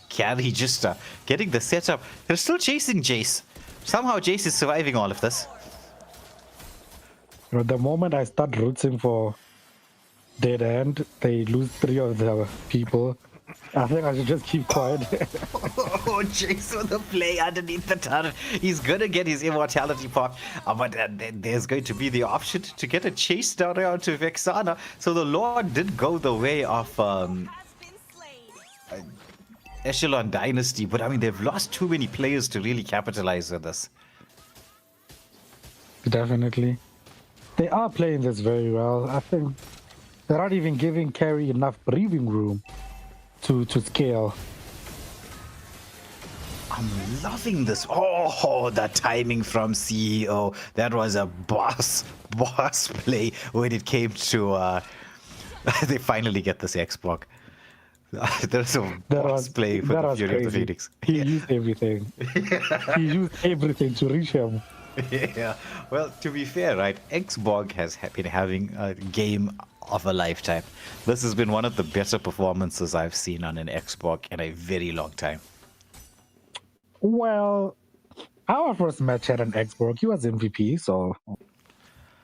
Carry, just getting the setup. They're still chasing Jace. Somehow Jace is surviving all of this. The moment I start rooting for Dead End, they lose 3 of their people. I think I should just keep quiet. Oh, Jace with the play underneath the turret. He's going to get his immortality pop. But there's going to be the option to get a chase down around to Vexana. So the Lord did go the way of Echelon Dynasty, but I mean, they've lost too many players to really capitalize on this. Definitely. They are playing this very well. I think they're not even giving Carry enough breathing room to scale. I'm loving this. Oh, the timing from CEO. That was a boss play when it came to they finally get this Xbox. There's a boss play for the Fury of the Phoenix. He used everything. He used everything to reach him. Yeah. Well, to be fair, right, Xborg has been having a game of a lifetime. This has been one of the better performances I've seen on an Xborg in a very long time. Well, our first match had an Xborg. He was MVP, so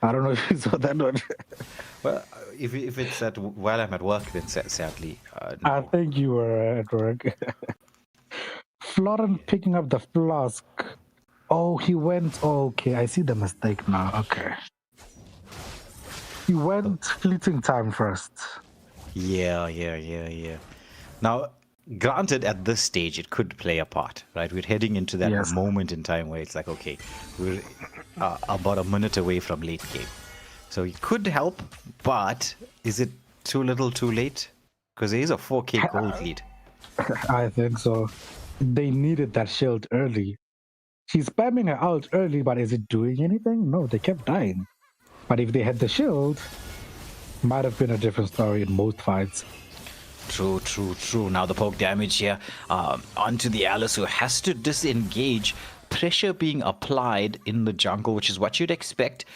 I don't know if you saw that one. Well, if it's while I'm at work, then sadly, no. I think you were at work. Florin picking up the flask. Oh, he went. Oh, okay, I see the mistake now. Okay. He went fleeting time first. Yeah. Now, granted, at this stage, it could play a part, right? We're heading into that moment in time where it's like, okay, we're about a minute away from late game. So it could help, but is it too little too late? Because there is a 4K gold lead. I think so. They needed that shield early. She's spamming her out early, but is it doing anything? No, they kept dying. But if they had the shield, might have been a different story in most fights. True. Now the poke damage here onto the Alice, who has to disengage. Pressure being applied in the jungle, which is what you'd expect.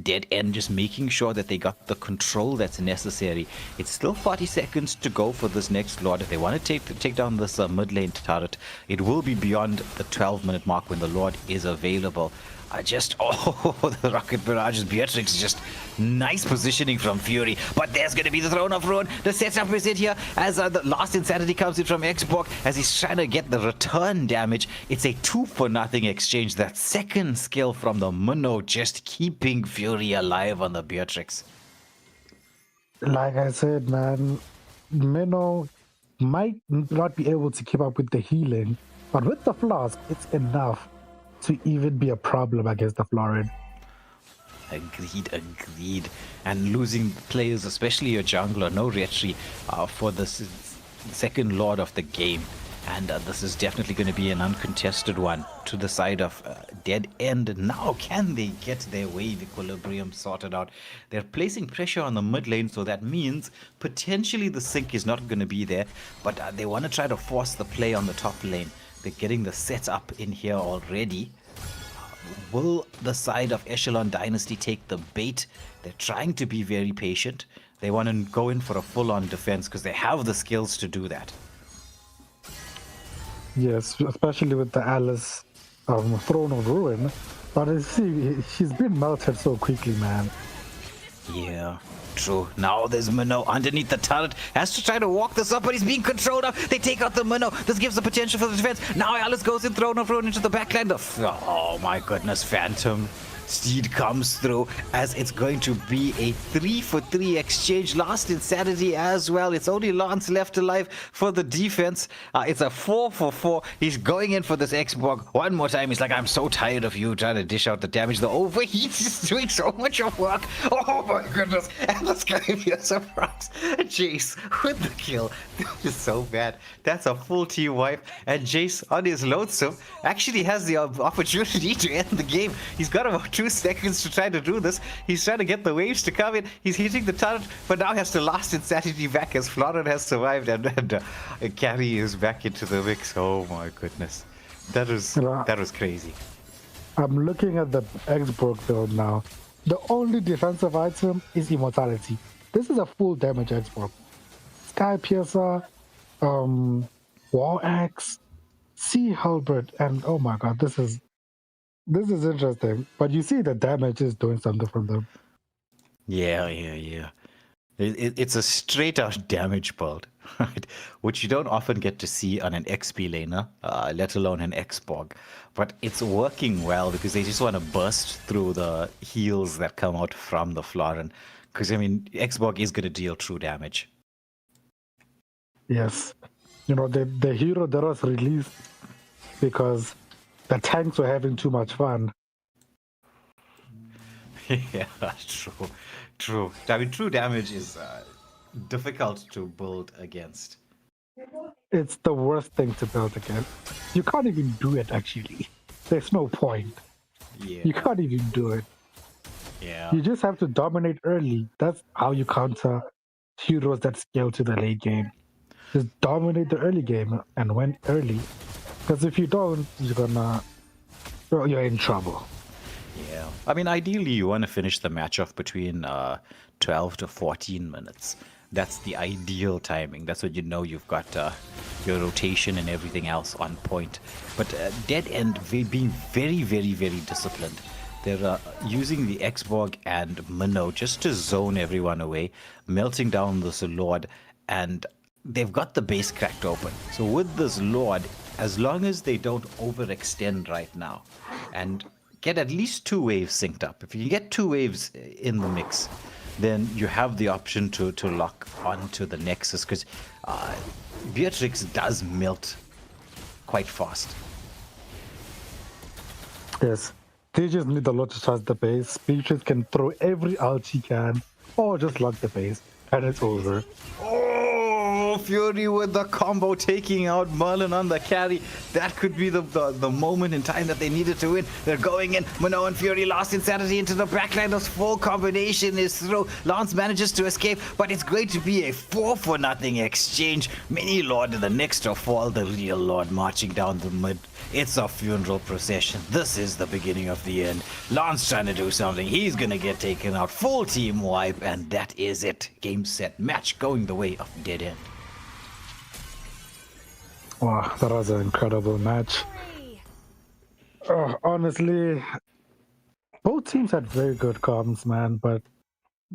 Dead End just making sure that they got the control that's necessary. It's still 40 seconds to go for this next Lord. If they want to take down this mid lane turret, it will be beyond the 12-minute mark when the Lord is available. The Rocket Barrage's Beatrix, just nice positioning from Fury. But there's going to be the Throne of Ruin. The setup is it here as the last insanity comes in from Xborg as he's trying to get the return damage. It's a 2-for-0 exchange. That second skill from the Minnow just keeping Fury alive on the Beatrix. Like I said, man, Minnow might not be able to keep up with the healing, but with the flask, it's enough to even be a problem against the Florin. Agreed. And losing players, especially your jungler, no Retri, for the second Lord of the game. And this is definitely going to be an uncontested one to the side of Dead End. Now, can they get their wave equilibrium sorted out? They're placing pressure on the mid lane, so that means potentially the sync is not going to be there. But they want to try to force the play on the top lane. They're getting the sets up in here already. Will the side of Echelon Dynasty take the bait? They're trying to be very patient. They want to go in for a full-on defense because they have the skills to do that. Yes, especially with the Alice Throne of Ruin. But you see, she's been melted so quickly, man. Yeah, true. Now there's Minnow underneath the turret. Has to try to walk this up, but he's being controlled up. They take out the Minnow. This gives the potential for the defense. Now Alice goes in, Throne of Ruin into the backline. Oh my goodness, Phantom Steed comes through as it's going to be a 3-for-3 exchange. Last insanity as well. It's only Lance left alive for the defense. It's a 4-for-4. He's going in for this Xborg one more time. He's like, I'm so tired of you trying to dish out the damage. The overheat is doing so much of work. Oh my goodness. And this guy be a surprise. Jace with the kill. That is so bad. That's a full team wipe. And Jace on his lonesome actually has the opportunity to end the game. He's got about 2 seconds to try to do this. He's trying to get the waves to come in. He's hitting the turret, but now has to last insanity back as Florin has survived and Carry is back into the mix. Oh my goodness. That was crazy. I'm looking at the Xborg build now. The only defensive item is Immortality. This is a full damage Xborg. Sky Piercer, War Axe, Sea Halberd, and oh my god, this is interesting. But you see the damage is doing something from them. Yeah. It's a straight out damage build, right? Which you don't often get to see on an XP laner, let alone an Xborg. But it's working well because they just want to burst through the heals that come out from the Florin. Because, I mean, Xborg is going to deal true damage. Yes. You know, the hero that was released because the tanks were having too much fun. Yeah, true. I mean, true damage is difficult to build against. It's the worst thing to build against. You can't even do it, actually. There's no point. Yeah. You can't even do it. Yeah. You just have to dominate early. That's how you counter heroes that scale to the late game. Just dominate the early game and win early. Because if you don't, you're in trouble. Yeah. I mean, ideally, you want to finish the match off between 12 to 14 minutes. That's the ideal timing. That's when you know you've got your rotation and everything else on point. But Dead End being very, very, very disciplined. They're using the Xborg and Minnow just to zone everyone away, melting down this Lord, and they've got the base cracked open. So with this Lord, as long as they don't overextend right now and get at least 2 waves synced up. If you get 2 waves in the mix, then you have the option to lock onto the Nexus, because Beatrix does melt quite fast. Yes. They just need the Lord to charge the base. Beatrix can throw every ult she can, or just lock the base, and it's over. Oh, Fury with the combo taking out Merlin on the carry. That could be the moment in time that they needed to win. They're going in. Minnow and Fury lost insanity into the backline. This full combination is through. Lance manages to escape, but it's going to be a 4-for-0 exchange. Mini Lord in the next to fall. The real Lord marching down the mid. It's a funeral procession. This is the beginning of the end. Lance trying to do something. He's going to get taken out. Full team wipe, and that is it. Game, set, match going the way of Dead End. Wow, that was an incredible match. Honestly, both teams had very good comms, man, but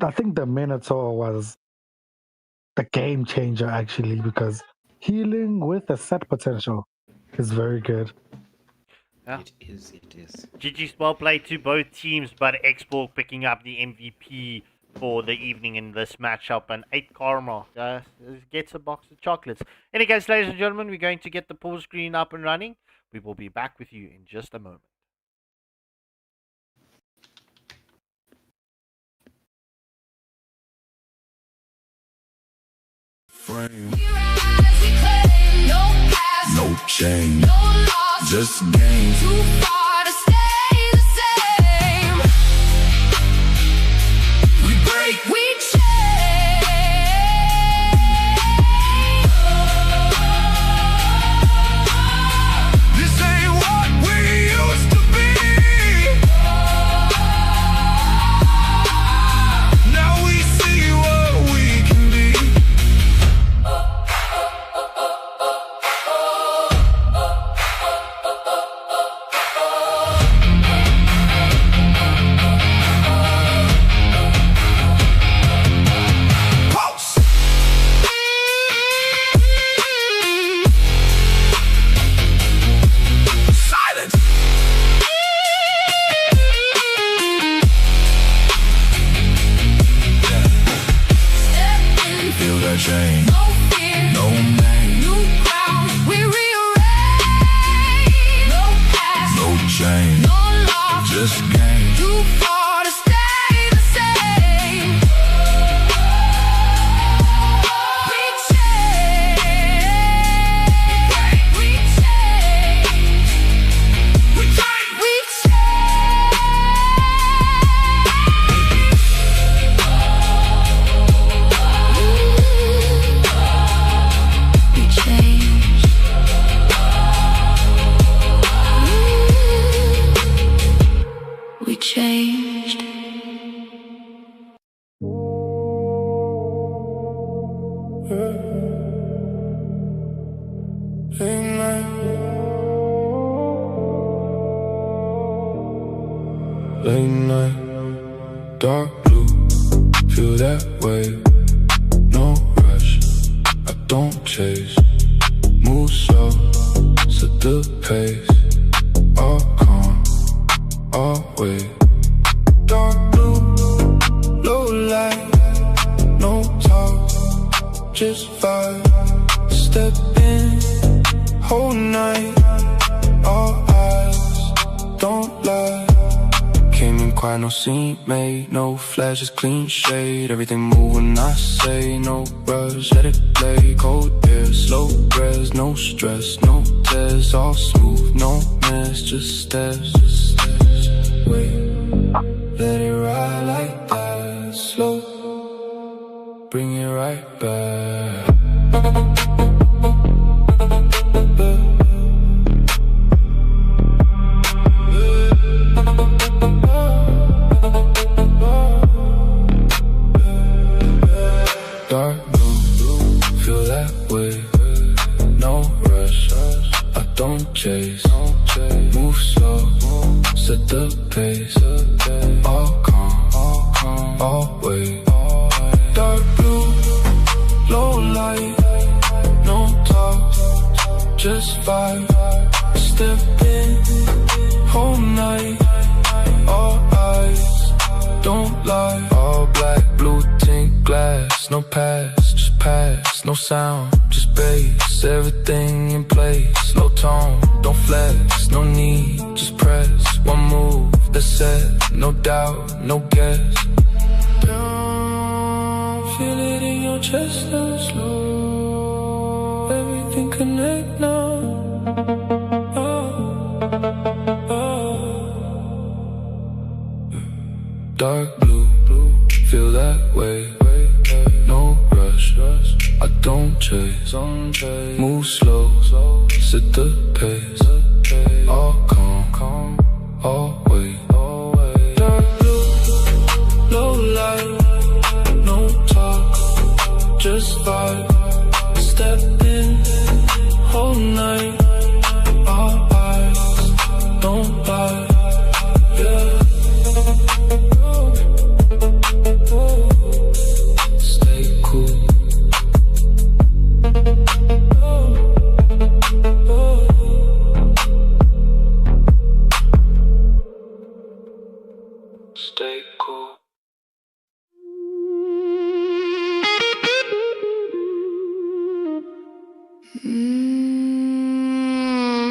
I think the Minotaur was the game changer, actually, because healing with a set potential is very good. Yeah. It is. GG's well played to both teams, but Xborg picking up the MVP for the evening in this matchup, and 8 karma gets a box of chocolates. Any case, ladies and gentlemen, we're going to get the pause screen up and running. We will be back with you in just a moment. Frame. no past, no change, no loss, just gain. too far to stay the same. We break, We change. this ain't what we used to be. Now we see what we can be. Pulse. Silence. Feel that change. No fear, No name, new ground. We rearrange. No past, no change, no loss, just gain. too far to stay the same. We change. We change. We change. We change. We changed. We changed. Late night, dark blue, feel that way. No rush, I don't chase. Move slow, set the pace. All calm, always. Dark blue, low light, no talk, just vibe. Step in, whole night, all eyes, don't lie. Came in quiet, no scene made, no flashes, clean shade. Everything move when I say no rush, let it play. Cold air, slow res, no stress, no tears, all smooth, no mess, just steps, just steps. Wait, let it ride like that, slow, bring it right back. Dark blue, feel that way. No rush, I don't chase. Move slow, set the pace. All calm, always. Dark blue, low light, no talk, just vibe. Step in, whole night, all eyes, don't lie. All black, blue tint glass, no past, just pass, no sound, just bass. Everything in place, no tone, don't flex, no need, just press. One move, that's set, no doubt, no guess. Down, feel it in your chest now, slow. Everything connect now. Dark blue, feel that way. No rush, I don't chase. Move slow, set the pace. All calm, always. Dark blue, low light, no talk, just vibe. Step in, whole night, all eyes, don't lie. Yeah. Stay cool. Stay cool.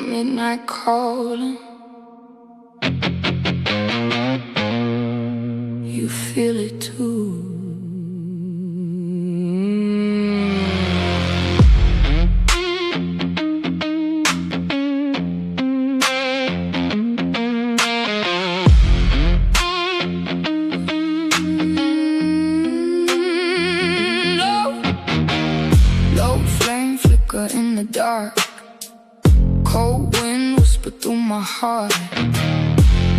Midnight calling. You feel it too. through my heart.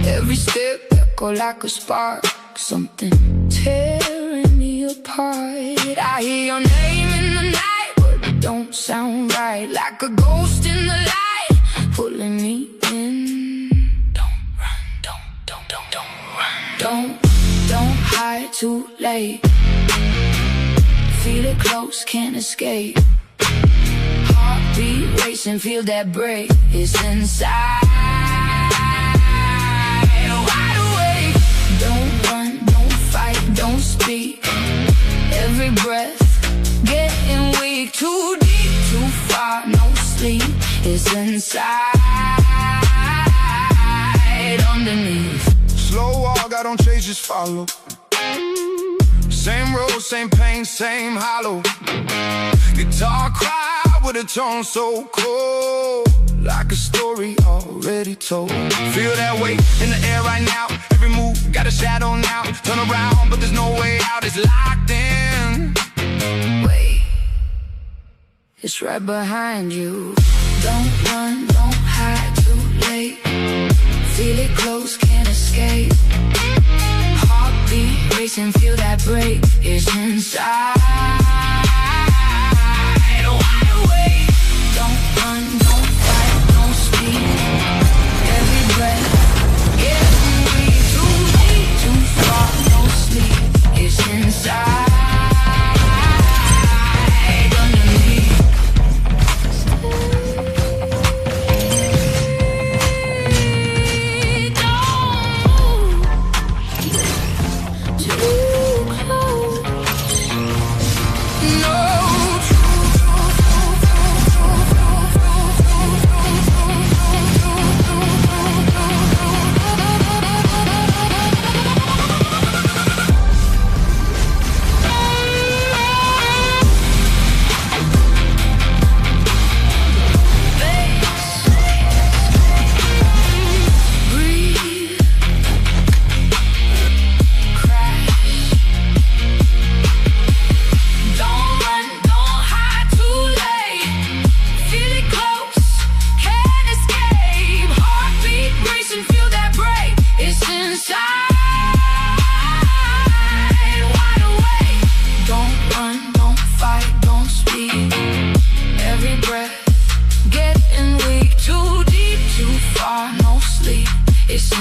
Every step echo like a spark, something tearing me apart. I hear your name in the night, but it don't sound right. Like a ghost in the light, pulling me in. Don't run, don't run. Don't hide too late. Feel it close, can't escape. Heartbeat racing, feel that break. It's inside. Wide awake. Don't run, don't fight, don't speak. Every breath getting weak. Too deep, too far, no sleep. It's inside, underneath. Slow walk, I don't chase, just follow. Same road, same pain, same hollow. Guitar cry with a tone so cold, like a story already told. Feel that weight in the air right now. Every move got a shadow now. Turn around, but there's no way out. It's locked in. Wait, it's right behind you. Don't run, don't hide too late. Feel it close, can't escape. Heartbeat racing, feel that break. It's inside. Wide awake. Don't run, don't fight, don't speak. Every breath getting weak. Too deep, too far, no sleep. It's inside, underneath.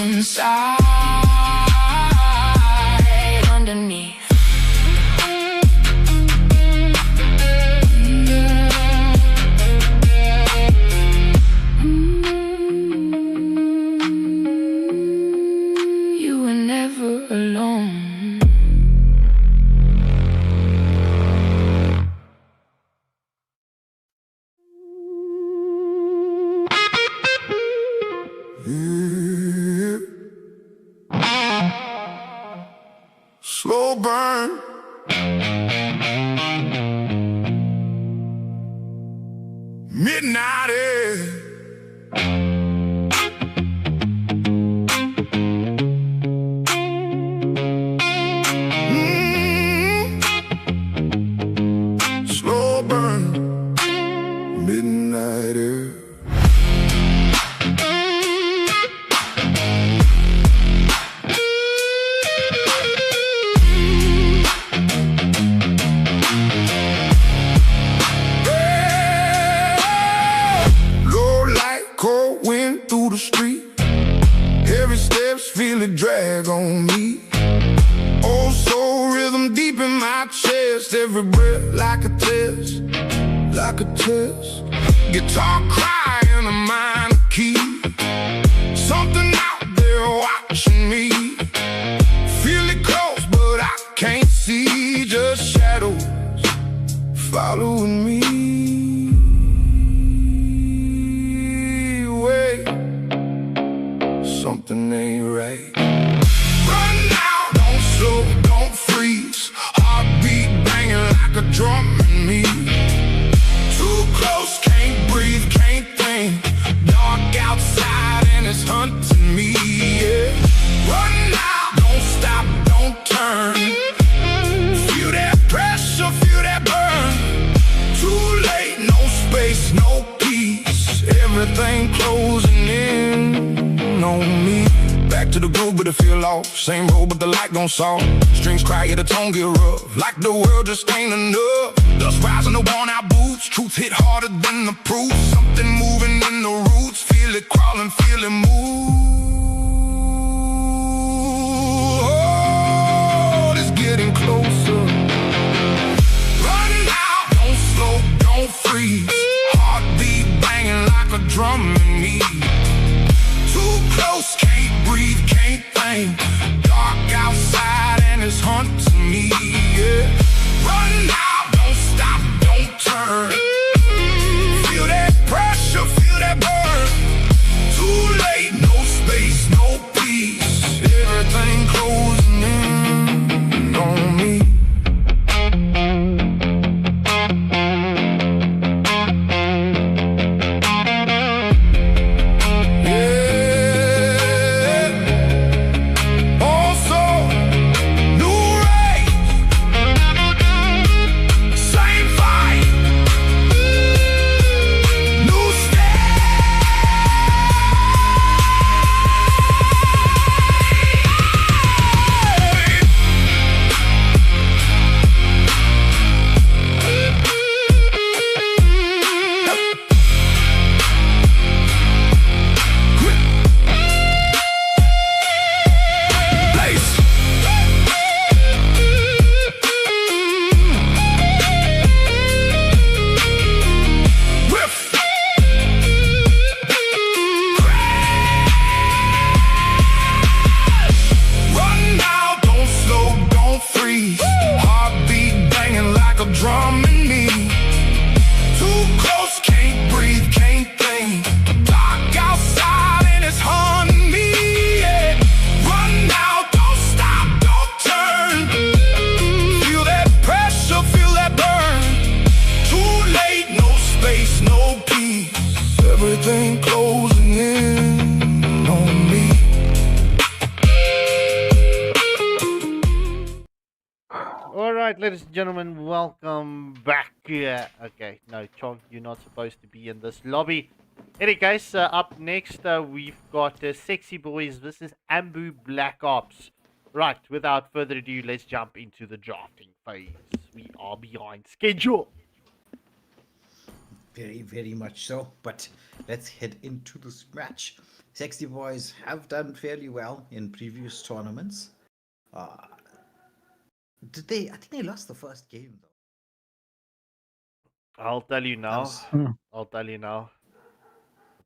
Inside, underneath. You were never alone. Slow burn. Midnight air. Slow burn. Midnight air. Through the street, every step's feel it drag on me. Oh, soul rhythm deep in my chest, every breath like a test, like a test. Guitar cry in a minor key, something out there watching me. Feel it close, but I can't see, just shadows following me. Something ain't right. Run now, don't slow, don't freeze. Heartbeat banging like a drum in me. Too close, can't breathe, can't think. Dark outside and it's hunting me. but it feel off. Same road, but the light gon' solve. Strings cry, yeah, the tone get rough. Like the world just ain't enough. Dust rising the worn out boots. Truth hit harder than the proof. Something moving in the roots. Feel it crawling, feel it move. Oh, it's getting closer. Run now, don't slow, don't freeze. Heartbeat banging like a drum in me. Too close, can't breathe, can't think. Dark outside and it's hunting me, yeah. Run now, don't stop, don't turn. Feel that pressure, feel that burn. Too late, no space, no peace. Everything closing in on me. Ladies and gentlemen, welcome back. Okay, no, Chong, you're not supposed to be in this lobby. Anyway, guys, up next, we've got Sexy Boys. This is AMBU Black Ops. Right, without further ado, let's jump into the drafting phase. We are behind schedule. Very, very much so. But let's head into this match. Sexy Boys have done fairly well in previous tournaments. Did they? I think they lost the first game though. I'll tell you now. I'll tell you now.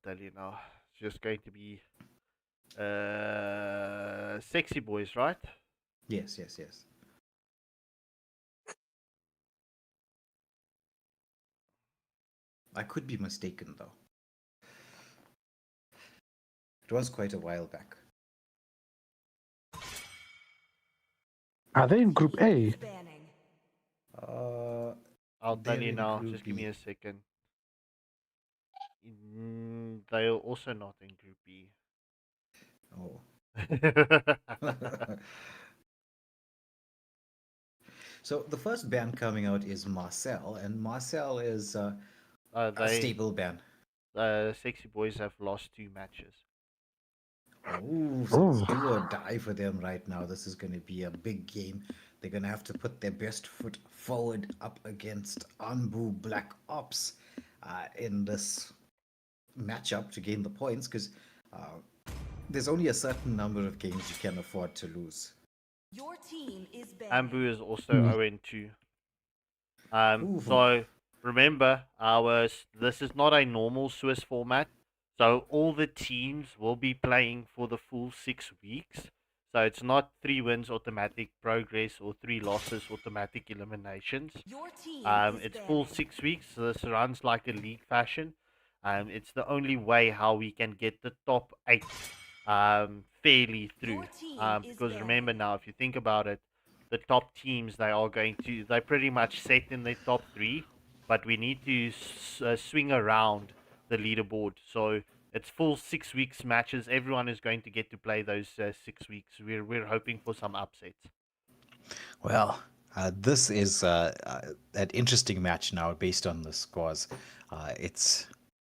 It's just going to be Sexy Boys, right? Yes. I could be mistaken though. It was quite a while back. Are they in Group A? I'll tell you now. Just give me a second. They're also not in Group B. Oh. So the first ban coming out is Marcel, and Marcel is a stable ban. Sexy Boys have lost 2 matches. Oh, so it's do or die for them right now. This is going to be a big game. They're going to have to put their best foot forward up against AMBU Black Ops in this matchup to gain the points, because there's only a certain number of games you can afford to lose. Your team is AMBU is also 0-2. So remember, this is not a normal Swiss format. So all the teams will be playing for the full 6 weeks. So it's not 3 wins automatic progress or 3 losses automatic eliminations. It's full 6 weeks. So this runs like a league fashion. It's the only way how we can get the top 8 fairly through. Because remember now, if you think about it, the top teams, they're pretty much set in the top 3. But we need to swing around the leaderboard. So it's full 6 weeks matches. Everyone is going to get to play those 6 weeks. We're hoping for some upsets. Well, this is an interesting match now based on the scores. It's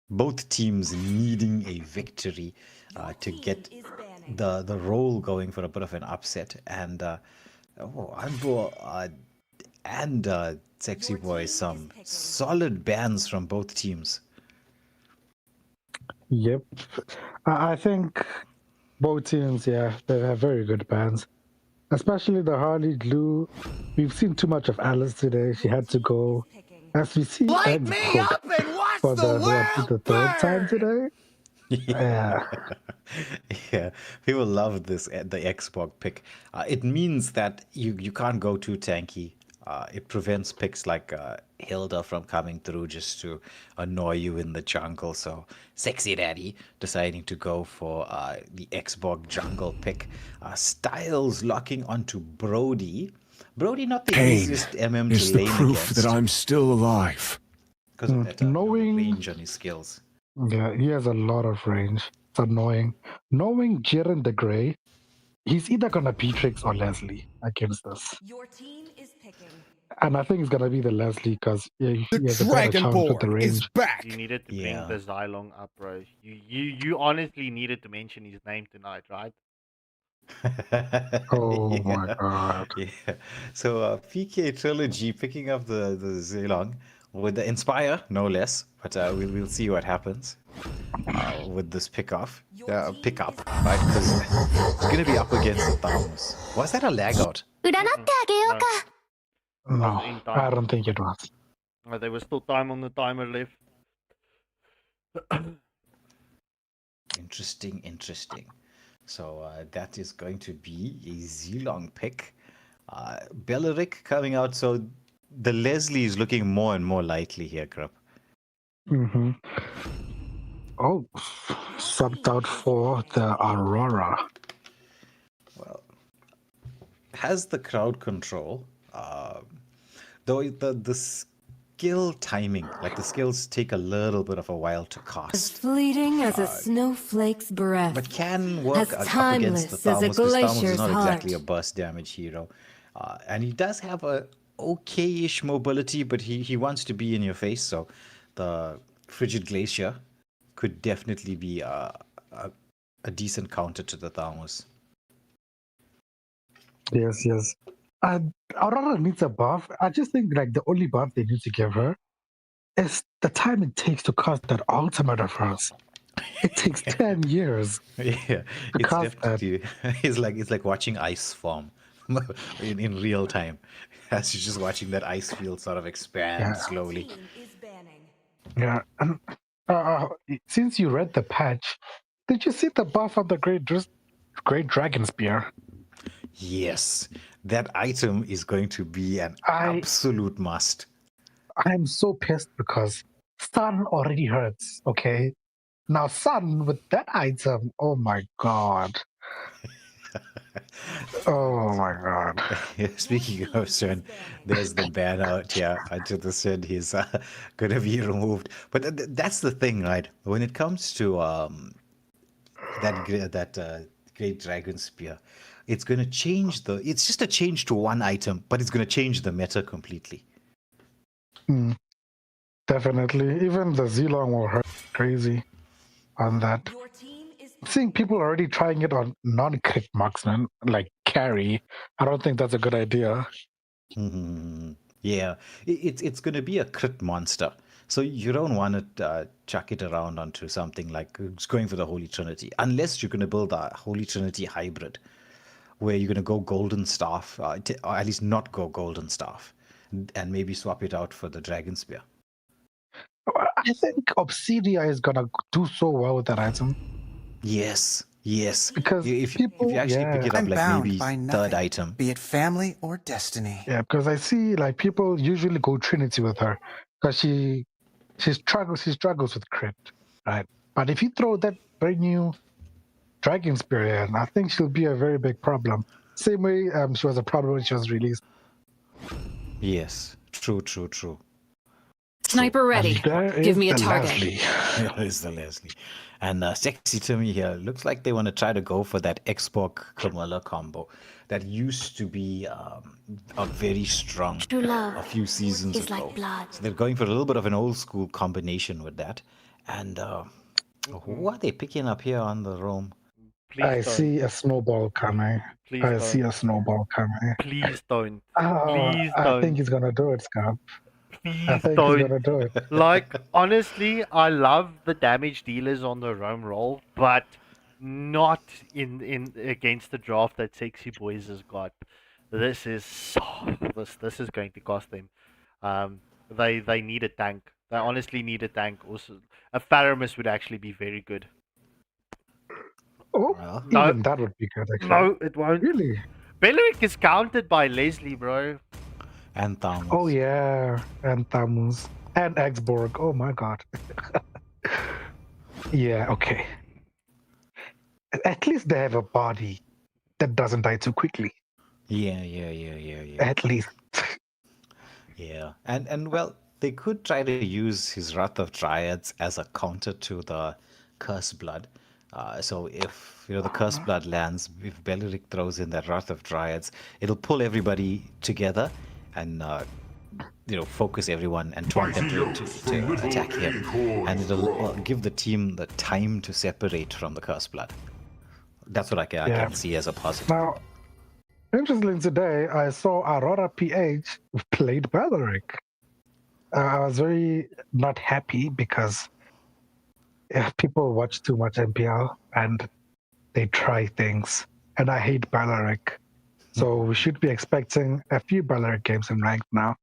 both teams needing a victory to get the role going for a bit of an upset, and UNBU and Sexy Boy, some solid bans from both teams. Yep. I think both teams, yeah, they have very good bans. Especially the Harley Glue. We've seen too much of Alice today. She had to go. As we see Light Eggs me up and watch for the the third time today. Yeah. Yeah, people love this the Xbox pick. It means that you can't go too tanky. It prevents picks like Hilda from coming through just to annoy you in the jungle. So Sexy Daddy deciding to go for the Xbox jungle pick. Styles locking onto Brody. Brody not the easiest MM is to the lane proof against. that I'm still alive. Because of that range on his skills. Yeah, he has a lot of range. It's annoying. Knowing Jiren the Grey, he's either gonna Beatrix or Leslie against us. Your team is picking. And I think it's gonna be the Leslie because he has a better Dragon chance with the Board is range. back. You needed to bring the Xylong up, bro. You honestly needed to mention his name tonight, right? Oh my god. Yeah. So PK Trilogy picking up the Xylong with the Inspire, no less. But we'll see what happens with this pickup, right? Because it's going to be up against the thumbs. Was that a lag out? No, I don't think it was. There was still time on the timer left. Interesting. So that is going to be a Xylong pick. Belleric coming out. So the Leslie is looking more and more likely here, Krupp. Mm-hmm. Oh, subbed out for the Aurora. Well, has the crowd control. Though the skill timing, like the skills take a little bit of a while to cast. As fleeting as a snowflake's breath. But can work up against the Thalmos, because Thalmos is not exactly a burst damage hero. And he does have a okay-ish mobility, but he wants to be in your face, so the Frigid Glacier could definitely be a decent counter to the Thalmos. Yes. Aurora needs a buff. I just think like the only buff they need to give her is the time it takes to cast that ultimate of hers. It takes 10 years. Yeah, it's definitely it's like watching ice form in real time. As you're just watching that ice field sort of expand slowly. Yeah, and since you read the patch, did you see the buff on the Great Dragon Spear? Yes, that item is going to be an absolute must. I'm so pissed because Sun already hurts, okay? Now Sun with that item, oh my god. Oh my god. Speaking of Sun, there's the ban out here until the Sun is going to be removed. But that's the thing, right? When it comes to that Great Dragon Spear, it's going to change it's just a change to one item, but it's going to change the meta completely. Definitely. Even the Xylong will hurt crazy on that. Seeing people already trying it on non-crit marksman, like carry, I don't think that's a good idea. Yeah, it's going to be a crit monster. So you don't want to chuck it around onto something like going for the Holy Trinity, unless you're going to build a Holy Trinity hybrid, where you're going to go Golden Staff, or at least not go Golden Staff, and maybe swap it out for the Dragon Spear. I think Obsidia is going to do so well with that item. Yes. Because if you actually pick it up, like maybe third item, be it family or destiny. Yeah, because I see like people usually go Trinity with her because she struggles with crit, right? But if you throw that brand new Dragon Spear in, I think she'll be a very big problem. Same way she was a problem when she was released. Yes, true. Sniper ready. Give me a target. There's the Leslie. And Sexy to me here, looks like they want to try to go for that Xbox Camilla combo that used to be very strong a few seasons ago. Like blood. So they're going for a little bit of an old school combination with that. And who are they picking up here on the roam? I see a snowball coming. I see a snowball coming. Please don't. Oh, Please I don't. think he's gonna do it, Scott. I Please think don't. he's gonna do it. Like, honestly, I love the damage dealers on the roam roll, but not in against the draft that Sexy Boys has got. This is this is going to cost them. They need a tank. They honestly need a tank. Also, a Faramus would actually be very good. Oh, no, even that would be good, actually. No, it won't. Really? Belleric is counted by Leslie, bro. And Thamus. Oh, yeah. And Thamus. And Exborg. Oh, my God. Yeah, okay. At least they have a body that doesn't die too quickly. Yeah. At least. Yeah. And well, they could try to use his Wrath of Dryads as a counter to the Curse Blood. So if the Curse Blood lands, if Belleric throws in that Wrath of Dryads, it'll pull everybody together and focus everyone and taunt them to attack him, and it'll give the team the time to separate from the Curse Blood. That's what I can see as a positive. Now, interestingly, today I saw Aurora PH played Belleric. I was very not happy because people watch too much MPL and they try things, and I hate Belleric. So we should be expecting a few Belleric games in ranked now.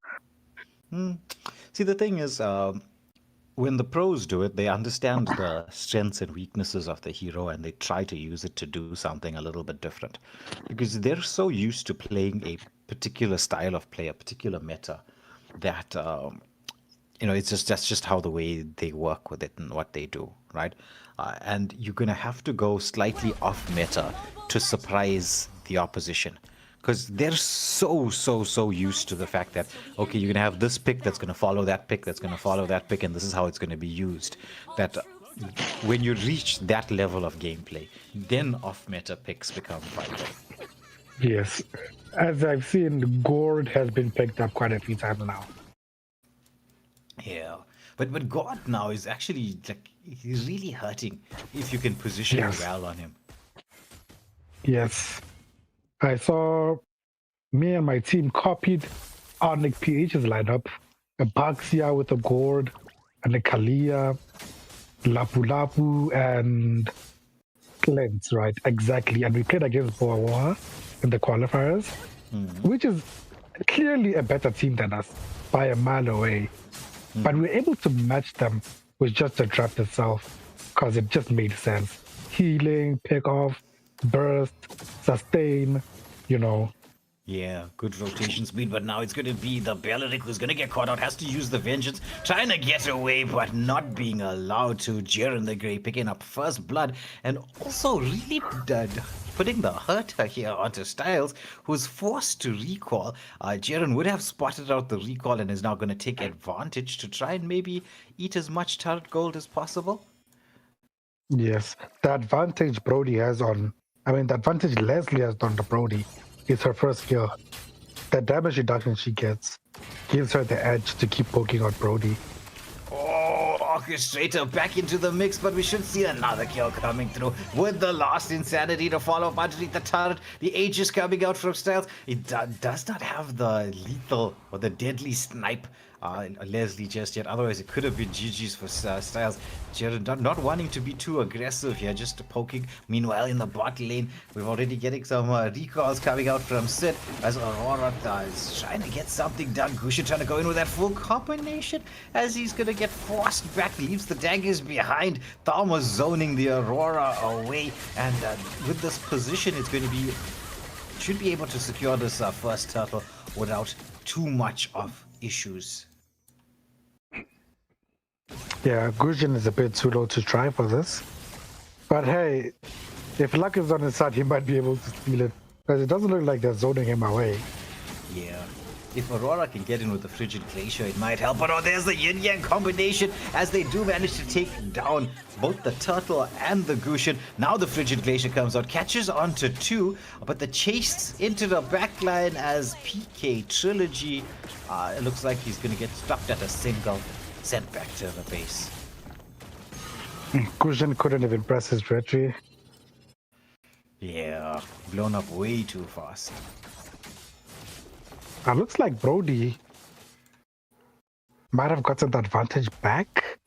See, the thing is, when the pros do it, they understand the strengths and weaknesses of the hero, and they try to use it to do something a little bit different, because they're so used to playing a particular style of play, a particular meta, that that's just how the way they work with it and what they do, right? And you're gonna have to go slightly off meta to surprise the opposition, because they're so used to the fact that, okay, you're gonna have this pick that's gonna follow that pick, that's gonna follow that pick, and this is how it's gonna be used, that when you reach that level of gameplay, then off meta picks become vital. Yes, as I've seen, Gord has been picked up quite a few times now. Yeah, but God now is actually he's really hurting if you can position well on him. Yes, I saw me and my team copied Arnick PH's lineup: a Baxia with a Gord, and a Kalia, Lapu Lapu, and Clint, right? Exactly. And we played against Boawa in the qualifiers, which is clearly a better team than us by a mile away. But we were able to match them with just the draft itself, because it just made sense. Healing, pick off, burst, sustain, Yeah, good rotation speed, but now it's going to be the Belleric who's going to get caught out, has to use the Vengeance, trying to get away, but not being allowed to. Jiren the Grey picking up first blood, and also really putting the hurter here onto Styles, who's forced to recall. Jiren would have spotted out the recall and is now going to take advantage to try and maybe eat as much turret gold as possible. Yes, the advantage the advantage Leslie has done to Brody is her first kill. The damage reduction she gets gives her the edge to keep poking out Brody. Oh, Orchestrator back into the mix, but we should see another kill coming through with the last Insanity to follow up underneath the turret. The Aegis coming out from Styles. It does not have the lethal or the deadly snipe Leslie just yet. Otherwise, it could have been GG's for Styles. Jared not wanting to be too aggressive here, just poking. Meanwhile, in the bot lane, we're already getting some recalls coming out from Sid as Aurora is trying to get something done. Gushin trying to go in with that full combination as he's going to get forced back, leaves the daggers behind. Thamus zoning the Aurora away, and with this position, it's going to be should be able to secure this first turtle without too much of issues. Yeah, Gushin is a bit too low to try for this. But hey, if luck is on his side, he might be able to steal it. Because it doesn't look like they're zoning him away. Yeah. If Aurora can get in with the Frigid Glacier, it might help. But oh, there's the Yin-Yang combination as they do manage to take down both the Turtle and the Gushin. Now the Frigid Glacier comes out, catches onto two, but the chase into the backline as PK Trilogy, it looks like he's going to get stopped at a single, sent back to the base. Gushin couldn't even press his retry. Yeah, blown up way too fast. It looks like Brody might have gotten the advantage back.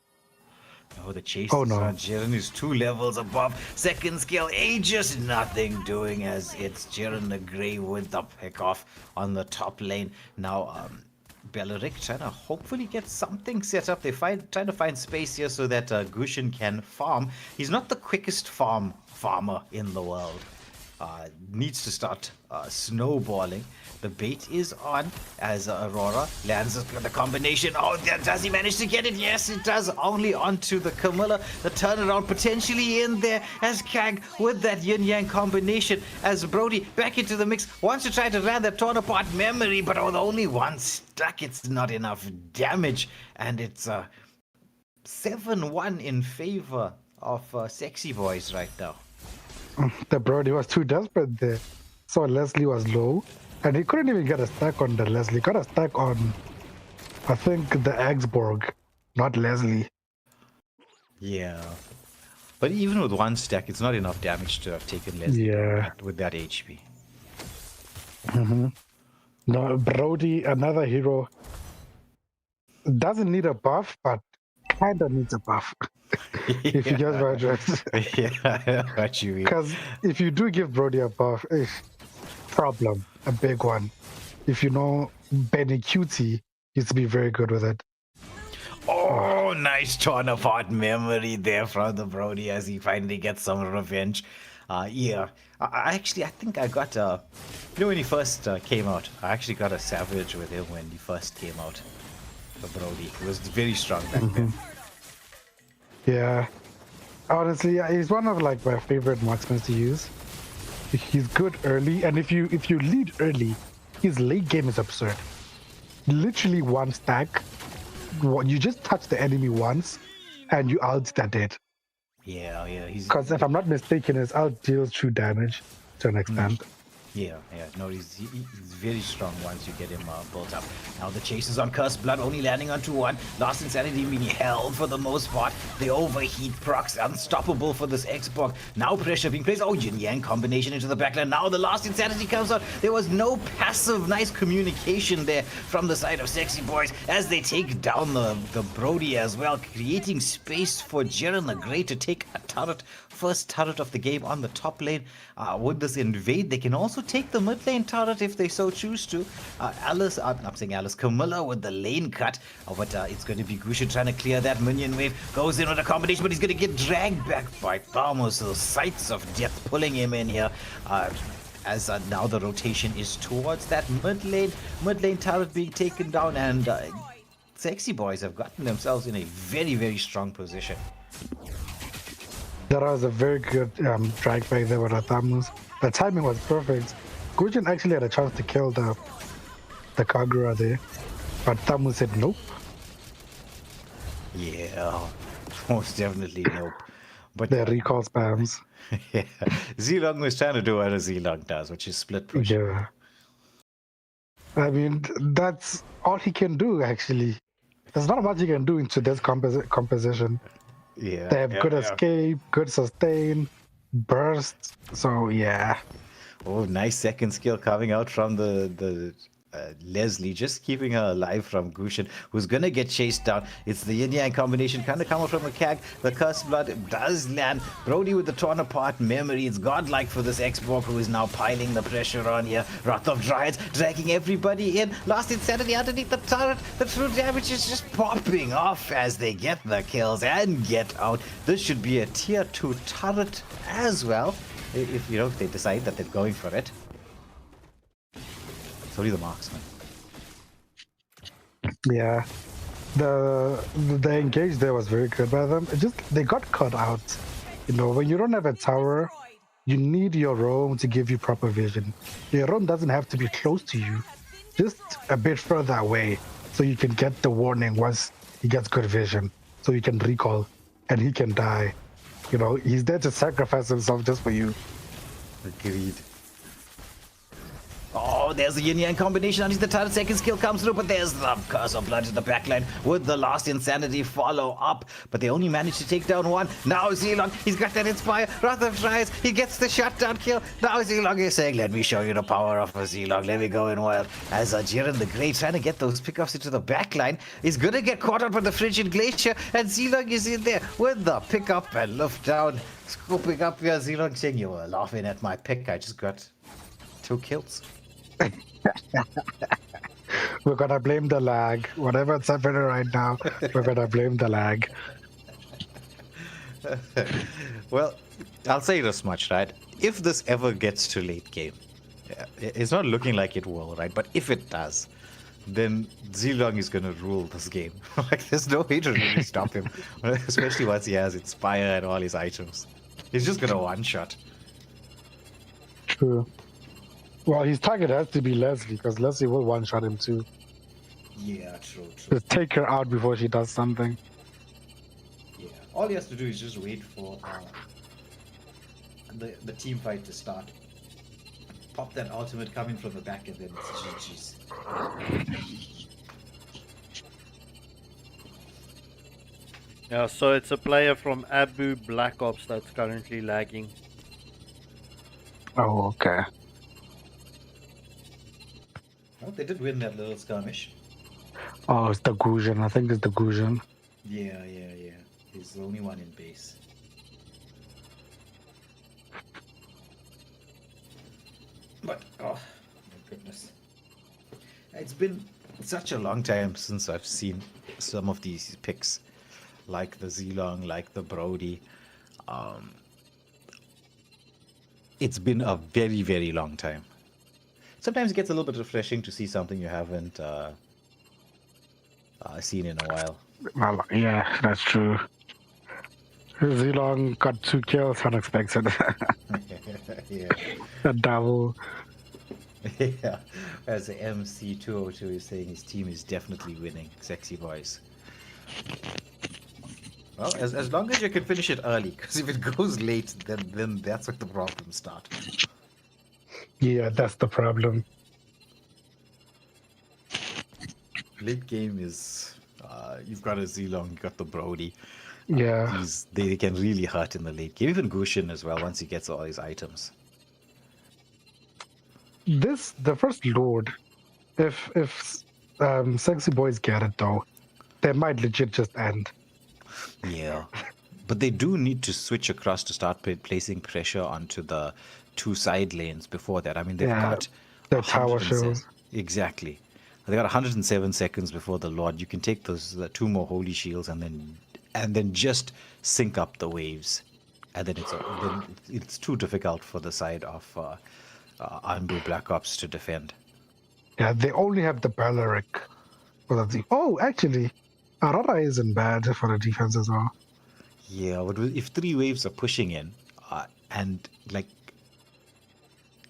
Oh, the chase Oh, is no. on. Jiren is 2 levels above. Second skill, Aegis, nothing doing as it's Jiren the Grey with the pick off on the top lane. Now, Beleric trying to hopefully get something set up. They're trying to find space here so that Gushin can farm. He's not the quickest farmer in the world. Needs to start snowballing. The bait is on as Aurora lands the combination. Oh, does he manage to get it? Yes, it does. Only onto the Camilla. The turnaround potentially in there as Kang with that yin-yang combination. As Brody back into the mix. Wants to try to land that torn apart memory, but with only one stuck, it's not enough damage. And it's 7-1 in favor of Sexy Boys right now. The Brody was too desperate there. So Leslie was low. And he couldn't even get a stack on the Leslie. Got a stack on, I think, the Augsburg, not Leslie. Yeah. But even with one stack, it's not enough damage to have taken Leslie with that HP. No, Brody, another hero, doesn't need a buff, but kind of needs a buff. If you get my address. Yeah, I know what you mean. Because if you do give Brody a buff, problem, a big one. If you know Benny Cutie used to be very good with it. Oh, nice torn apart memory there from the Brody as he finally gets some revenge. Yeah, I think I got when he first came out, I actually got a Savage with him when he first came out. The Brody, he was very strong back then. Yeah, honestly, he's one of like my favorite marksmen to use. He's good early, and if you lead early, his late game is absurd. Literally one stack, you just touch the enemy once, and you ult that dead. Yeah, Because if I'm not mistaken, his ult deals true damage to an extent. Yeah, no, he's very strong once you get him built up. Now the chase is on Cursed Blood, only landing onto one. Last Insanity being held for the most part. The overheat procs, unstoppable for this Xbox. Now pressure being placed. Oh, yin-yang combination into the backline. Now the Last Insanity comes out. There was no passive, nice communication there from the side of Sexy Boys as they take down the Brody as well, creating space for Jiren the Grey to take a turret. First turret of the game on the top lane. With this invade, they can also take the mid lane turret if they so choose to. Camilla with the lane cut. But it's going to be Gushin trying to clear that minion wave. Goes in with a combination, but he's going to get dragged back by Thamus. The sights of death pulling him in here. As now the rotation is towards that mid lane turret being taken down. And Sexy Boys have gotten themselves in a very, very strong position. That was a very good drag back there with Athamus. The timing was perfect. Gushin actually had a chance to kill the Kagura there, but Thamus said nope. Yeah, most definitely nope. But the recall spams. Yeah, Zilong was trying to do what a Zilong does, which is split push. Yeah. I mean, that's all he can do actually. There's not much he can do into this composition. Yeah, they have good escape, good sustain, burst. So yeah. Oh, nice second skill coming out from the Leslie, just keeping her alive from Gushin, who's gonna get chased down. It's the yin-yang combination, kind of coming from the Kag. The Cursed Blood does land. Brody with the torn apart memory. It's godlike for this Xborg, who is now piling the pressure on here. Wrath of Dryads dragging everybody in. Last Insanity underneath the turret. The true damage is just popping off as they get the kills and get out. This should be a tier 2 turret as well, if they decide that they're going for it. Sorry, the marksman. Yeah, the engage there was very good by them. They got cut out. When you don't have a tower, you need your roam to give you proper vision. Your roam doesn't have to be close to you, just a bit further away, so you can get the warning once he gets good vision, so you can recall and he can die. He's there to sacrifice himself just for you. Agreed. Oh, Oh, there's the yin yang combination underneath the turret. Second skill comes through, but there's the curse of blood to the backline with the last insanity follow up. But they only managed to take down one. Now Echelon, he's got that inspire. Rather tries, he gets the shutdown kill. Now Echelon is saying, let me show you the power of Echelon. Let me go in wild. As Jiren the Great trying to get those pickups into the backline. He's gonna get caught up in the frigid glacier, and Echelon is in there with the pickup and lift down. Scooping up here, Echelon saying, you were laughing at my pick. I just got 2 kills. We're gonna blame the lag. Whatever's happening right now, we're gonna blame the lag. Well, I'll say this much, right? If this ever gets to late game, it's not looking like it will, right? But if it does, then Zilong is gonna rule this game. Like, there's no way to really stop him, especially once he has Inspire and all his items. He's just gonna one-shot. True. Well, his target has to be Leslie, because Leslie will one-shot him too. Yeah, true. Just take her out before she does something. Yeah, all he has to do is just wait for the team fight to start. Pop that ultimate coming from the back, and then it's GG's. Yeah, so it's a player from AMBU Black Ops that's currently lagging. Oh, okay. Well, they did win that little skirmish. Oh, it's the Gusion. I think it's the Gusion. Yeah. He's the only one in base. But, oh, my goodness. It's been such a long time since I've seen some of these picks. Like the Zilong, like the Brody. It's been a very, very long time. Sometimes it gets a little bit refreshing to see something you haven't seen in a while. Well, yeah, that's true. Zilong got 2 kills, unexpected. Yeah. A double. Yeah. As the MC202 is saying, his team is definitely winning. Sexy boys. Well, as long as you can finish it early, because if it goes late, then that's where the problems start. Yeah, that's the problem. Late game is, you've got a Zilong, you've got the Brody. Yeah. They can really hurt in the late game. Even Gushin as well, once he gets all his items. The first Lord, if Sexy Boys get it though, they might legit just end. Yeah, but they do need to switch across to start placing pressure onto the 2 side lanes before that. I mean, they've got the tower shows. Exactly. They got 107 seconds before the Lord. You can take the 2 more holy shields and then just sync up the waves, and then it's too difficult for the side of AMBU Black Ops to defend. Yeah, they only have the Balearic. Oh, actually, Aurora isn't bad for the defense as well. Yeah, but if 3 waves are pushing in, and like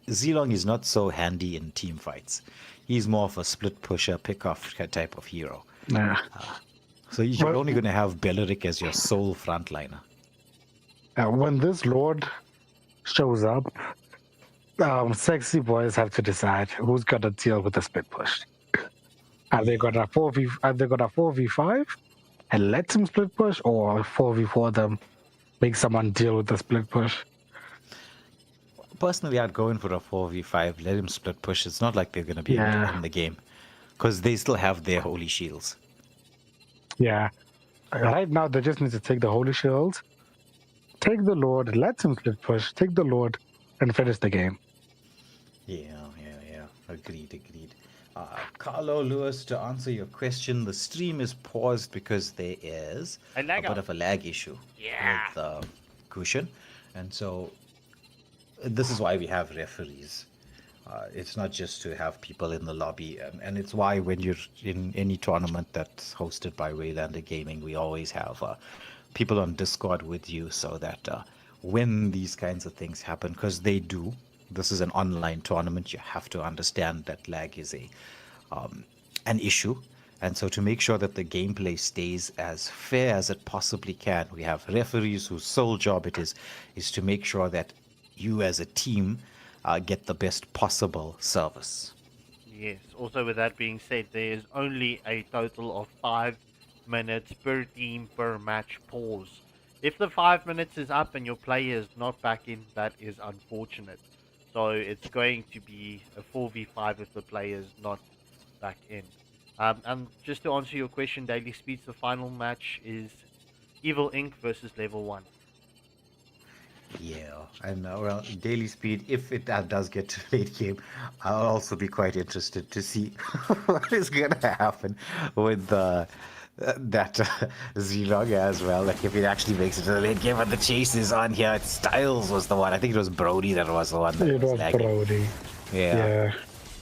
Zilong is not so handy in team fights. He's more of a split pusher, pick-off type of hero. Yeah. So you're only going to have Balearic as your sole frontliner. When this Lord shows up, Sexy Boys have to decide who's going to deal with the split push. Are they going to 4v5 and let him split push, or 4v4 them, make someone deal with the split push? Personally, I'd go in for a 4v5, let him split push. It's not like they're going to be able to win the game, because they still have their holy shields. Yeah. Right now, they just need to take the holy shield, take the Lord, let him split push, take the Lord, and finish the game. Yeah. Agreed. Carlo Lewis, to answer your question, the stream is paused because there is a bit of a lag issue with Cushion. And so this is why we have referees. It's not just to have people in the lobby. And it's why when you're in any tournament that's hosted by Waylander Gaming, we always have people on Discord with you, so that when these kinds of things happen, because they do, this is an online tournament, you have to understand that lag is an issue. And so to make sure that the gameplay stays as fair as it possibly can, we have referees whose sole job it is to make sure that you as a team get the best possible service. Yes. Also, with that being said, there is only a total of 5 minutes per team per match pause. If the 5 minutes is up and your player is not back in, that is unfortunate. So it's going to be a 4v5 if the player is not back in. And just to answer your question, Daily Speeds, the final match is Evil Inc. versus Level 1. Yeah, and well, Daily Speed, if it does get to late game, I'll also be quite interested to see what is going to happen with that Zilong as well. Like, if it actually makes it to the late game, but the chase is on here. Styles was the one. I think it was Brody that was the one. It was Brody. Yeah.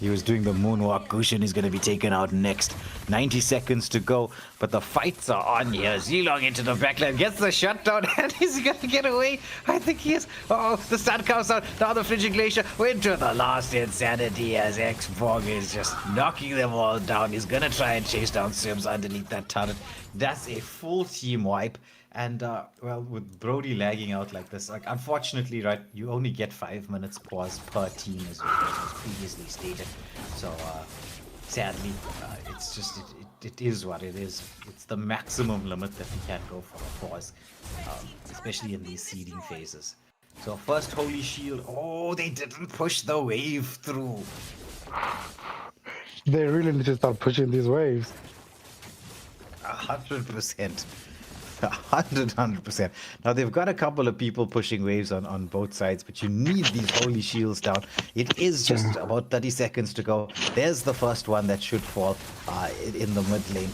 He was doing the moonwalk. Gushin is going to be taken out next. 90 seconds to go, but the fights are on here. Zilong into the backline, gets the shutdown, and he's going to get away. I think he is. Oh, the sun comes out. Now the Frigid Glacier into the last insanity as Xborg is just knocking them all down. He's going to try and chase down Sims underneath that turret. That's a full team wipe. And, well, with Brody lagging out like this, like, unfortunately, right, you only get 5 minutes pause per team, as was previously stated. So, sadly, it's just, it is what it is. It's the maximum limit that we can go for a pause, especially in these seeding phases. So, first Holy Shield. Oh, they didn't push the wave through. They really need to start pushing these waves. 100%. 100%. Now, they've got a couple of people pushing waves on both sides, but you need these holy shields down. It is just about 30 seconds to go. There's the first one that should fall in the mid lane.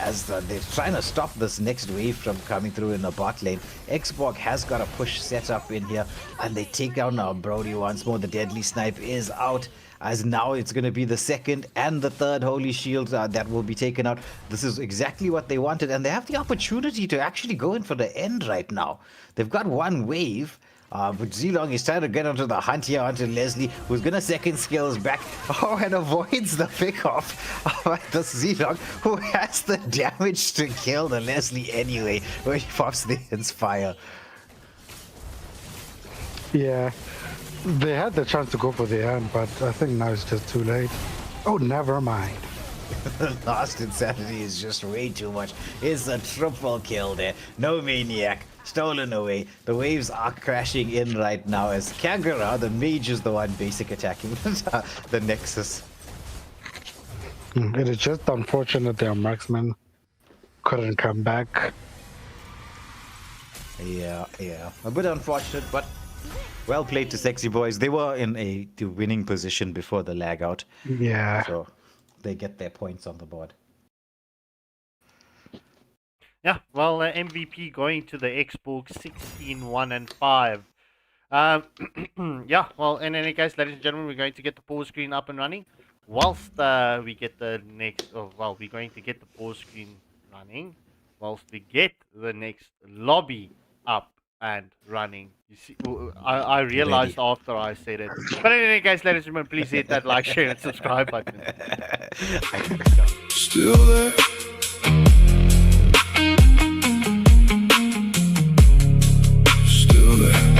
As they're trying to stop this next wave from coming through in the bot lane. Xborg has got a push set up in here, and they take down Brody once more. The deadly snipe is out, as now it's going to be the second and the third holy shield that will be taken out. This is exactly what they wanted, and they have the opportunity to actually go in for the end right now. They've got one wave, but Zilong is trying to get onto the hunt here onto Leslie, who's going to second skills back. Oh, and avoids the pick-off of the Zilong, who has the damage to kill the Leslie anyway, when he pops the Inspire. Yeah. They had the chance to go for the end, but I think now it's just too late. Oh, never mind. The last insanity is just way too much. It's a triple kill there. No maniac. Stolen away. The waves are crashing in right now as Kagura, the mage, is the one basic attacking the Nexus. It is just unfortunate their marksman couldn't come back. Yeah. A bit unfortunate, but well played to Sexy Boys. They were in the winning position before the lag out. Yeah. So they get their points on the board. Yeah, well, MVP going to the Xbox 16-1-5. Yeah, well, in any case, ladies and gentlemen, we're going to get the pause screen up and running. Whilst we get the next, we're going to get the pause screen running, whilst we get the next lobby up and running. You see, I realized after I said it. But in any case, ladies and gentlemen, please hit that like, share, and subscribe button. Still there. Still there.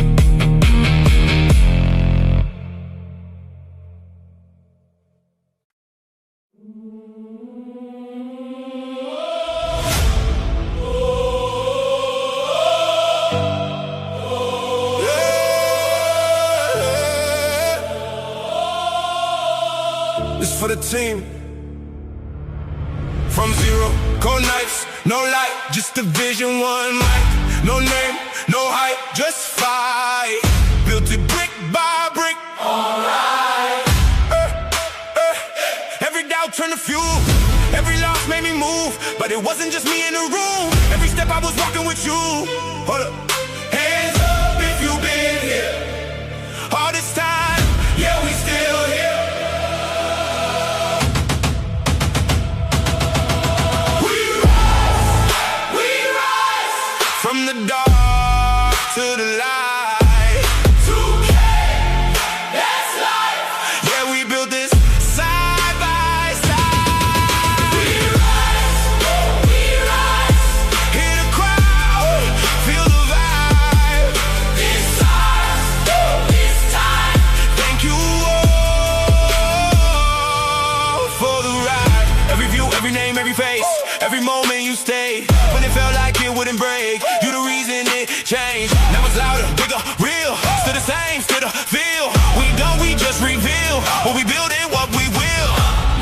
For the team. From zero, cold nights, no light, just a vision, one mic. No name, no hype, just fight. Built it brick by brick. Alright. Every doubt turned to fuel. Every loss made me move. But it wasn't just me in the room. Every step I was walking with you. Hold up. Hands up if you've been here. All this time, yeah, we still here. From the dark to the light. 2K, that's life. Yeah, we built this side by side. We rise. Hear the crowd, feel the vibe. fit a feel. We don't, we just reveal what we build and what we will.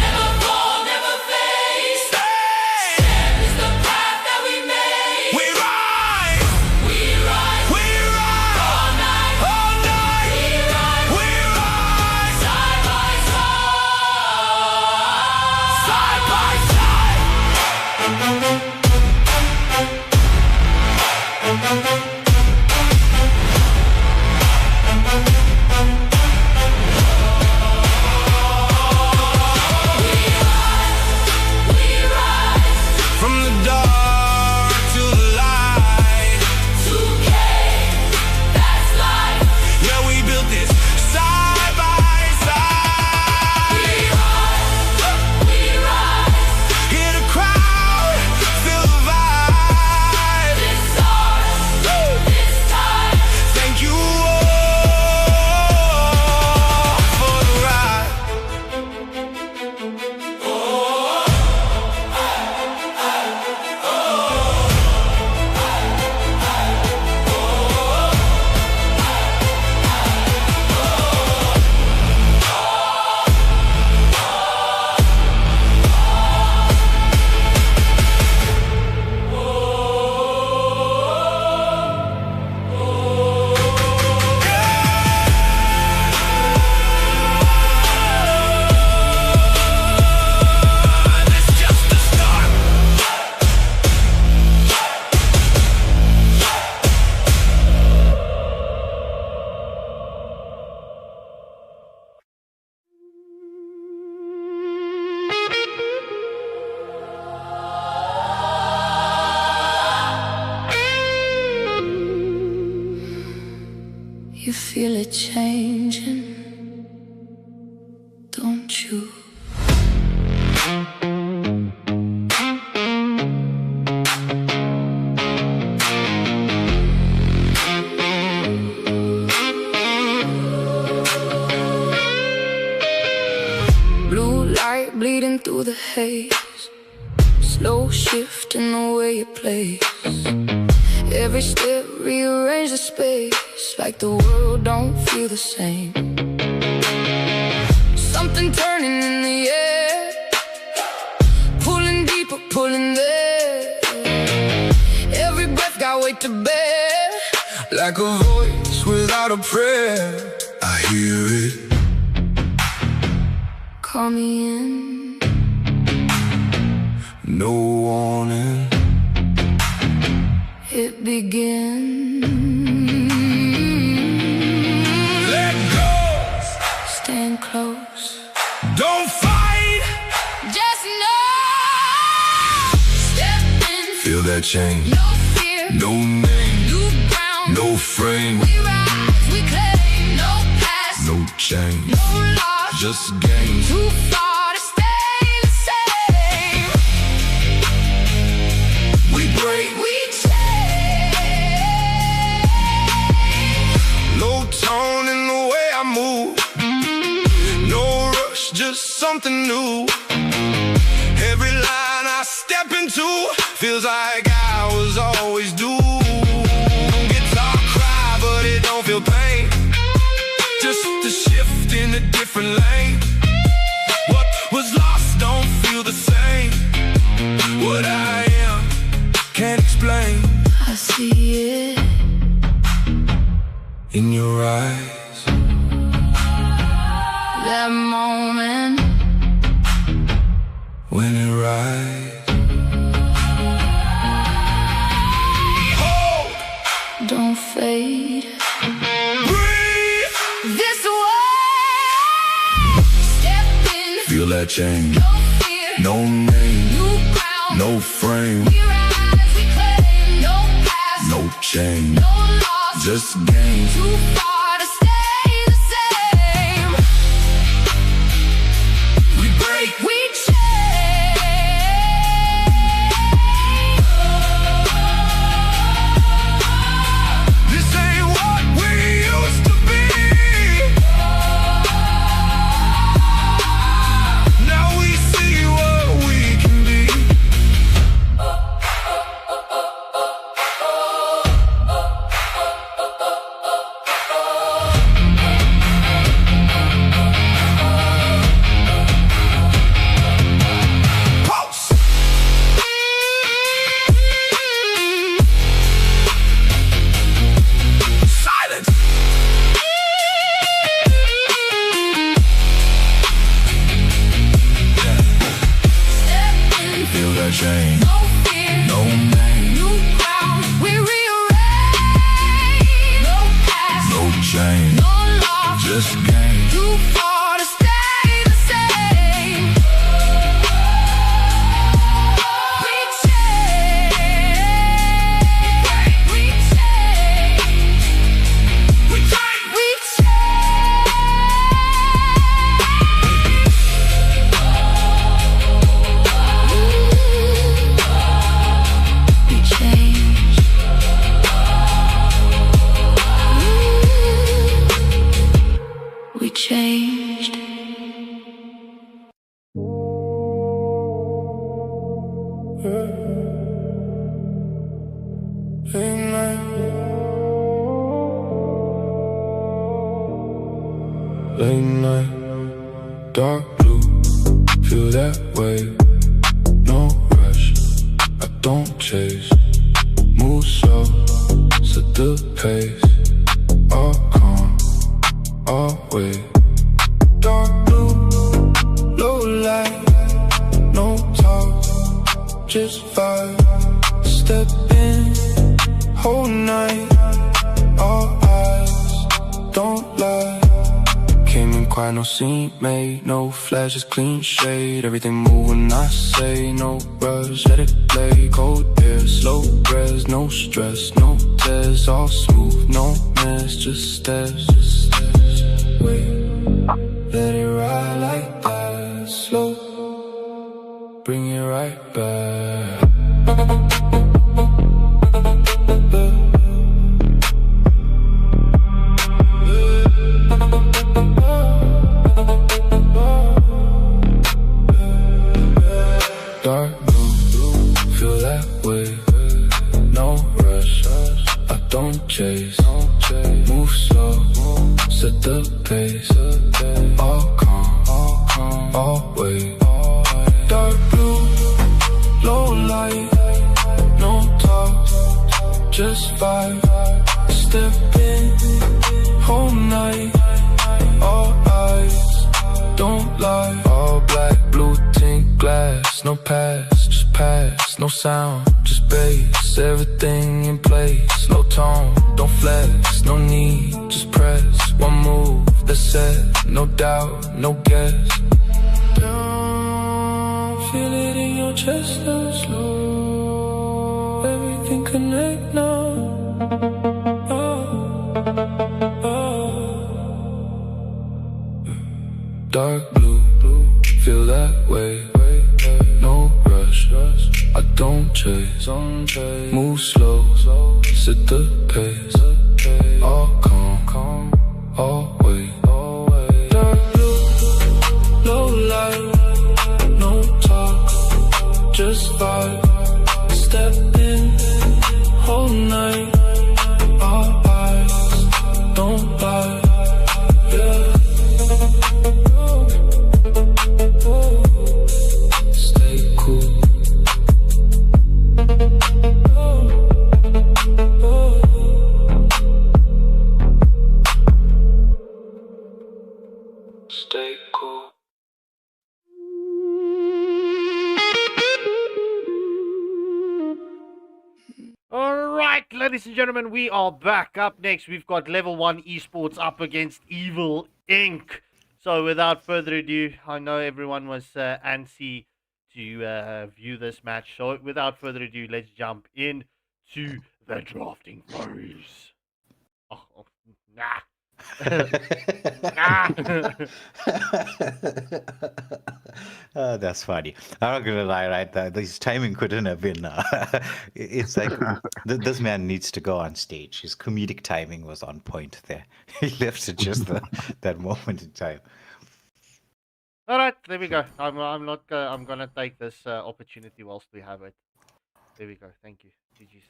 Never fall, never fade. Stand is the path that we made. We rise. We rise. We rise. All night. All night. We rise. We rise. Side by side. Side by side. From the dark to the light. 2K, that's life. Yeah, we built this side by side. We rise. Hear the crowd, feel the vibe. This ours, this time. Thank you all for the ride. That's just the start. You feel it changing, don't you? Blue light bleeding through the haze, slow shift in the way you place. Every step rearrange the space, like the world don't feel the same. Something turning in the air, pulling deeper, pulling there. Every breath got weight to bear, Like a voice without a prayer, I hear it. call me in. No warning. It begins. Let go. Stand close. Don't fight. Just know. Step in. Feel that change. No fear. No name. New ground. No frame. We rise. We claim. No past. No change. No loss. Just gain. Too far to stay the same. We break. We change. Low tone in the way I move. No rush, just something new. Every line I step into feels like I was always due. Guitar cry, but it don't feel pain. Just a shift in a different lane. What was lost don't feel the same. What I am, can't explain. I see it In your eyes, that moment when it rises. don't fade. Breathe. This way. Step in. Feel that change. No fear. No name. New ground. No frame. We rise. We claim. No past. No change. No loss. Just gain. Too far to stay the same. We break. We change. This ain't what we used to be. Now we see what we can be. change, No fear, no name, new ground, we rearrange. No past, no change, no loss, just gain. too far to stay the same. We change, we change, we change, we We changed. Late night, dark blue, feel that way. No rush, I don't chase. Move slow, set the pace. All calm, always. Dark blue, low light, no talk, just vibe. Step in, whole night, all eyes, don't lie. Came in quiet, no scene made, no flashes, clean shade. Everything move when I say no rush, let it play. Cold air, slow res, no stress, no tears, all smooth, no mess, just steps, wait. Let it ride like that, slow, bring it right back. Dark blue, feel that way, no rush, I don't chase, move slow, set the pace, all calm, always. Dark blue, low light, no talk, just vibe. Step in, whole night, all eyes, don't lie. All black, blue tint glass, no pass, just pass, no sound, just bass. Everything in place, no tone, don't flex, no need, just press. One move, that's set, no doubt, no guess. Down, feel it in your chest now, slow. Everything connect now. Dark blue, feel that way, no rush, I don't chase, move slow, set the pace, all calm, always. Dark blue, low light, no talk, just vibe. Step in, whole night, all eyes, don't lie, yeah. Stay cool. Stay cool. Alright, ladies and gentlemen, we are back. Up next, we've got Level 1 Esports up against Evil Inc. So without further ado, I know everyone was antsy to view this match. So without further ado, let's jump into the drafting phase. Oh, nah. That's funny. I'm not gonna lie, right? This timing couldn't have been. It's like this man needs to go on stage. His comedic timing was on point there. He left it just that moment in time. All right, there we go. I'm gonna take this opportunity whilst we have it. There we go. Thank you. GG's.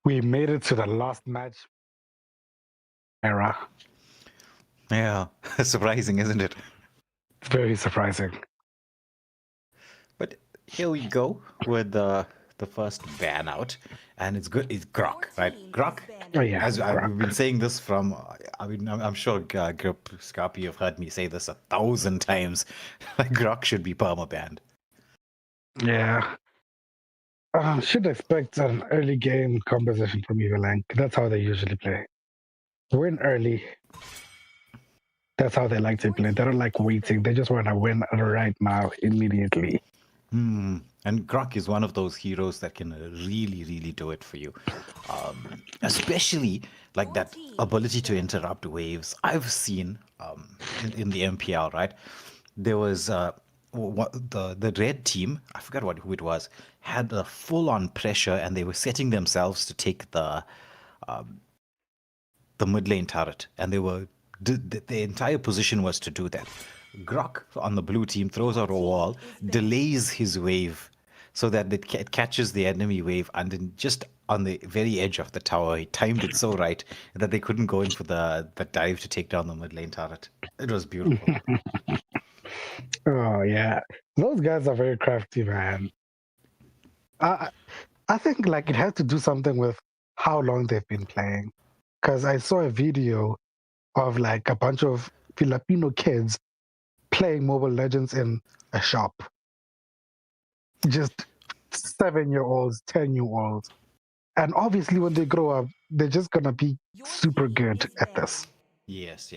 We made it to the last match era. Yeah, surprising, isn't it? It's very surprising. But here we go with the the first ban out, and it's good. It's Grok, right? Grok. Oh yeah. As Grok. we've been saying this from, I mean, I'm sure Grip Scarpy, you've heard me say this 1,000 times. Grok should be perma banned. Yeah. Should expect an early game composition from Evelyn. That's how they usually play. Win early. That's how they like to play. They don't like waiting. They just want to win right now, immediately. And Grok is one of those heroes that can really, really do it for you. Especially like that ability to interrupt waves. I've seen in the MPL, right? There was the red team, I forgot who it was, had a full-on pressure, and they were setting themselves to take the mid lane turret, and the entire position was to do that. Grok on the blue team throws out a wall, delays his wave so that it catches the enemy wave, and then just on the very edge of the tower, he timed it so right that they couldn't go in for the dive to take down the mid lane turret. It was beautiful. Oh yeah, those guys are very crafty, man. I think like it has to do something with how long they've been playing. Because I saw a video of like a bunch of Filipino kids playing Mobile Legends in a shop. Just 7-year-olds, 10-year-olds. And obviously when they grow up, they're just going to be super good at this. Yes.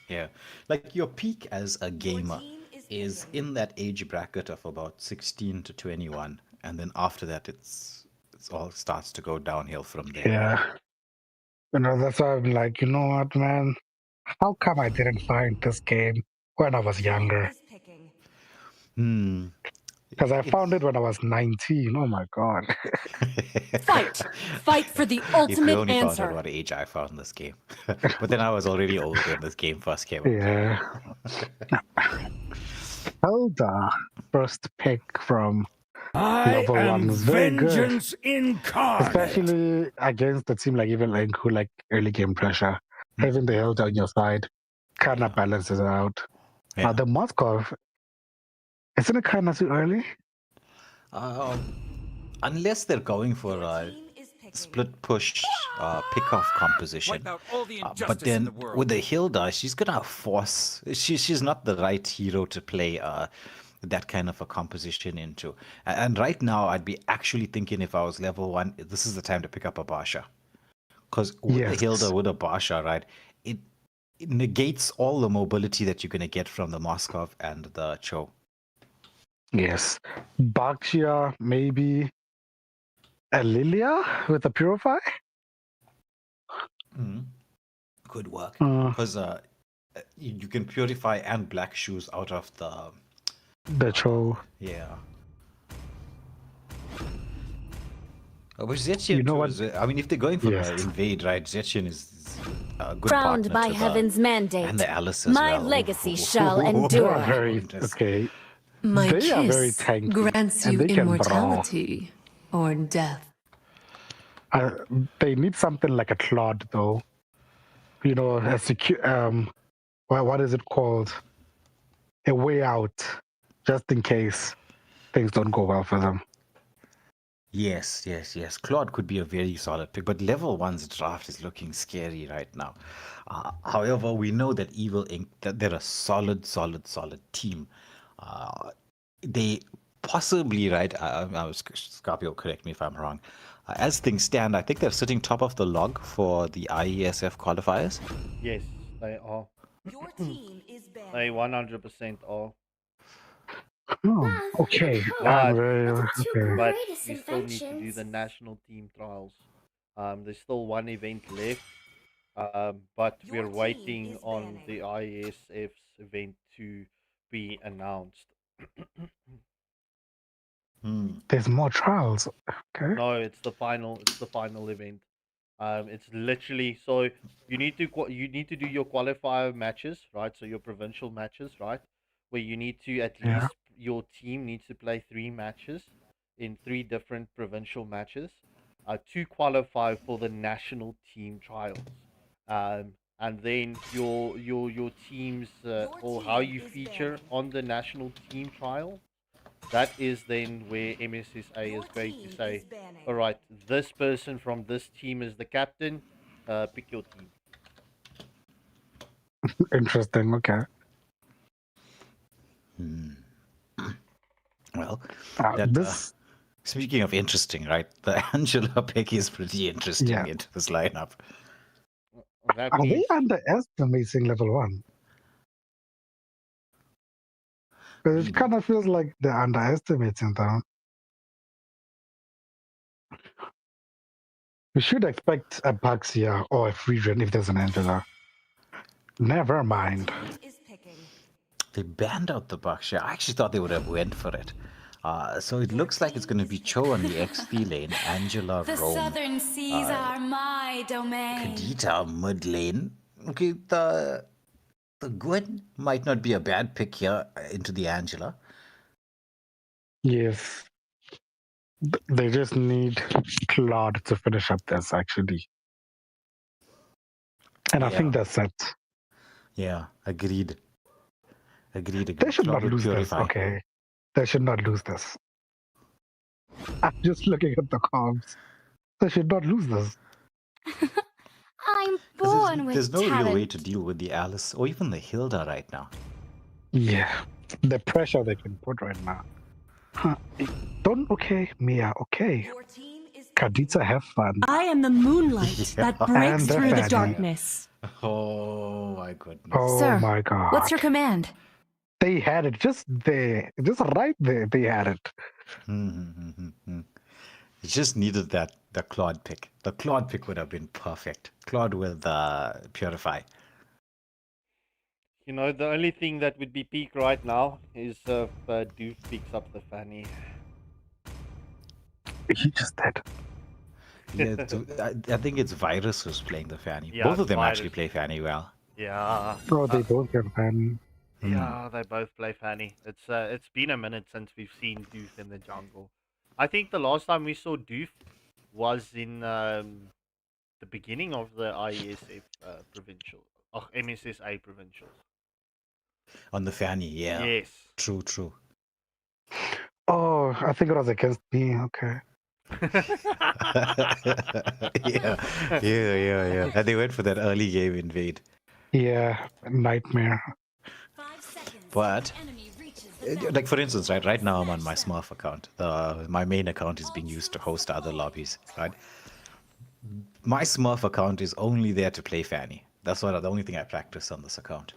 Yeah. Like your peak as a gamer is in that age bracket of about 16 to 21. And then after that, it's all starts to go downhill from there. Yeah. That's why I'm like, you know what, man? How come I didn't find this game when I was younger? Because I found it when I was 19. Oh my god. Fight for the ultimate if you only answer. found out what age I found this game. But then I was already older when this game first came out. Yeah. Hilda, first pick from level 1 is very good. Especially against a team like even like who like early game pressure. Having the Hilda on your side kind of balances it out. Yeah. The Moskov, isn't it kind of too early? Unless they're going for a split push pick-off composition. But then with the Hilda, she's going to force... She's not the right hero to play that kind of a composition into. And right now, I'd be actually thinking if I was level 1, this is the time to pick up a Basha. Because with the Hilda, with a Basha, right, it negates all the mobility that you're going to get from the Moskov and the Cho. Yes. Baxia, maybe a Lilia with a Purify? Could work. Because you can Purify and Black Shoes out of the Cho. Yeah. But Zetien, you know what? I mean, if they're going for invade, right, Zetien is a good Crowned partner by to heaven's mandate. and the Alice as My well. legacy shall endure. Okay. My They are very kiss tanky, grants and you they can brawl. immortality or death. They need something like a Claude, though. You know, a secure. What is it called? A way out, just in case things don't go well for them. Yes. Claude could be a very solid pick, but level 1's draft is looking scary right now. However, we know that Evil Inc., that they're a solid team. They possibly, right, Scorpio, correct me if I'm wrong. As things stand, I think they're sitting top of the log for the IESF qualifiers. Yes, they are. Your team is banned. They 100% are. Oh, okay. But But we still need to do the national team trials. There's still one event left. But we're waiting on the ISF's event to be announced. There's more trials. Okay. No, it's the final event. It's literally so you need to do your qualifier matches, right? So your provincial matches, right? Where you need to at least your team needs to play 3 matches in 3 different provincial matches to qualify for the national team trials. And then your teams or how you feature on the national team trial that is then where MSSA is going to say, all right, this person from this team is the captain. Pick your team. Interesting. Okay. Well, this. Speaking of interesting, right? The Angela pick is pretty interesting into this lineup. Are they underestimating level 1? Because it kind of feels like they're underestimating them. We should expect a Baxia or a Friedrian if there's an Angela. Never mind. They banned out the Baxia. I actually thought they would have went for it. So it looks like it's going to be Cho on the XP lane, Angela, The Rome, southern seas are my domain. Kadita mid lane. Okay, the Gwen might not be a bad pick here into the Angela. Yes. They just need Claude to finish up this, actually. And I think that's it. Yeah, agreed. Agreed. They should Claude not lose Purify. this, okay? They should not lose this. I'm just looking at the comms. They should not lose this. I'm born with There's no talent. real way to deal with the Alice or even the Hilda right now. Yeah. The pressure they can put right now. Okay, Mia, okay. Kadita, have fun. I am the moonlight that breaks And through the Fanny. darkness. Oh my goodness. Oh Sir, my god. what's your command? They had it just there. Just right there. They had it. It just needed the Claude pick. The Claude pick would have been perfect. Claude with Purify. You know, the only thing that would be peak right now is if Doof picks up the Fanny. He just did. Yeah, I think it's Virus who's playing the Fanny. Yeah, Both of them Virus. actually play Fanny well. Yeah. Oh, they both have Fanny. Yeah, they both play Fanny. It's been a minute since we've seen Doof in the jungle. I think the last time we saw Doof was in the beginning of the IESF provincial, MSSA provincials. On the Fanny, yeah. Yes. True. Oh, I think it was against me. Okay. yeah. And they went for that early game invade. Yeah, nightmare. But, like for instance, right now I'm on my Smurf account. My main account is being used to host other lobbies, right? My Smurf account is only there to play Fanny. That's the only thing I practice on this account.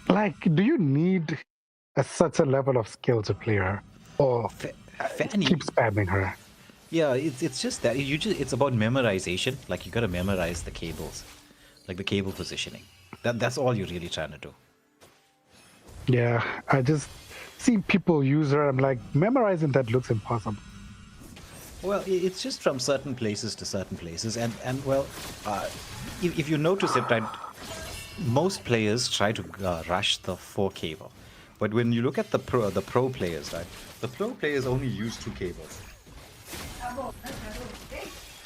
Like, do you need a certain level of skill to play her, or Fanny keep spamming her? Yeah, it's just that it's about memorization. Like you gotta memorize the cables, like the cable positioning. That's all you're really trying to do. Yeah, I just see people use her. I'm like, memorizing that looks impossible. Well, it's just from certain places to certain places, and well, if you notice it, right, most players try to rush the 4 cable, but when you look at the pro players, right, the pro players only use 2 cables.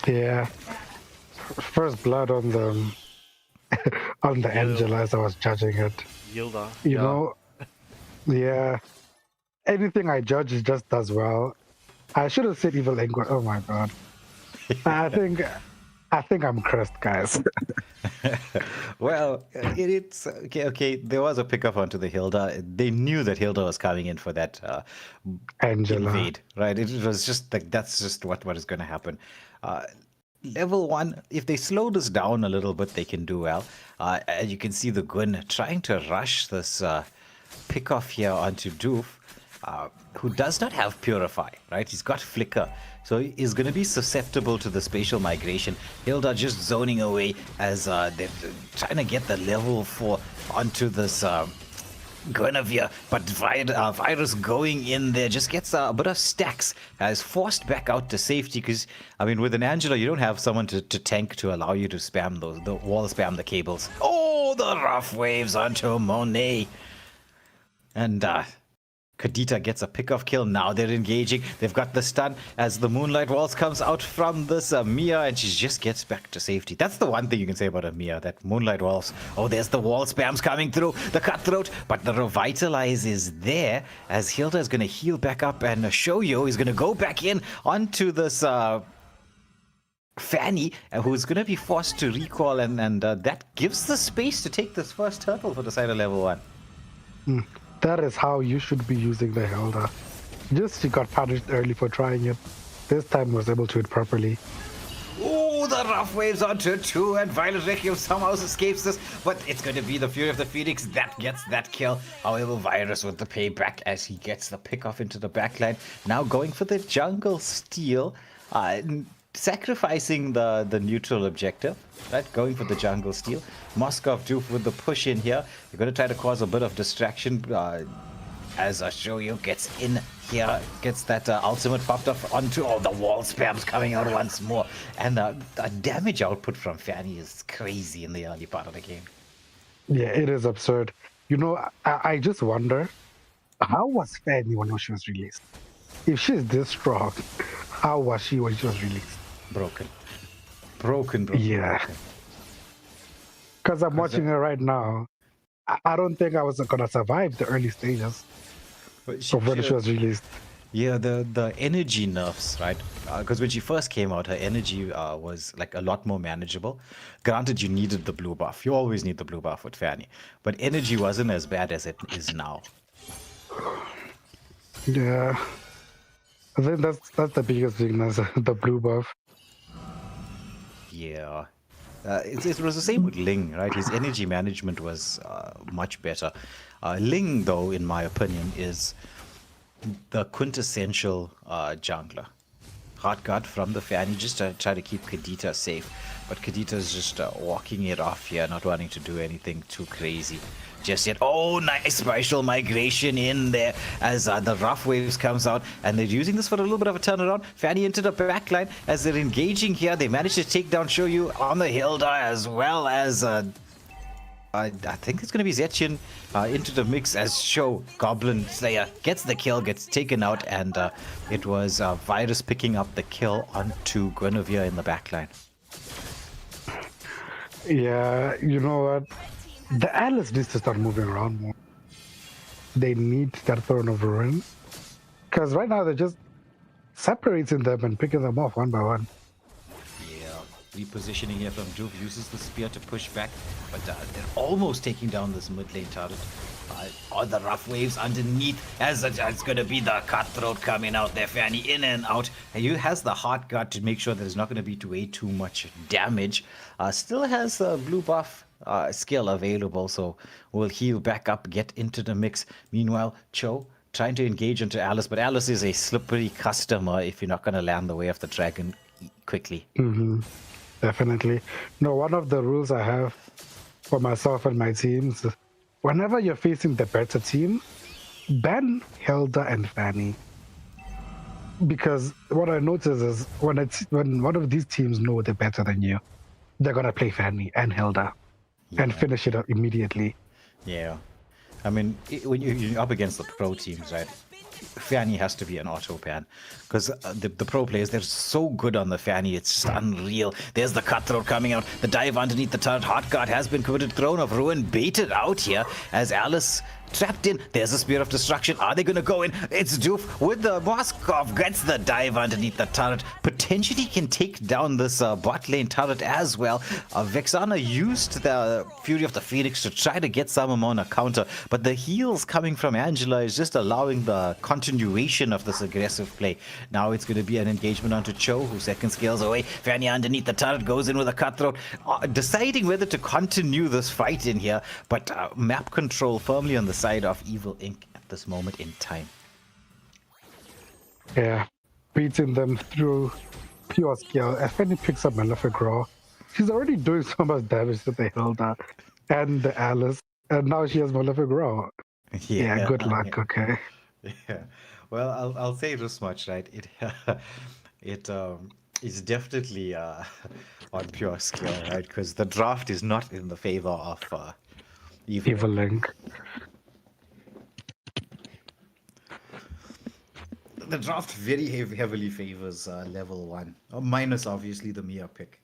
Yeah, first blood on the on the Angela as I was judging it. Yilda. You know, yeah. Anything I judge it just does well. I should have said evil language. Oh my god. I think I'm cursed, guys. Well, it's okay. There was a pickup onto the Hilda. They knew that Hilda was coming in for that Angela invade, right? It was just like that's just what is going to happen. Level 1, if they slow this down a little bit, they can do well. And you can see the Gun trying to rush this pickoff here onto Doof, who does not have Purify, right? He's got Flicker, so he's going to be susceptible to the spatial migration. Hilda just zoning away as they're trying to get the level 4 onto this Guinevere, but Virus going in there just gets a bit of stacks, is forced back out to safety because, I mean, with an Angela, you don't have someone to tank to allow you to spam the wall spam the cables. Oh, the rough waves onto Monet. And Kadita gets a pick-off kill. Now they're engaging. They've got the stun as the Moonlight Waltz comes out from this Mia, and she just gets back to safety. That's the one thing you can say about a Mia, that Moonlight Waltz. Oh, there's the wall spams coming through, the cutthroat, but the Revitalize is there as Hilda is going to heal back up, and Shoyo is going to go back in onto this Fanny, who's going to be forced to recall, and that gives the space to take this first turtle for the side of level 1. That is how you should be using the Hilda. Just she got punished early for trying it. This time was able to hit properly. Oh, the rough waves onto 2, and Violet Requiem somehow escapes this, but it's going to be the Fury of the Phoenix that gets that kill. However, Virus with the payback as he gets the pick off into the backline. Now going for the jungle steal. Sacrificing the neutral objective, right? Going for the jungle steal. Moskov Doof with the push in here. You're going to try to cause a bit of distraction as Shoyo gets in here, gets that ultimate popped up onto all the wall spams coming out once more. And the damage output from Fanny is crazy in the early part of the game. Yeah, it is absurd. You know, I just wonder, how was Fanny when she was released? If she's this strong, how was she when she was released? Broken. Yeah. Because I'm watching her right now. I don't think I was going to survive the early stages of when she was released. Yeah, the energy nerfs, right? Because when she first came out, her energy was like a lot more manageable. Granted, you needed the blue buff. You always need the blue buff with Fanny. But energy wasn't as bad as it is now. Yeah. I think that's the biggest weakness, the blue buff. Yeah. It was the same with Ling, right? His energy management was much better. Ling, though, in my opinion, is the quintessential jungler. Hot guard from the Fanny, just to try to keep Kadita safe. But Kadita's just walking it off here, not wanting to do anything too crazy just yet. Oh, nice spatial migration in there as the rough waves comes out, and they're using this for a little bit of a turnaround. Fanny into the backline as they're engaging here. They managed to take down Shoyu on the Hilda, as well as I think it's going to be Zetchin into the mix as Show Goblin Slayer gets the kill, gets taken out, and it was Virus picking up the kill onto Guinevere in the backline. Yeah, you know what? The Alice needs to start moving around more. They need that Throne of Ruin. Because right now they're just separating them and picking them off one by one. Yeah, repositioning here from Doof, uses the spear to push back, but they're almost taking down this mid lane turret. All the rough waves underneath, as it's going to be the cutthroat coming out there. Fanny in and out. And you has the hot guard to make sure there's not going to be way too much damage. Still has the blue buff skill available, so we'll heal back up, get into the mix. Meanwhile, Cho trying to engage into Alice, but Alice is a slippery customer if you're not going to land the way of the dragon quickly. Definitely. No, one of the rules I have for myself and my teams, whenever you're facing the better team, ban Hilda and Fanny. Because what I notice is when one of these teams know they're better than you, they're going to play Fanny and Hilda and finish it up immediately. Yeah. I mean, when you're up against the pro teams, right? Fanny has to be an auto pan because the pro players, they're so good on the Fanny, it's just unreal. There's the cutthroat coming out, the dive underneath the turret. Hot guard has been committed, Throne of Ruin baited out here as Alice trapped in. There's a Spear of Destruction. Are they going to go in? It's Doof with the Moskov, gets the dive underneath the turret. Potentially can take down this bot lane turret as well. Vexana used the Fury of the Phoenix to try to get some amount of counter, but the heals coming from Angela is just allowing the continuation of this aggressive play. Now it's going to be an engagement onto Cho, who second scales away. Fanny underneath the turret goes in with a cutthroat, deciding whether to continue this fight in here, but map control firmly on the side of Evil Inc. at this moment in time. Yeah, beating them through pure skill. As Fanny picks up Malefic Raw, she's already doing so much damage to the Hilda and the Alice, and now she has Malefic Raw. Yeah, good luck, okay. Yeah, well, I'll say this much, right? It is definitely on pure skill, right? Because the draft is not in the favor of Evil Link. the draft very heavily favors level 1. Minus, obviously, the Mia pick.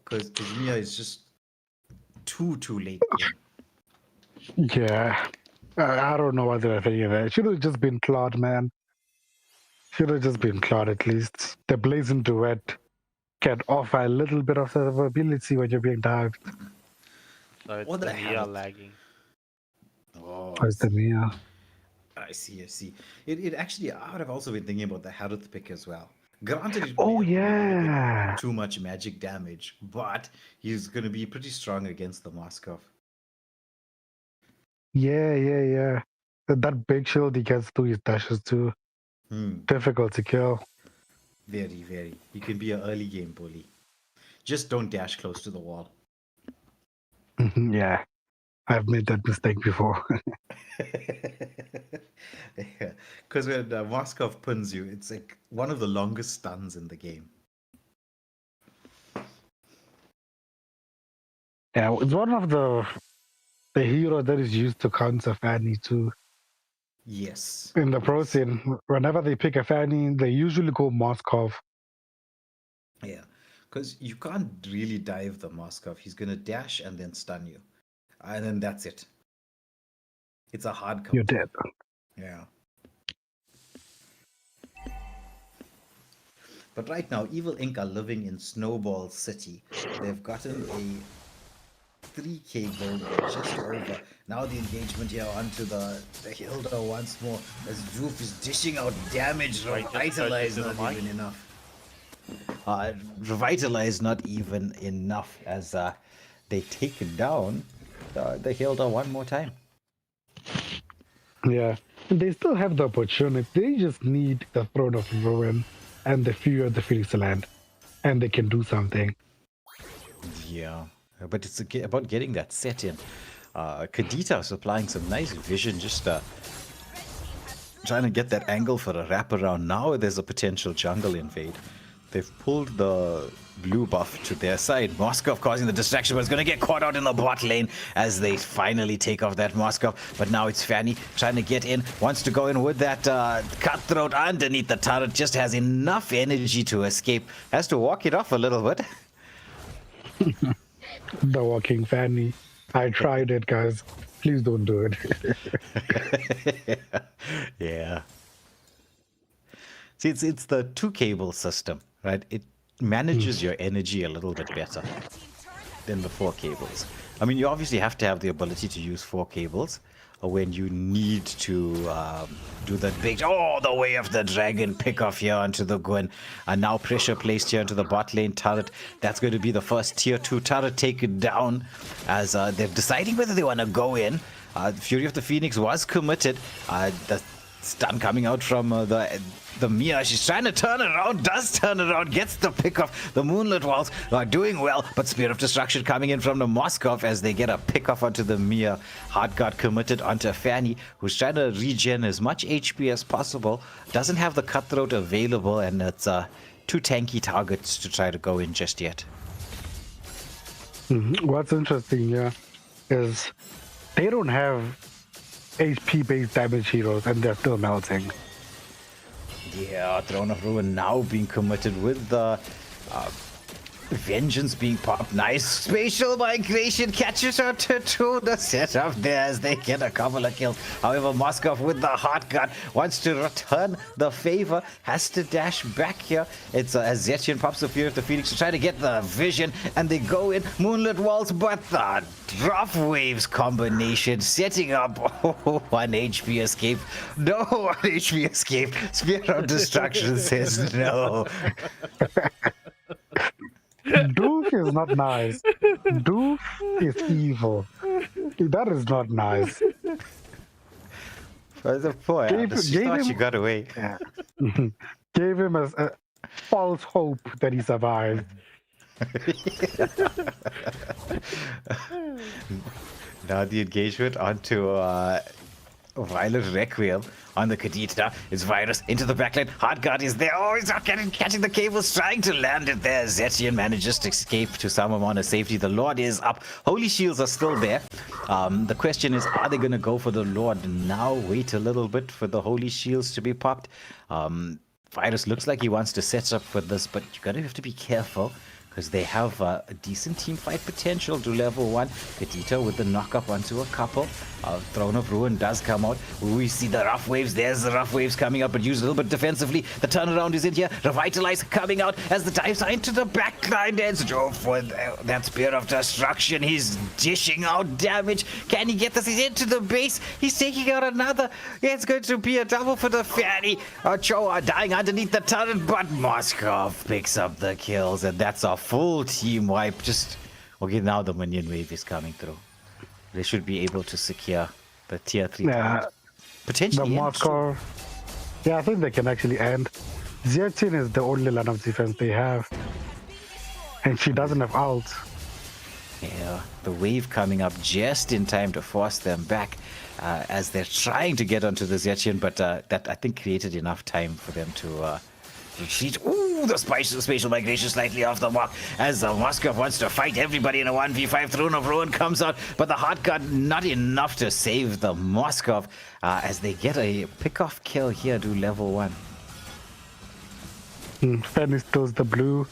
Because Mia is just too late game. Yeah. I don't know what they're thinking there. It should have just been Claude, man. Should have just been Claude at least. The Blazing Duet can offer a little bit of survivability when you're being dived. So it's the Mia lagging. Oh, it's the Mia. I see. It actually, I would have also been thinking about the Harith pick as well. Granted, yeah, too much magic damage, but he's going to be pretty strong against the Moskov. Yeah. That big shield he gets through his dashes too. Difficult to kill. Very. He can be an early game bully. Just don't dash close to the wall. Yeah, I've made that mistake before. Because when Moskov pins you, it's like one of the longest stuns in the game. Yeah, it's one of the hero that is used to counter Fanny too. Yes. In the pro scene, whenever they pick a Fanny, they usually go Moskov. Yeah, because you can't really dive the Moskov. He's going to dash and then stun you. And then that's it. It's a hard counter. You're dead. Yeah. But right now, Evil Inc. are living in Snowball City. They've gotten a 3k gold just over. Now the engagement here onto the Hilda once more as Roof is dishing out damage. Revitalize not even enough. Revitalize not even enough as they take down the Hilda one more time. Yeah, they still have the opportunity. They just need the Throne of Ruin and the Fury of the Phoenix Land, and they can do something. Yeah, but it's about getting that set in. Kadita supplying some nice vision, just trying to get that angle for a wraparound. Now there's a potential jungle invade. They've pulled the blue buff to their side. Moskov causing the distraction, but it's going to get caught out in the bot lane as they finally take off that Moskov. But now it's Fanny trying to get in, wants to go in with that cutthroat underneath the turret, just has enough energy to escape. Has to walk it off a little bit. The walking Fanny. I tried it, guys. Please don't do it. Yeah. See, it's the 2-cable system, right? It manages your energy a little bit better than the 4 cables. I mean, you obviously have to have the ability to use 4 cables when you need to do that big, the way of the dragon pick off here onto the Gwen. And now pressure placed here into the bot lane turret. That's going to be the first tier 2 turret taken down as they're deciding whether they want to go in. Fury of the Phoenix was committed. The stun coming out from the Mia. She's trying to turn around, does turn around, gets the pick off. The Moonlit Walls are doing well, but Spear of Destruction coming in from the Moskov as they get a pick off onto the Mia. Hard guard committed onto Fanny, who's trying to regen as much HP as possible. Doesn't have the cutthroat available, and it's 2 tanky targets to try to go in just yet. What's interesting is they don't have HP-based damage heroes, and they're still melting. Yeah, Throne of Ruin now being committed with the Vengeance being popped. Nice spatial migration catches her to the setup there as they get a couple of kills. However, Moskov with the hot gun wants to return the favor, has to dash back here. It's as Zetchian pops the Fury of the Phoenix to try to get the vision, and they go in Moonlit Walls, but the drop waves combination setting up 1 HP escape. No 1 HP escape. Spear of Destruction says no. Doof is not nice. Doof is evil. That is not nice. She got away. Yeah. Gave him a false hope that he survived. Now the engagement onto Violet Requiem on the Kadita. It's Virus into the backline. Hardguard is there. Oh, he's not catching the cables, trying to land it there. Zetien manages to escape to some amount of safety. The Lord is up. Holy Shields are still there. The question is, are they going to go for the Lord now? Wait a little bit for the Holy Shields to be popped. Virus looks like he wants to set up for this, but you're going to have to be careful, because they have a decent team fight potential to level 1. Kadita with the knock-up onto a couple. Throne of Ruin does come out. We see the Rough Waves. There's the Rough Waves coming up, but used a little bit defensively. The turnaround is in here. Revitalize coming out as the dives are into the backline. There's Joe for that Spear of Destruction. He's dishing out damage. Can he get this? He's into the base. He's taking out another. It's going to be a double for the Fanny. Joe are dying underneath the turret, but Moskov picks up the kills, and that's a full team wipe. Okay, now the minion wave is coming through. They should be able to secure the tier 3. Yeah, potentially. The Moscow. Yeah, I think they can actually end. Zetien is the only line of defense they have, and she doesn't have ult. Yeah, the wave coming up just in time to force them back as they're trying to get onto the Zetien, but that I think created enough time for them to retreat. Ooh, the spatial migration slightly off the mark as Moskov wants to fight everybody in a 1v5. Throne of Ruin comes out, but the hard guard not enough to save the Moskov as they get a pick-off kill here to level 1. Fanny steals the blue.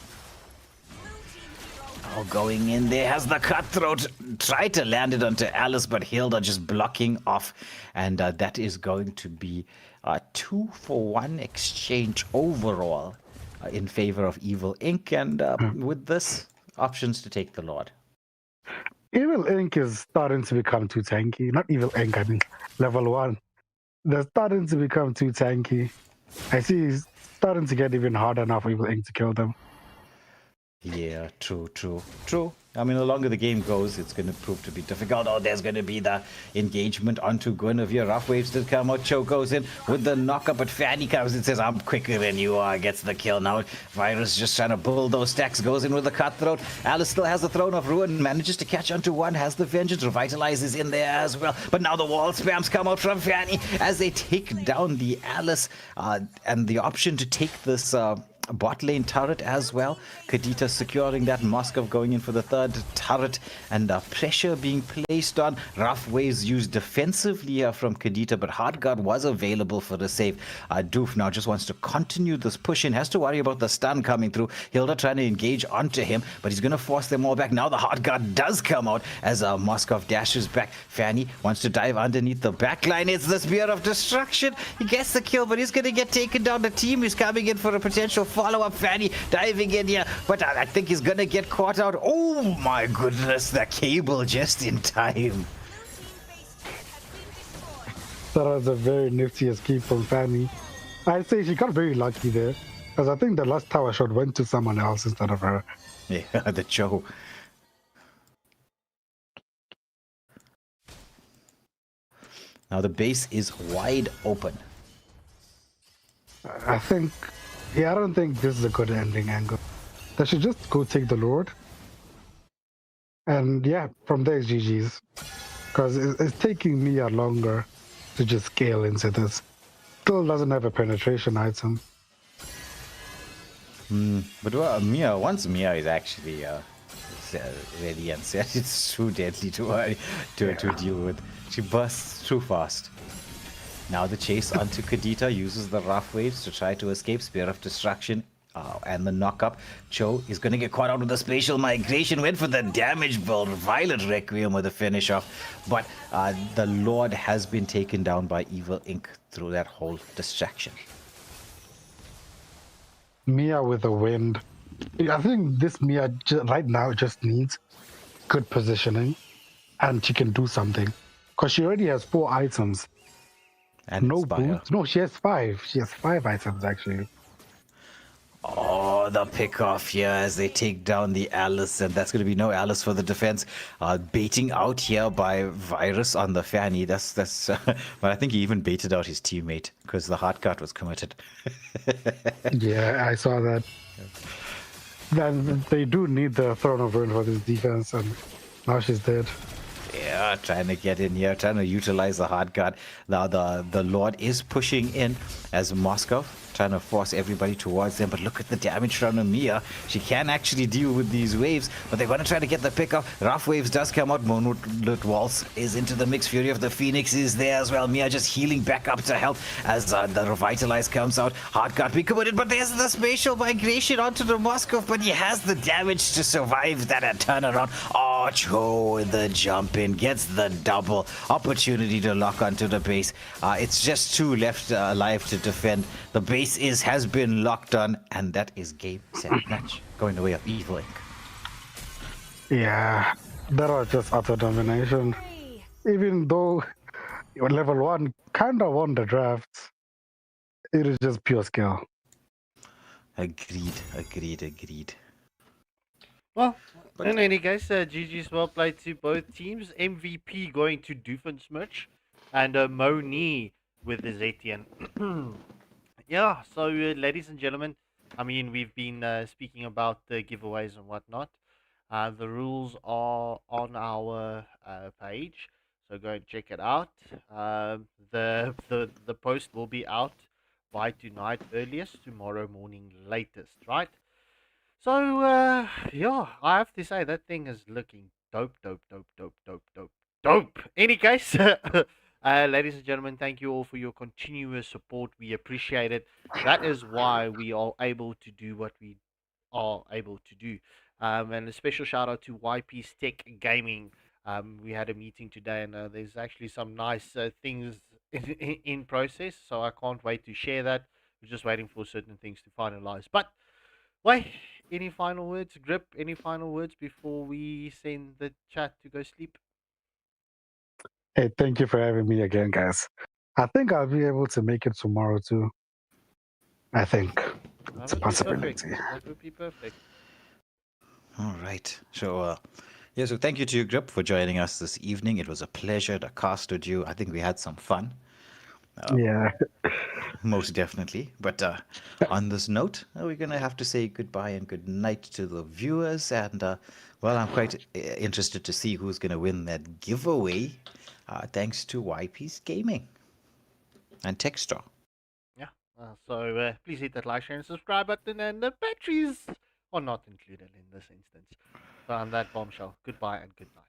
Oh, going in there has the Cutthroat. Tried to land it onto Alice, but Hilda just blocking off. And that is going to be a 2-for-1 exchange overall in favor of Evil Inc. And with this, options to take the Lord. Evil Inc. is starting to become too tanky. Not Evil Inc., I mean level 1. They're starting to become too tanky. I see it's starting to get even harder now for Evil Inc. to kill them. Yeah, true. I mean, the longer the game goes, it's going to prove to be difficult. Oh, there's going to be the engagement onto Guinevere. Rough Waves did come out. Cho goes in with the knock-up, but Fanny comes and says, I'm quicker than you are. Gets the kill now. Virus just trying to pull those stacks. Goes in with the Cutthroat. Alice still has the Throne of Ruin. Manages to catch onto one. Has the Vengeance. Revitalizes in there as well. But now the wall spams come out from Fanny as they take down the Alice. And the option to take this... bot lane turret as well. Kadita securing that. Moskov going in for the third turret, and pressure being placed on. Rough Waves used defensively from Kadita, but Hardguard was available for the save. Doof now just wants to continue this push in. Has to worry about the stun coming through. Hilda trying to engage onto him, but he's going to force them all back. Now the Hardguard does come out as Moskov dashes back. Fanny wants to dive underneath the backline. It's the Spear of Destruction. He gets the kill, but he's going to get taken down. The team is coming in for a potential follow-up. Fanny diving in here, but I think he's gonna get caught out. Oh my goodness, the cable just in time. That was a very nifty escape from Fanny. I'd say she got very lucky there, because I think the last tower shot went to someone else instead of her. Yeah, the Joe. Now the base is wide open. I don't think this is a good ending angle. They should just go take the Lord. And yeah, from there it's GG's. Because it's taking Mia longer to just scale into this. Still doesn't have a penetration item. But once Mia is actually ready and set, it's too deadly to deal with. She bursts too fast. Now the chase onto Kadita uses the Rough Waves to try to escape. Spear of Destruction and the knock-up. Cho is going to get caught out with the spatial migration. Went for the damage build. Violet Requiem with the finish off. But the Lord has been taken down by Evil Inc. through that whole distraction. Mia with the wind. I think this Mia right now just needs good positioning. And she can do something. Because she already has 4 items. And no Inspire. boots. No, she has 5. She has 5 items actually. Oh, the pick off here as they take down the Alice, and that's going to be no Alice for the defense. Baiting out here by Virus on the Fanny. That's but I think he even baited out his teammate because the hard cut was committed. Yeah, I saw that. Then they do need the Throne of Ruin for this defense, and now she's dead. Yeah, trying to get in here, trying to utilize the hard card. Now the Lord is pushing in as Moscow, trying to force everybody towards them. But look at the damage from Mia. She can actually deal with these waves, but they're going to try to get the pickup. Rough Waves does come out. Monolith Waltz is into the mix. Fury of the Phoenix is there as well. Mia just healing back up to help as the Revitalize comes out. Hard card be committed, but there's the spatial migration onto the Moscow, but he has the damage to survive that turnaround. Oh, Cho, the jump in, gets the double opportunity to lock onto the base. It's just two left alive to defend. The base has been locked on, and that is game, set, match. Going the way of Evil Inc. Yeah, that was just utter domination. Even though level 1 kind of won the draft, it is just pure skill. Agreed. Well, in any case, GG's well played to both teams. MVP going to Doofenshmirtz and Moni with the Zetian. Yeah, so ladies and gentlemen, I mean, we've been speaking about the giveaways and whatnot. The rules are on our page, so go and check it out. The post will be out by tonight earliest, tomorrow morning latest, right? So, yeah, I have to say that thing is looking dope. Any case, ladies and gentlemen, thank you all for your continuous support. We appreciate it. That is why we are able to do what we are able to do. And a special shout out to YP's Tech Gaming. We had a meeting today, and there's actually some nice things in process. So I can't wait to share that. We're just waiting for certain things to finalize. But wait, any final words, Grip? Any final words before we send the chat to go sleep? Hey, thank you for having me again, guys. I think I'll be able to make it tomorrow too. I think it's a possibility. That would be perfect. All right. So, so thank you to you, Grip, for joining us this evening. It was a pleasure to cast with you. I think we had some fun. Yeah. Most definitely. But on this note, we're going to have to say goodbye and good night to the viewers. And, well, I'm quite interested to see who's going to win that giveaway. Thanks to YP's Gaming and Techstar. Yeah. So please hit that like, share, and subscribe button. And the batteries are not included in this instance. So on that bombshell, goodbye and good night.